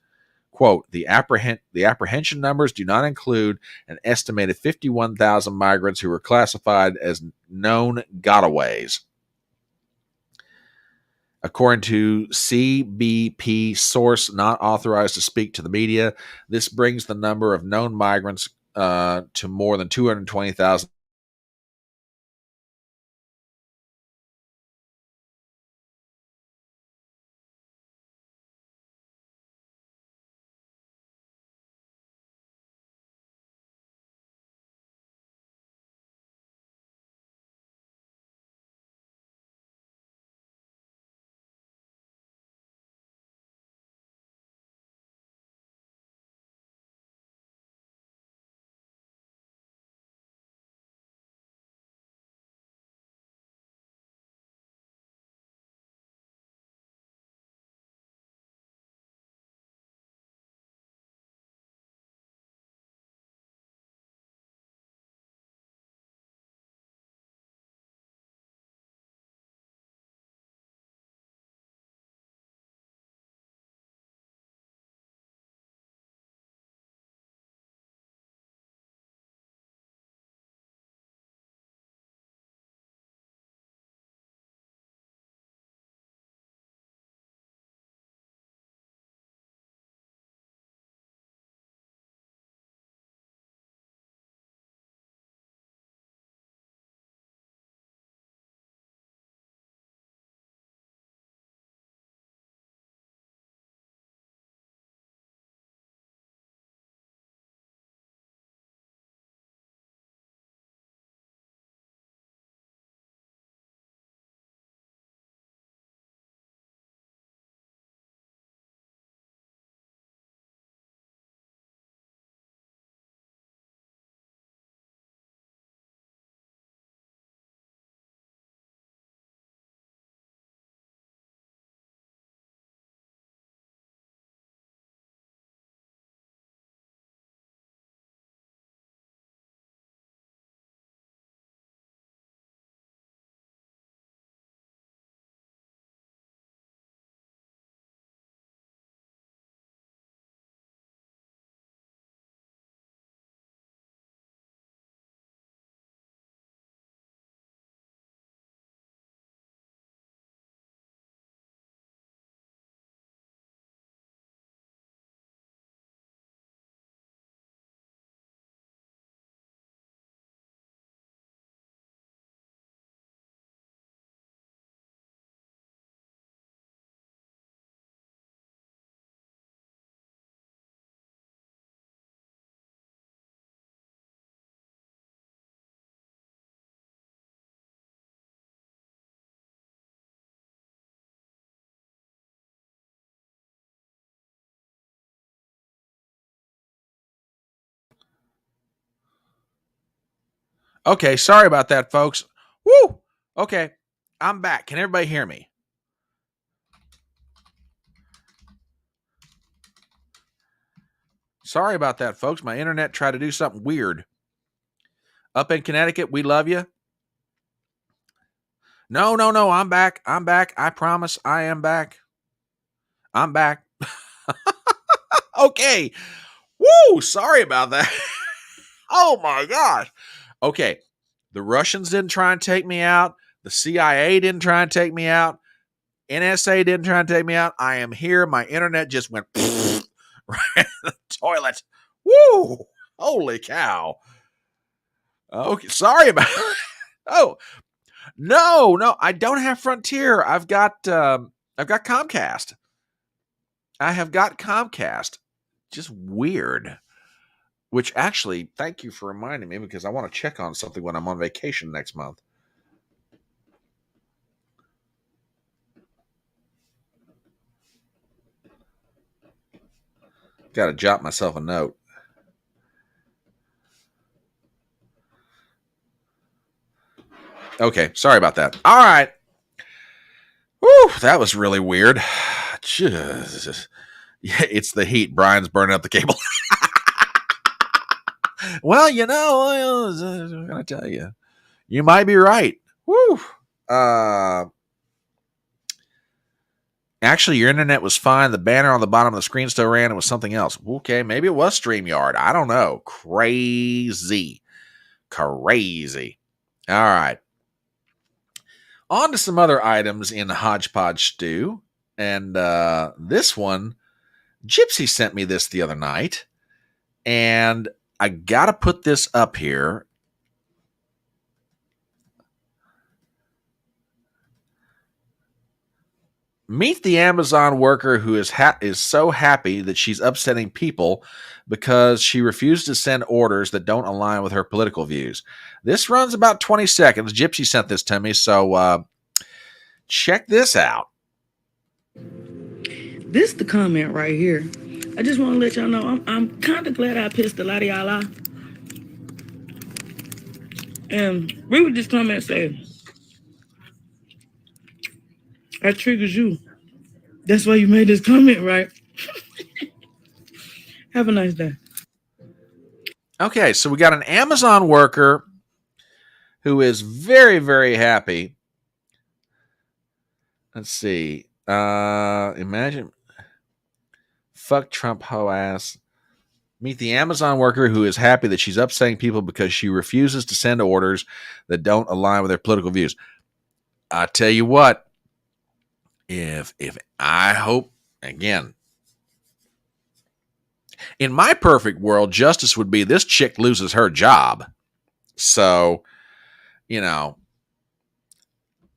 Quote, the apprehension numbers do not include an estimated 51,000 migrants who were classified as known gotaways. According to CBP source not authorized to speak to the media, this brings the number of known migrants to more than 220,000 Okay, sorry about that, folks. Woo! Okay, I'm back. Can everybody hear me? Sorry about that, folks. My internet tried to do something weird. Up in Connecticut, we love you. No, I'm back. I'm back. I promise I am back. I'm back. Okay. Woo! Sorry about that. Oh my gosh. Okay. The Russians didn't try and take me out. The CIA didn't try and take me out. NSA didn't try and take me out. I am here. My internet just went right in the toilet. Woo! Holy cow. Okay. Sorry about it. Oh, no, I don't have Frontier. I've got Comcast. I have got Comcast. Just weird. Which actually, thank you for reminding me because I want to check on something when I'm on vacation next month. Got to jot myself a note. Okay, sorry about that. All right. Whew, that was really weird. Just, yeah, it's the heat. Brian's burning up the cable. Well, you know, I'm going to tell you. You might be right. Woo. Actually, your internet was fine. The banner on the bottom of the screen still ran. It was something else. Okay, maybe it was StreamYard. I don't know. Crazy. All right. On to some other items in HodgePodge stew. And this one, Gypsy sent me this the other night. And I got to put this up here. Meet the Amazon worker who is so happy that she's upsetting people because she refused to send orders that don't align with her political views. This runs about 20 seconds. Gypsy sent this to me, so check this out. This the comment right here. I just want to let y'all know I'm kind of glad I pissed a lot of y'all off. And read what this comment says. I triggered you. That's why you made this comment, right? Have a nice day. Okay, so we got an Amazon worker who is very, very happy. Let's see. Imagine. Fuck Trump hoe ass. Meet the Amazon worker who is happy that she's upsetting people because she refuses to send orders that don't align with their political views. I tell you what. If I hope, again, in my perfect world, justice would be this chick loses her job. So, you know,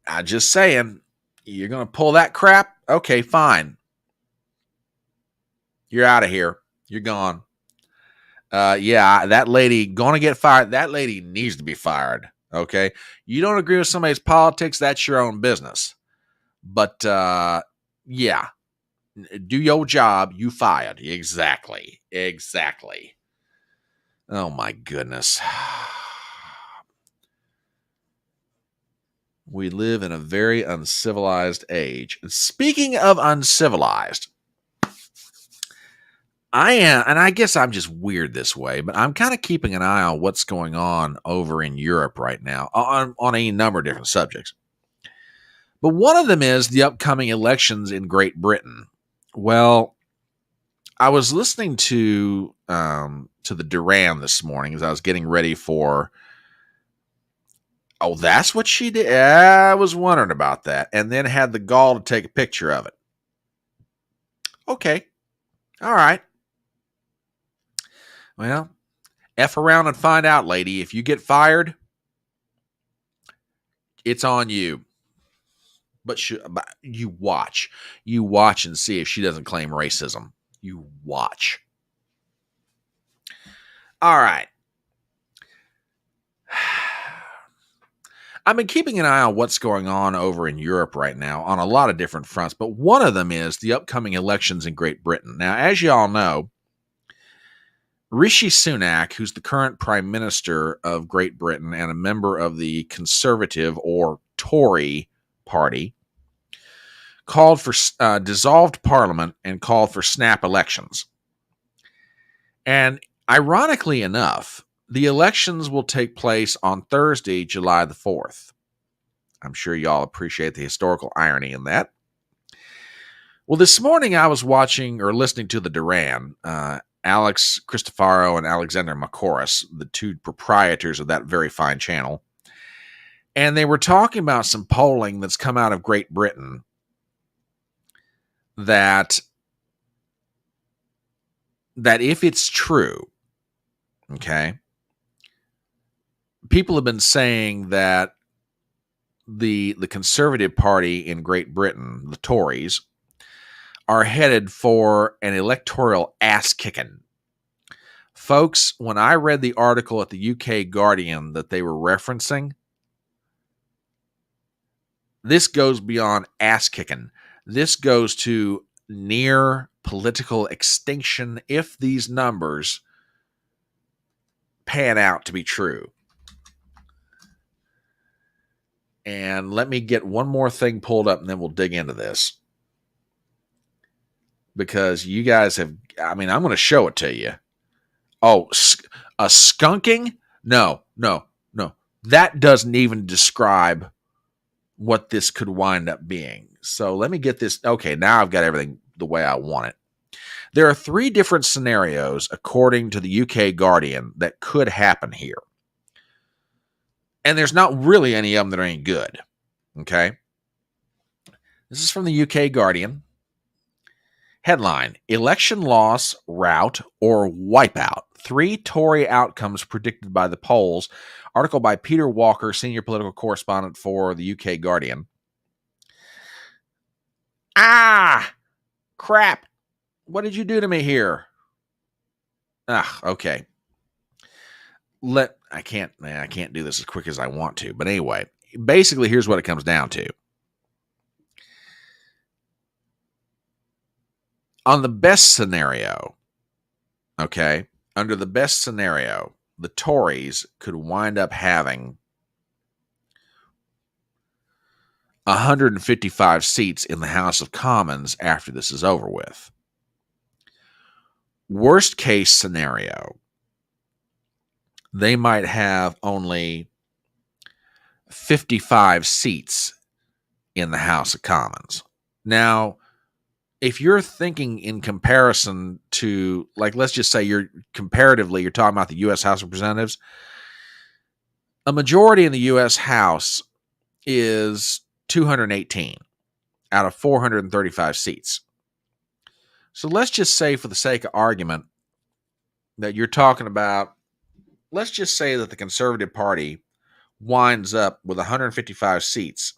I'm just saying, you're going to pull that crap? Okay, fine. You're out of here. You're gone. Yeah, that lady going to get fired. That lady needs to be fired. Okay? You don't agree with somebody's politics, that's your own business. But, yeah, do your job. You fired. Exactly. Oh, my goodness. We live in a very uncivilized age. And speaking of uncivilized, I am, and I guess I'm just weird this way, but I'm kind of keeping an eye on what's going on over in Europe right now on a number of different subjects. But one of them is the upcoming elections in Great Britain. Well, I was listening to the Duran this morning as I was getting ready for. Oh, that's what she did. I was wondering about that, and then had the gall to take a picture of it. Okay, all right. Well, F around and find out, lady. If you get fired, it's on you. But you watch. You watch and see if she doesn't claim racism. You watch. All right. I've been keeping an eye on what's going on over in Europe right now on a lot of different fronts, but one of them is the upcoming elections in Great Britain. Now, as you all know, Rishi Sunak, who's the current Prime Minister of Great Britain and a member of the Conservative or Tory party, called for dissolved Parliament and called for snap elections. And ironically enough, the elections will take place on Thursday, July the 4th. I'm sure y'all appreciate the historical irony in that. Well, this morning I was watching or listening to the Duran, Alex Cristofaro and Alexander Macoris, the two proprietors of that very fine channel. And they were talking about some polling that's come out of Great Britain that if it's true, okay, people have been saying that the Conservative Party in Great Britain, the Tories, are headed for an electoral ass-kicking. Folks, when I read the article at the UK Guardian that they were referencing, this goes beyond ass-kicking. This goes to near political extinction if these numbers pan out to be true. And let me get one more thing pulled up and then we'll dig into this. Because you guys have, I mean, I'm going to show it to you. Oh, a skunking? No. That doesn't even describe what this could wind up being. So let me get this. Okay, now I've got everything the way I want it. There are 3 different scenarios, according to the UK Guardian, that could happen here. And there's not really any of them that are any good. Okay? This is from the UK Guardian. Headline, Election Loss, Rout, or Wipeout. 3 Tory outcomes predicted by the polls. Article by Peter Walker, senior political correspondent for the UK Guardian. Ah! Crap! What did you do to me here? Okay. I can't do this as quick as I want to. But anyway, basically, here's what it comes down to. On the best scenario, okay, under the best scenario, the Tories could wind up having 155 seats in the House of Commons after this is over with. Worst case scenario, they might have only 55 seats in the House of Commons. Now, if you're thinking in comparison to, like, let's just say you're talking about the U.S. House of Representatives, a majority in the U.S. House is 218 out of 435 seats. So let's just say, for the sake of argument, that you're talking about, let's just say that the Conservative Party winds up with 155 seats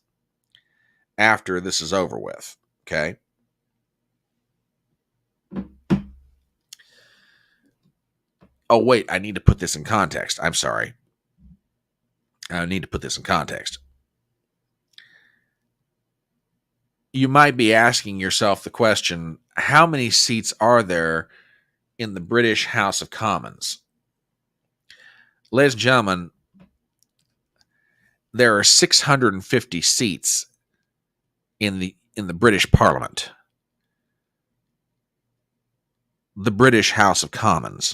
after this is over with, okay? Oh, wait, I need to put this in context. I'm sorry. I need to put this in context. You might be asking yourself the question, how many seats are there in the British House of Commons? Ladies and gentlemen, there are 650 seats in the British Parliament. The British House of Commons.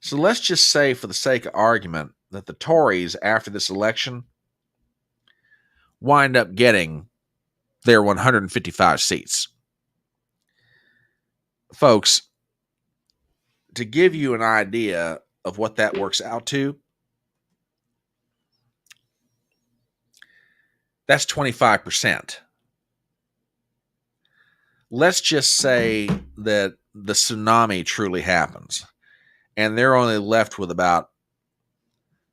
So let's just say, for the sake of argument, that the Tories, after this election, wind up getting their 155 seats. Folks, to give you an idea of what that works out to, that's 25%. Let's just say that the tsunami truly happens, and they're only left with about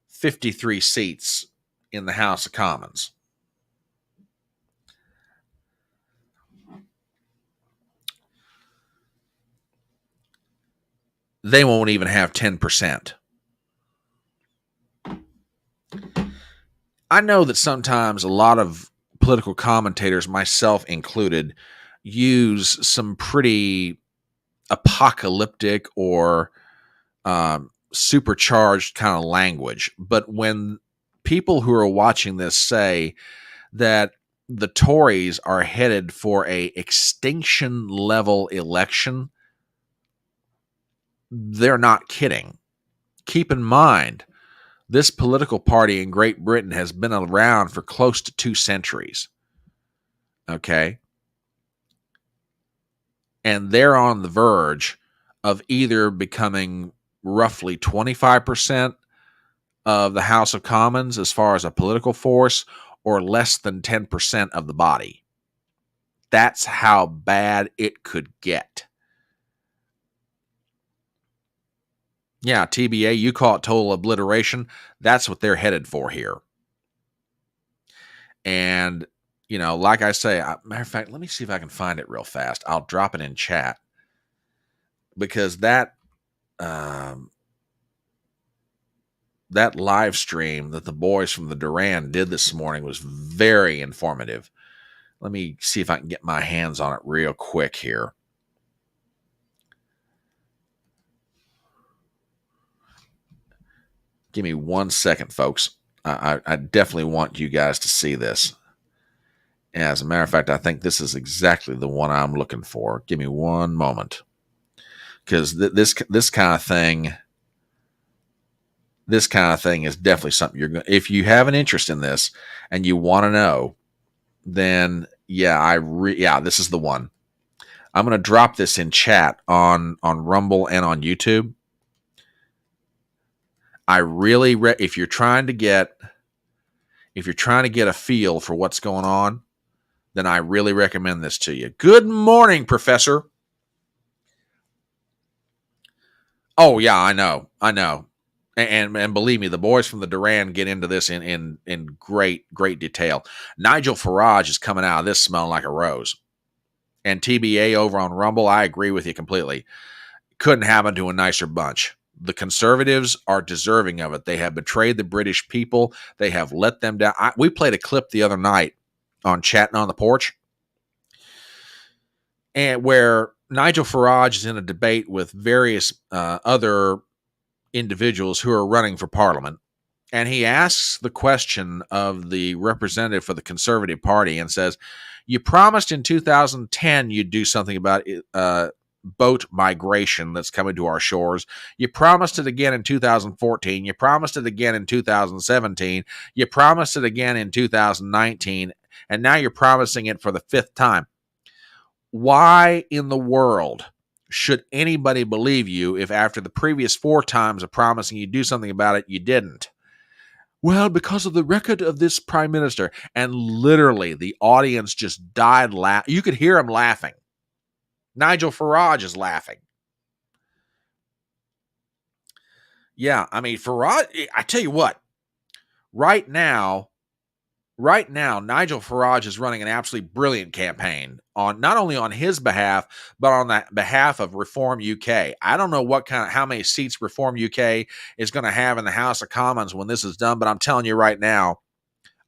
53 seats in the House of Commons. They won't even have 10%. I know that sometimes a lot of political commentators, myself included, use some pretty apocalyptic or supercharged kind of language. But when people who are watching this say that the Tories are headed for a extinction level election, they're not kidding. Keep in mind, this political party in Great Britain has been around for close to 2 centuries. Okay? And they're on the verge of either becoming roughly 25% of the House of Commons as far as a political force, or less than 10% of the body. That's how bad it could get. Yeah, TBA, you call it total obliteration. That's what they're headed for here. And, you know, like I say, matter of fact, let me see if I can find it real fast. I'll drop it in chat. Because that live stream that the boys from the Duran did this morning was very informative. Let me see if I can get my hands on it real quick here. Give me 1 second, folks. I definitely want you guys to see this. As a matter of fact, I think this is exactly the one I'm looking for. Give me one moment. Because this kind of thing... This kind of thing is definitely something you're going. If you have an interest in this and you want to know, then yeah, this is the one. I'm going to drop this in chat on Rumble and on YouTube. I really, if you're trying to get a feel for what's going on, then I really recommend this to you. Good morning, Professor. Oh yeah, I know. And believe me, the boys from the Duran get into this in great detail. Nigel Farage is coming out of this smelling like a rose. And TBA over on Rumble, I agree with you completely. Couldn't happen to a nicer bunch. The conservatives are deserving of it. They have betrayed the British people. They have let them down. We played a clip the other night on Chatting on the Porch, and where Nigel Farage is in a debate with various other individuals who are running for parliament, and he asks the question of the representative for the Conservative Party and says, you promised in 2010 you'd do something about boat migration that's coming to our shores. You promised it again in 2014. You promised it again in 2017. You promised it again in 2019. And now you're promising it for the 5th time. Why in the world should anybody believe you if after the previous 4 times of promising you do something about it, you didn't? Well, because of the record of this prime minister. And literally, the audience just died laughing. You could hear him laughing. Nigel Farage is laughing. Yeah, I mean, Farage, I tell you what, right now, Nigel Farage is running an absolutely brilliant campaign on not only on his behalf, but on the behalf of Reform UK. I don't know how many seats Reform UK is going to have in the House of Commons when this is done, but I'm telling you right now,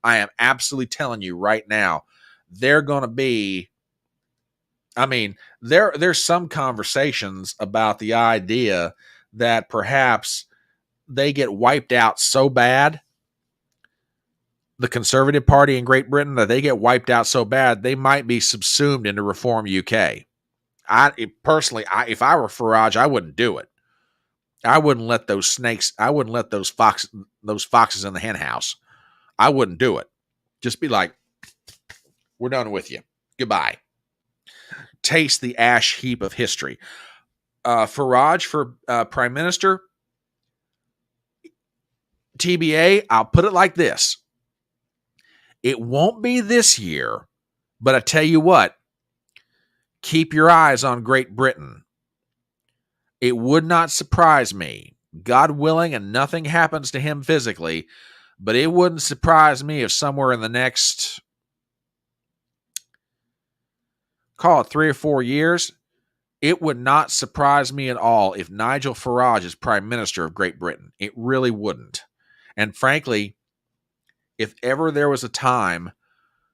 I am absolutely telling you right now, they're going to be. I mean, there's some conversations about the idea that perhaps they get wiped out so bad, the Conservative Party in Great Britain, that they get wiped out so bad, they might be subsumed into Reform UK. If I were Farage, I wouldn't do it. I wouldn't let those snakes, I wouldn't let those foxes in the hen house. I wouldn't do it. Just be like, we're done with you. Goodbye. Taste the ash heap of history. Farage for Prime Minister, TBA, I'll put it like this. It won't be this year, but I tell you what, keep your eyes on Great Britain. It would not surprise me, God willing, and nothing happens to him physically, but it wouldn't surprise me if somewhere in the next, call it 3 or 4 years, it would not surprise me at all if Nigel Farage is Prime Minister of Great Britain. It really wouldn't. And frankly, if ever there was a time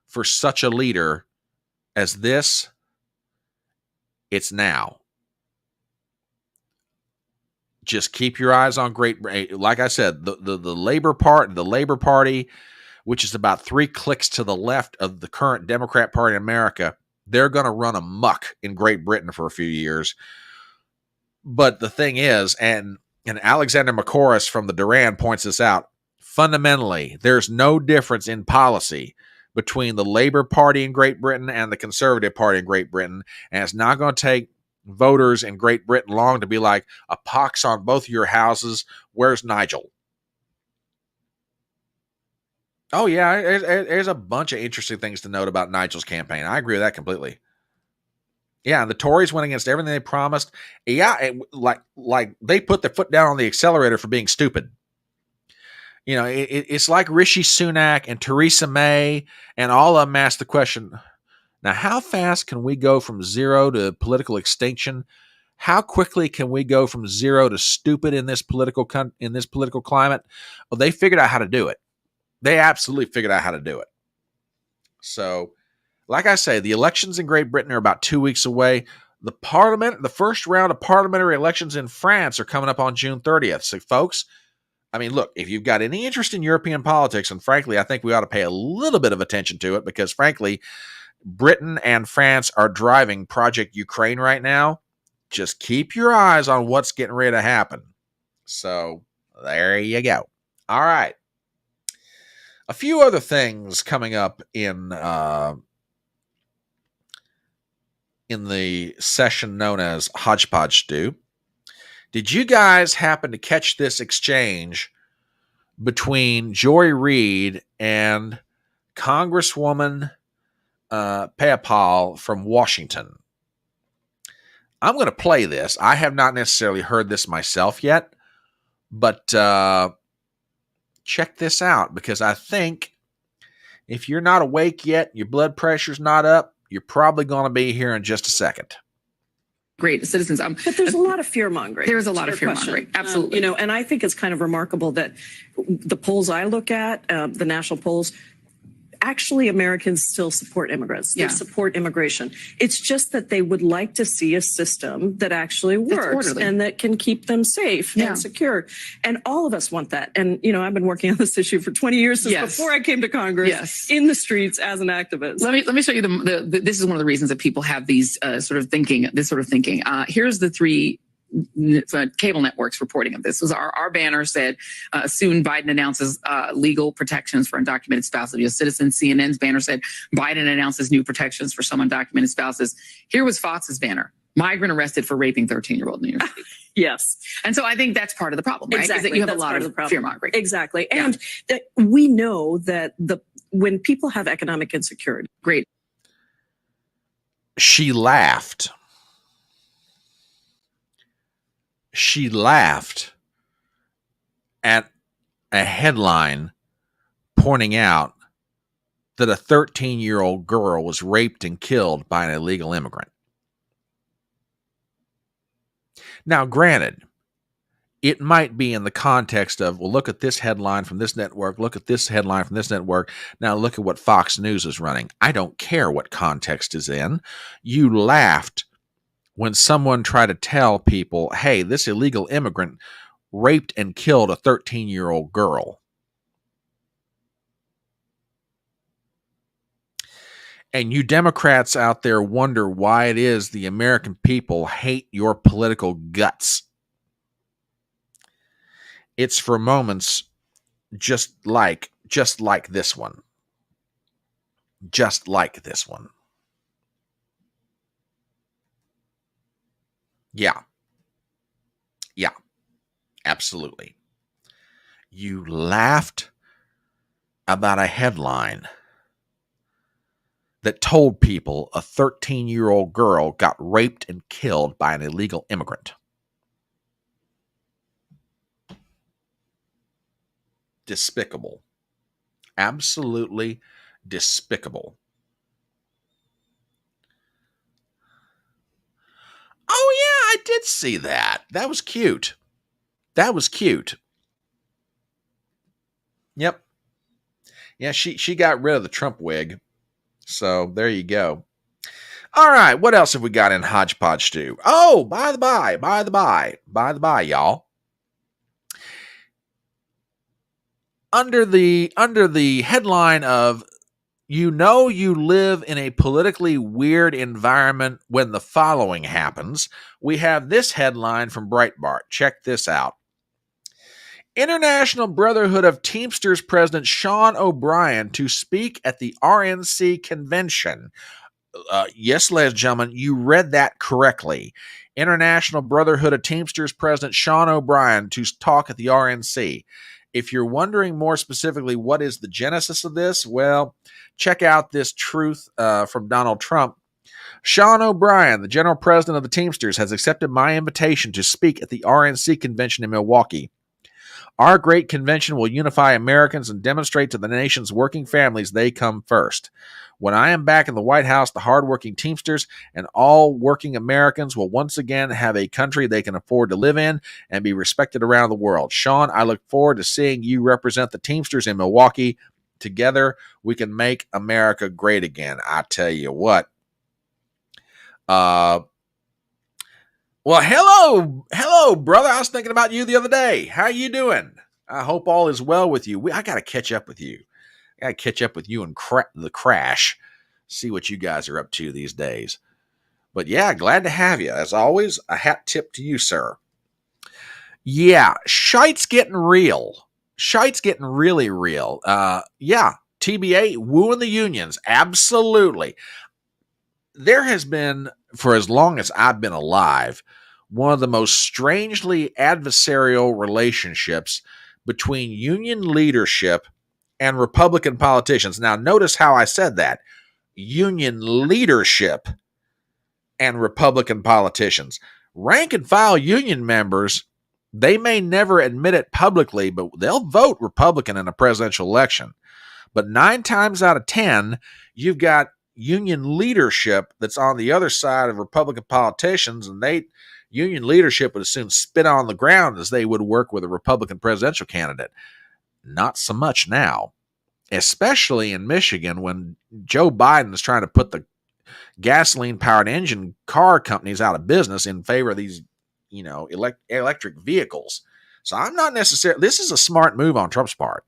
for such a leader as this, it's now. just keep your eyes on like I said, the Labor Party, which is about 3 clicks to the left of the current Democrat Party in America, they're going to run amok in Great Britain for a few years. But the thing is, and Alexander Macoris from the Duran points this out, fundamentally, there's no difference in policy between the Labor Party in Great Britain and the Conservative Party in Great Britain, and it's not going to take voters in Great Britain long to be like, a pox on both of your houses, where's Nigel? Oh, yeah, there's a bunch of interesting things to note about Nigel's campaign. I agree with that completely. Yeah, and the Tories went against everything they promised. Yeah, like they put their foot down on the accelerator for being stupid. You know, it's like Rishi Sunak and Theresa May and all of them asked the question, now how fast can we go from zero to political extinction? How quickly can we go from zero to stupid in this political climate? Well, they figured out how to do it. They absolutely figured out how to do it. So, like I say, the elections in Great Britain are about 2 weeks away. The first round of parliamentary elections in France are coming up on June 30th. So, folks, I mean, look, if you've got any interest in European politics, and frankly, I think we ought to pay a little bit of attention to it because, frankly, Britain and France are driving Project Ukraine right now. Just keep your eyes on what's getting ready to happen. So, there you go. All right. A few other things coming up in the session known as HodgePodge Stew. Did you guys happen to catch this exchange between Joy Reid and Congresswoman Payapal from Washington? I'm going to play this. I have not necessarily heard this myself yet, but check this out because I think if you're not awake yet, your blood pressure's not up, you're probably going to be here in just a second. Great citizens. But there's a lot of fear mongering. There's a lot of fear mongering. Absolutely. You know, and I think it's kind of remarkable that the polls I look at, the national polls, actually Americans still support immigrants. They support immigration. It's just that they would like to see a system that actually works and that can keep them safe and secure. And all of us want that. And, you know, I've been working on this issue for 20 years since before I came to Congress in the streets as an activist. Let me show you this is one of the reasons that people have these sort of thinking. Here's the 3 cable networks reporting of this. Was our banner said, soon Biden announces legal protections for undocumented spouses of U.S. citizens. CNN's banner said, Biden announces new protections for some undocumented spouses. Here was Fox's banner, migrant arrested for raping 13-year-old in New York City. Yes. And so I think that's part of the problem, right? Exactly. Is that you have That's a lot of fear mongering. Exactly. And that we know that when people have economic insecurity. Great. She laughed. She laughed at a headline pointing out that a 13-year-old girl was raped and killed by an illegal immigrant. Now, granted, it might be in the context of, well, look at this headline from this network, look at this headline from this network, now look at what Fox News is running. I don't care what context is in. You laughed when someone tried to tell people, hey, this illegal immigrant raped and killed a 13-year-old girl. And you Democrats out there wonder why it is the American people hate your political guts. It's for moments just like this one. Just like this one. Yeah. Yeah. Absolutely. You laughed about a headline that told people a 13-year-old girl got raped and killed by an illegal immigrant. Despicable. Absolutely despicable. Oh, yeah, I did see that. That was cute. That was cute. Yep. Yeah, she got rid of the Trump wig. So there you go. All right, what else have we got in HodgePodge Stew? Oh, by the by, y'all. under the headline of you live in a politically weird environment when the following happens, we have this headline from Breitbart. Check this out. International Brotherhood of Teamsters President Sean O'Brien to speak at the RNC convention. Yes, ladies and gentlemen, you read that correctly. International Brotherhood of Teamsters President Sean O'Brien to talk at the RNC. If you're wondering more specifically what is the genesis of this, well, check out this truth from Donald Trump. Sean O'Brien, the general president of the Teamsters, has accepted my invitation to speak at the RNC convention in Milwaukee. Our great convention will unify Americans and demonstrate to the nation's working families they come first. When I am back in the White House, the hardworking Teamsters and all working Americans will once again have a country they can afford to live in and be respected around the world. Sean, I look forward to seeing you represent the Teamsters in Milwaukee. Together, we can make America great again. I tell you what. Well, hello, brother. I was thinking about you the other day. How are you doing? I hope all is well with you. I got to catch up with you. I got to catch up with you and the crash. See what you guys are up to these days. But yeah, glad to have you. As always, a hat tip to you, sir. Yeah, shite's getting real. Shite's getting really real. Yeah, TBA, wooing the unions. Absolutely. There has been, for as long as I've been alive, one of the most strangely adversarial relationships between union leadership and Republican politicians. Now, notice how I said that. Union leadership and Republican politicians. Rank and file union members, they may never admit it publicly, but they'll vote Republican in a presidential election. But 9 times out of 10, you've got union leadership that's on the other side of Republican politicians, and union leadership would as soon spit on the ground as they would work with a Republican presidential candidate. Not so much now, especially in Michigan when Joe Biden is trying to put the gasoline-powered engine car companies out of business in favor of these, electric vehicles. So I'm not necessarily, this is a smart move on Trump's part.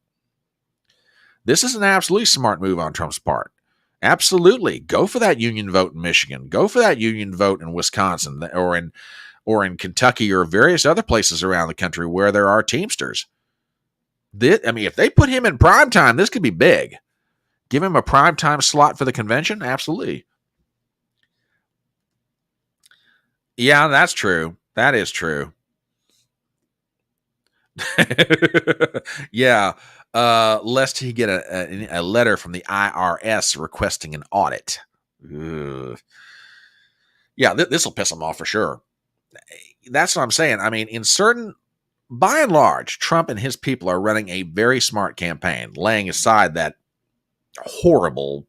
This is an absolutely smart move on Trump's part. Absolutely. Go for that union vote in Michigan. Go for that union vote in Wisconsin or in Kentucky or various other places around the country where there are Teamsters. If they put him in prime time, this could be big. Give him a prime time slot for the convention? Absolutely. Yeah, that's true. That is true. Yeah. Lest he get a letter from the IRS requesting an audit. Ugh. Yeah, this will piss him off for sure. That's what I'm saying. By and large, Trump and his people are running a very smart campaign, laying aside that horrible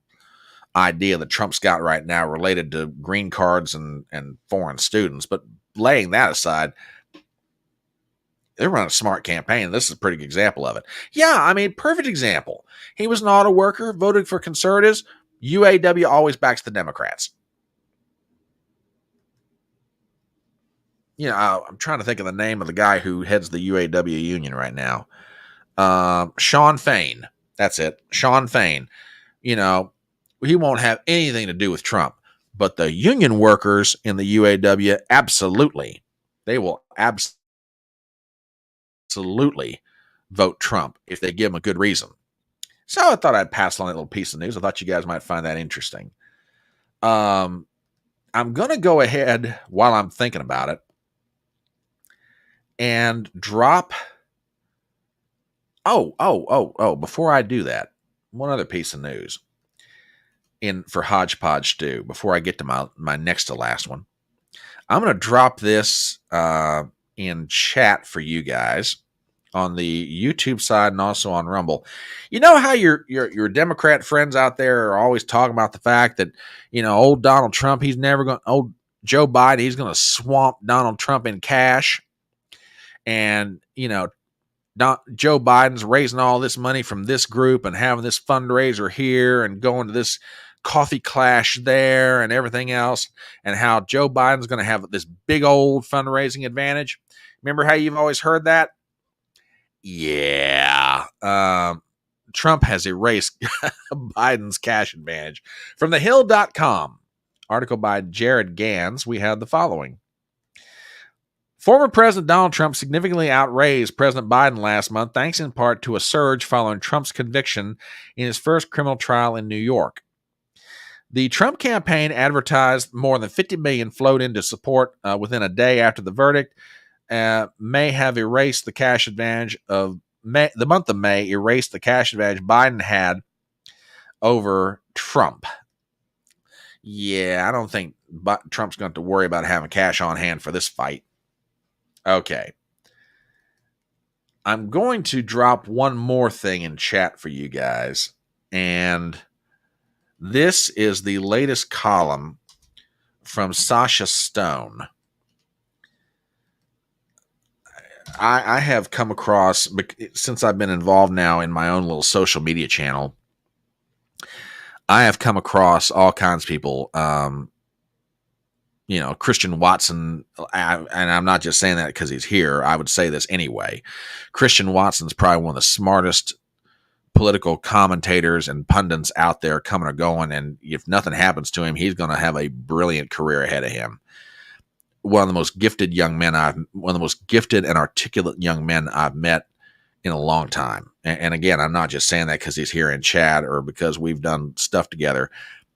idea that Trump's got right now related to green cards and foreign students. But laying that aside, they're running a smart campaign. This is a pretty good example of it. Yeah, perfect example. He was an auto worker, voted for conservatives. UAW always backs the Democrats. I'm trying to think of the name of the guy who heads the UAW union right now. Sean Fain. That's it. Sean Fain. He won't have anything to do with Trump. But the union workers in the UAW, absolutely. They will absolutely vote Trump if they give him a good reason. So I thought I'd pass on that little piece of news. I thought you guys might find that interesting. I'm going to go ahead while I'm thinking about it and drop. Before I do that, one other piece of news for HodgePodge Stew before I get to my next to last one. I'm going to drop this in chat for you guys on the YouTube side and also on Rumble. You know how your Democrat friends out there are always talking about the fact that, old Donald Trump, old Joe Biden, he's going to swamp Donald Trump in cash. And, Joe Biden's raising all this money from this group and having this fundraiser here and going to this coffee clash there and everything else, and how Joe Biden's going to have this big old fundraising advantage. Remember how you've always heard that? Yeah. Trump has erased Biden's cash advantage. From thehill.com, article by Jared Gans, we have the following. Former President Donald Trump significantly outraised President Biden last month, thanks in part to a surge following Trump's conviction in his first criminal trial in New York. The Trump campaign advertised more than $50 million flowed into support within a day after the verdict. May have erased the cash advantage of May. The month of May erased the cash advantage Biden had over Trump. Yeah, I don't think Trump's going to worry about having cash on hand for this fight. Okay. I'm going to drop one more thing in chat for you guys. And this is the latest column from Sasha Stone. I have come across, since I've been involved now in my own little social media channel, I have come across all kinds of people, Christian Watson, and I'm not just saying that because he's here. I would say this anyway. Christian Watson's probably one of the smartest political commentators and pundits out there coming or going, and if nothing happens to him, he's going to have a brilliant career ahead of him. One of the most gifted and articulate young men I've met in a long time. And again, I'm not just saying that because he's here in chat or because we've done stuff together.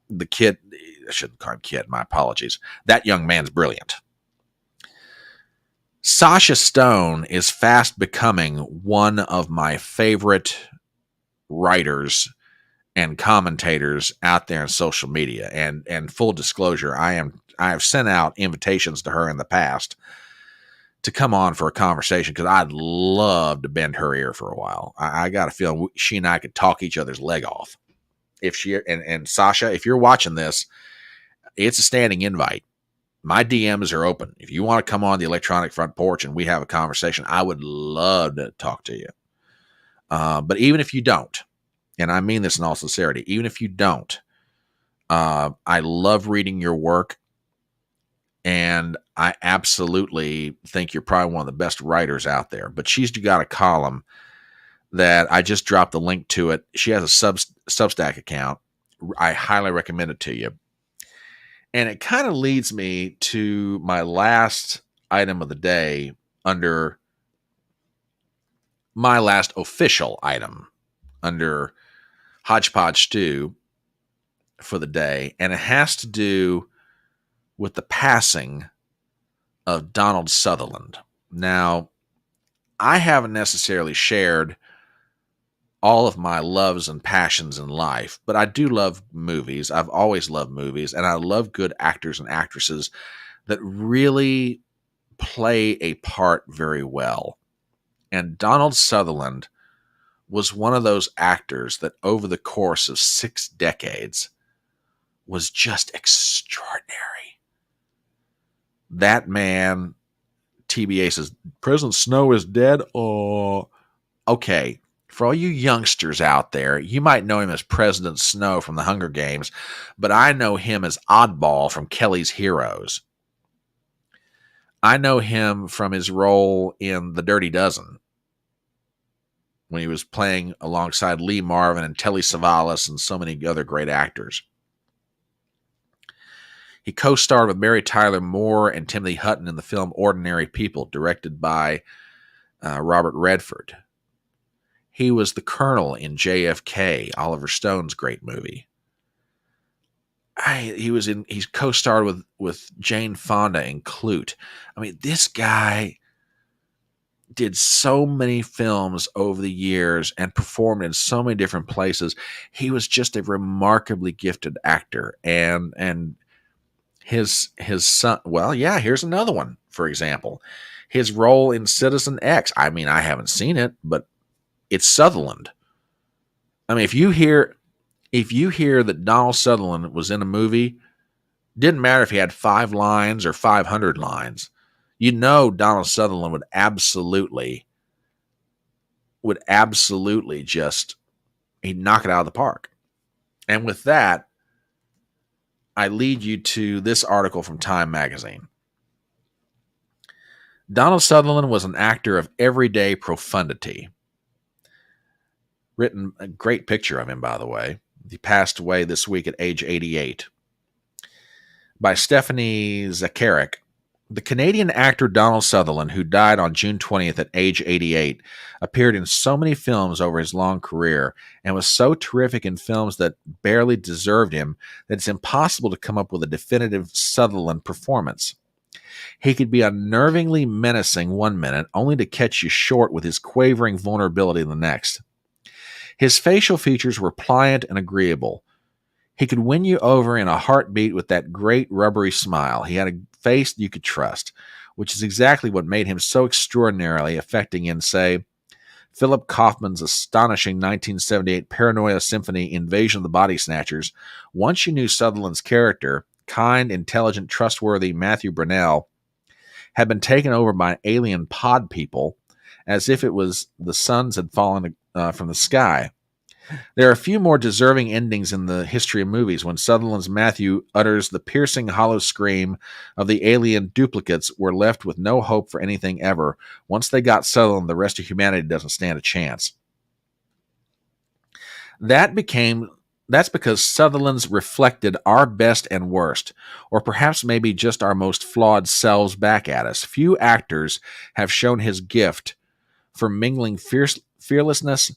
The kid, I shouldn't call him kid, my apologies. That young man's brilliant. Sasha Stone is fast becoming one of my favorite writers and commentators out there in social media. And full disclosure, I have sent out invitations to her in the past to come on for a conversation because I'd love to bend her ear for a while. I got a feeling she and I could talk each other's leg off. And Sasha, if you're watching this, it's a standing invite. My DMs are open. If you want to come on the electronic front porch and we have a conversation, I would love to talk to you. But even if you don't, and I mean this in all sincerity, even if you don't, I love reading your work. And I absolutely think you're probably one of the best writers out there. But she's got a column that I just dropped the link to it. She has a Substack account. I highly recommend it to you. And it kind of leads me to my last item of the day under my last official item under HodgePodge Stew for the day. And it has to do with the passing of Donald Sutherland. Now, I haven't necessarily shared all of my loves and passions in life, but I do love movies. I've always loved movies, and I love good actors and actresses that really play a part very well. And Donald Sutherland was one of those actors that over the course of 6 decades was just extraordinary. That man, TBA says, President Snow is dead? Oh, okay. For all you youngsters out there, you might know him as President Snow from the Hunger Games, but I know him as Oddball from Kelly's Heroes. I know him from his role in The Dirty Dozen, when he was playing alongside Lee Marvin and Telly Savalas and so many other great actors. He co-starred with Mary Tyler Moore and Timothy Hutton in the film Ordinary People, directed by Robert Redford. He was the Colonel in JFK, Oliver Stone's great movie. He's co-starred with Jane Fonda in Clute. I mean, this guy did so many films over the years and performed in so many different places. He was just a remarkably gifted actor. And his son, well, yeah, here's another one, for example. His role in Citizen X. I mean, I haven't seen it, but it's Sutherland. I mean, if you hear that Donald Sutherland was in a movie, didn't matter if he had 5 lines or 500 lines, you know Donald Sutherland would absolutely just, he'd knock it out of the park. And with that, I lead you to this article from Time magazine. Donald Sutherland was an actor of everyday profundity. written a great picture of him, by the way. He passed away this week at age 88. By Stephanie Zacharek. The Canadian actor Donald Sutherland, who died on June 20th at age 88, appeared in so many films over his long career and was so terrific in films that barely deserved him that it's impossible to come up with a definitive Sutherland performance. He could be unnervingly menacing one minute, only to catch you short with his quavering vulnerability the next. His facial features were pliant and agreeable. He could win you over in a heartbeat with that great rubbery smile. He had a face you could trust, which is exactly what made him so extraordinarily affecting in, say, Philip Kaufman's astonishing 1978 Paranoia Symphony Invasion of the Body Snatchers. Once you knew Sutherland's character, kind, intelligent, trustworthy Matthew Brunel, had been taken over by alien pod people as if it was the suns had fallen from the sky. There are a few more deserving endings in the history of movies when Sutherland's Matthew utters the piercing hollow scream of the alien duplicates were left with no hope for anything ever. Once they got Sutherland, the rest of humanity doesn't stand a chance. That's because Sutherland's reflected our best and worst, or perhaps maybe just our most flawed selves back at us. Few actors have shown his gift for mingling fearlessness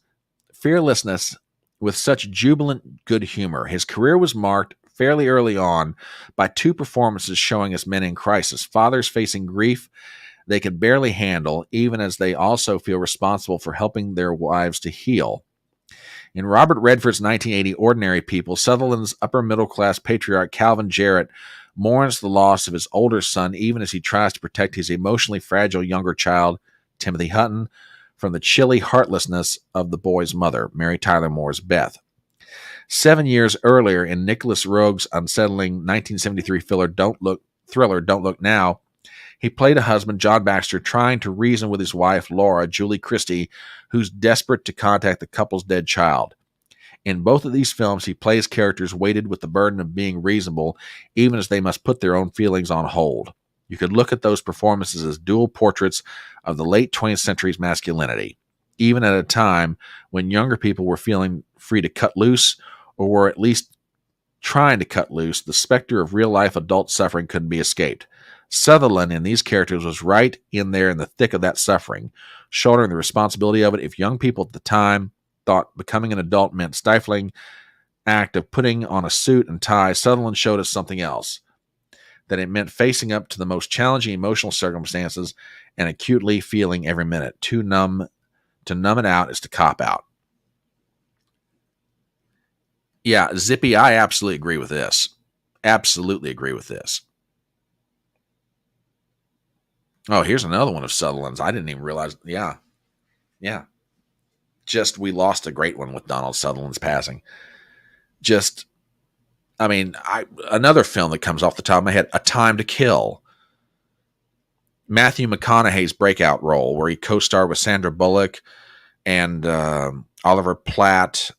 with such jubilant good humor. His career was marked fairly early on by two performances showing us men in crisis, fathers facing grief they could barely handle, even as they also feel responsible for helping their wives to heal. In Robert Redford's 1980 Ordinary People, Sutherland's upper-middle-class patriarch Calvin Jarrett mourns the loss of his older son even as he tries to protect his emotionally fragile younger child, Timothy Hutton, from the chilly heartlessness of the boy's mother, Mary Tyler Moore's Beth. 7 years earlier, in Nicholas Roeg's unsettling 1973 thriller Don't Look Now, he played a husband, John Baxter, trying to reason with his wife, Laura, Julie Christie, who's desperate to contact the couple's dead child. In both of these films, he plays characters weighted with the burden of being reasonable, even as they must put their own feelings on hold. You could look at those performances as dual portraits of the late 20th century's masculinity, even at a time when younger people were feeling free to cut loose, or were at least trying to cut loose. The specter of real-life adult suffering couldn't be escaped. Sutherland in these characters was right in there in the thick of that suffering, shouldering the responsibility of it. If young people at the time thought becoming an adult meant stifling act of putting on a suit and tie, Sutherland showed us something else. That it meant facing up to the most challenging emotional circumstances and acutely feeling every minute. To numb it out is to cop out. Yeah, Zippy, I absolutely agree with this. Absolutely agree with this. Oh, here's another one of Sutherland's. I didn't even realize. Yeah. Just, we lost a great one with Donald Sutherland's passing. Another film that comes off the top of my head, A Time to Kill. Matthew McConaughey's breakout role, where he co-starred with Sandra Bullock and Oliver Platt,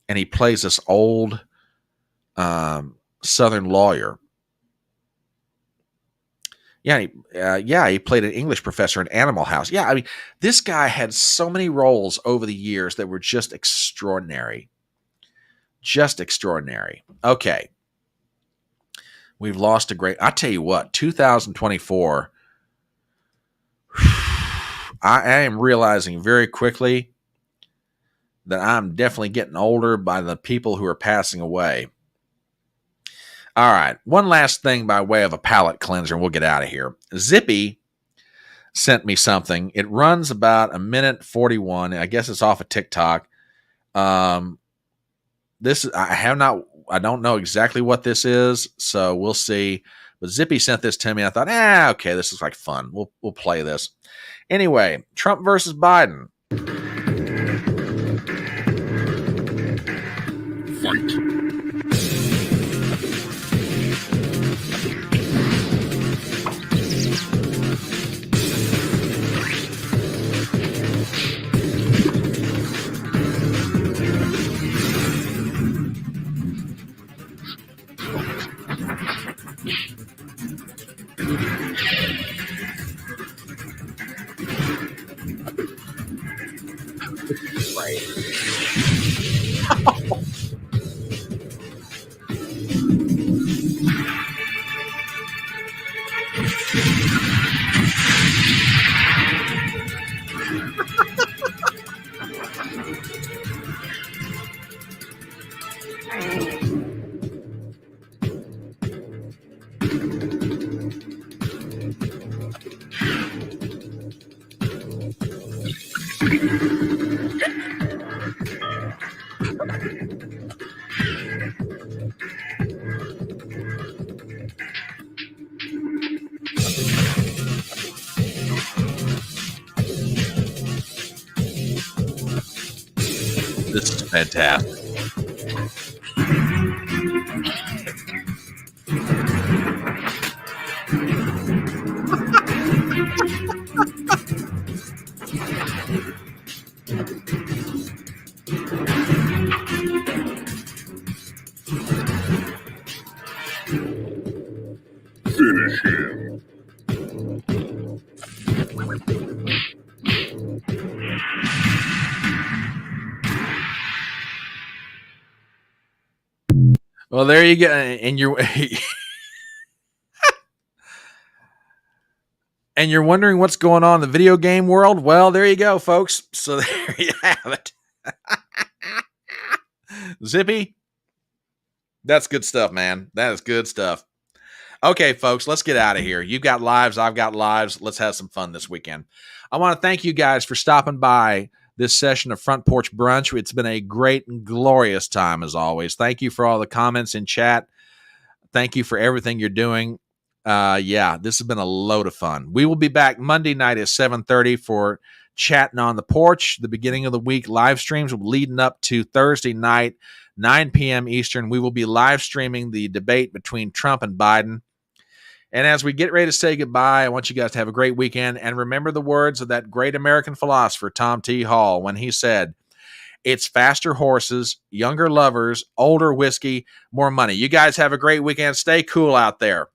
and he plays this old Southern lawyer. He played an English professor in Animal House. Yeah, I mean, this guy had so many roles over the years that were just extraordinary. Just extraordinary. Okay. We've lost a great... I tell you what, 2024, I am realizing very quickly that I'm definitely getting older by the people who are passing away. All right, one last thing by way of a palate cleanser, and we'll get out of here. Zippy sent me something. It runs about 1:41. I guess it's off of TikTok. I don't know exactly what this is, so we'll see. But Zippy sent this to me. I thought, okay, this is like fun. We'll play this. Anyway, Trump versus Biden. Fight. Right. This is fantastic. Finish him. Well, there you go. And you're and you're wondering what's going on in the video game world. Well, there you go, folks. So there you have it. Zippy, that's good stuff, man. That is good stuff. Okay, folks, let's get out of here. You've got lives. I've got lives. Let's have some fun this weekend. I want to thank you guys for stopping by this session of Front Porch Brunch. It's been a great and glorious time, as always. Thank you for all the comments in chat. Thank you for everything you're doing. Yeah, this has been a load of fun. We will be back Monday night at 7:30 for Chatting on the Porch, the beginning of the week live streams leading up to Thursday night, 9 p.m. Eastern. We will be live streaming the debate between Trump and Biden. And as we get ready to say goodbye, I want you guys to have a great weekend. And remember the words of that great American philosopher, Tom T. Hall, when he said, "It's faster horses, younger lovers, older whiskey, more money." You guys have a great weekend. Stay cool out there.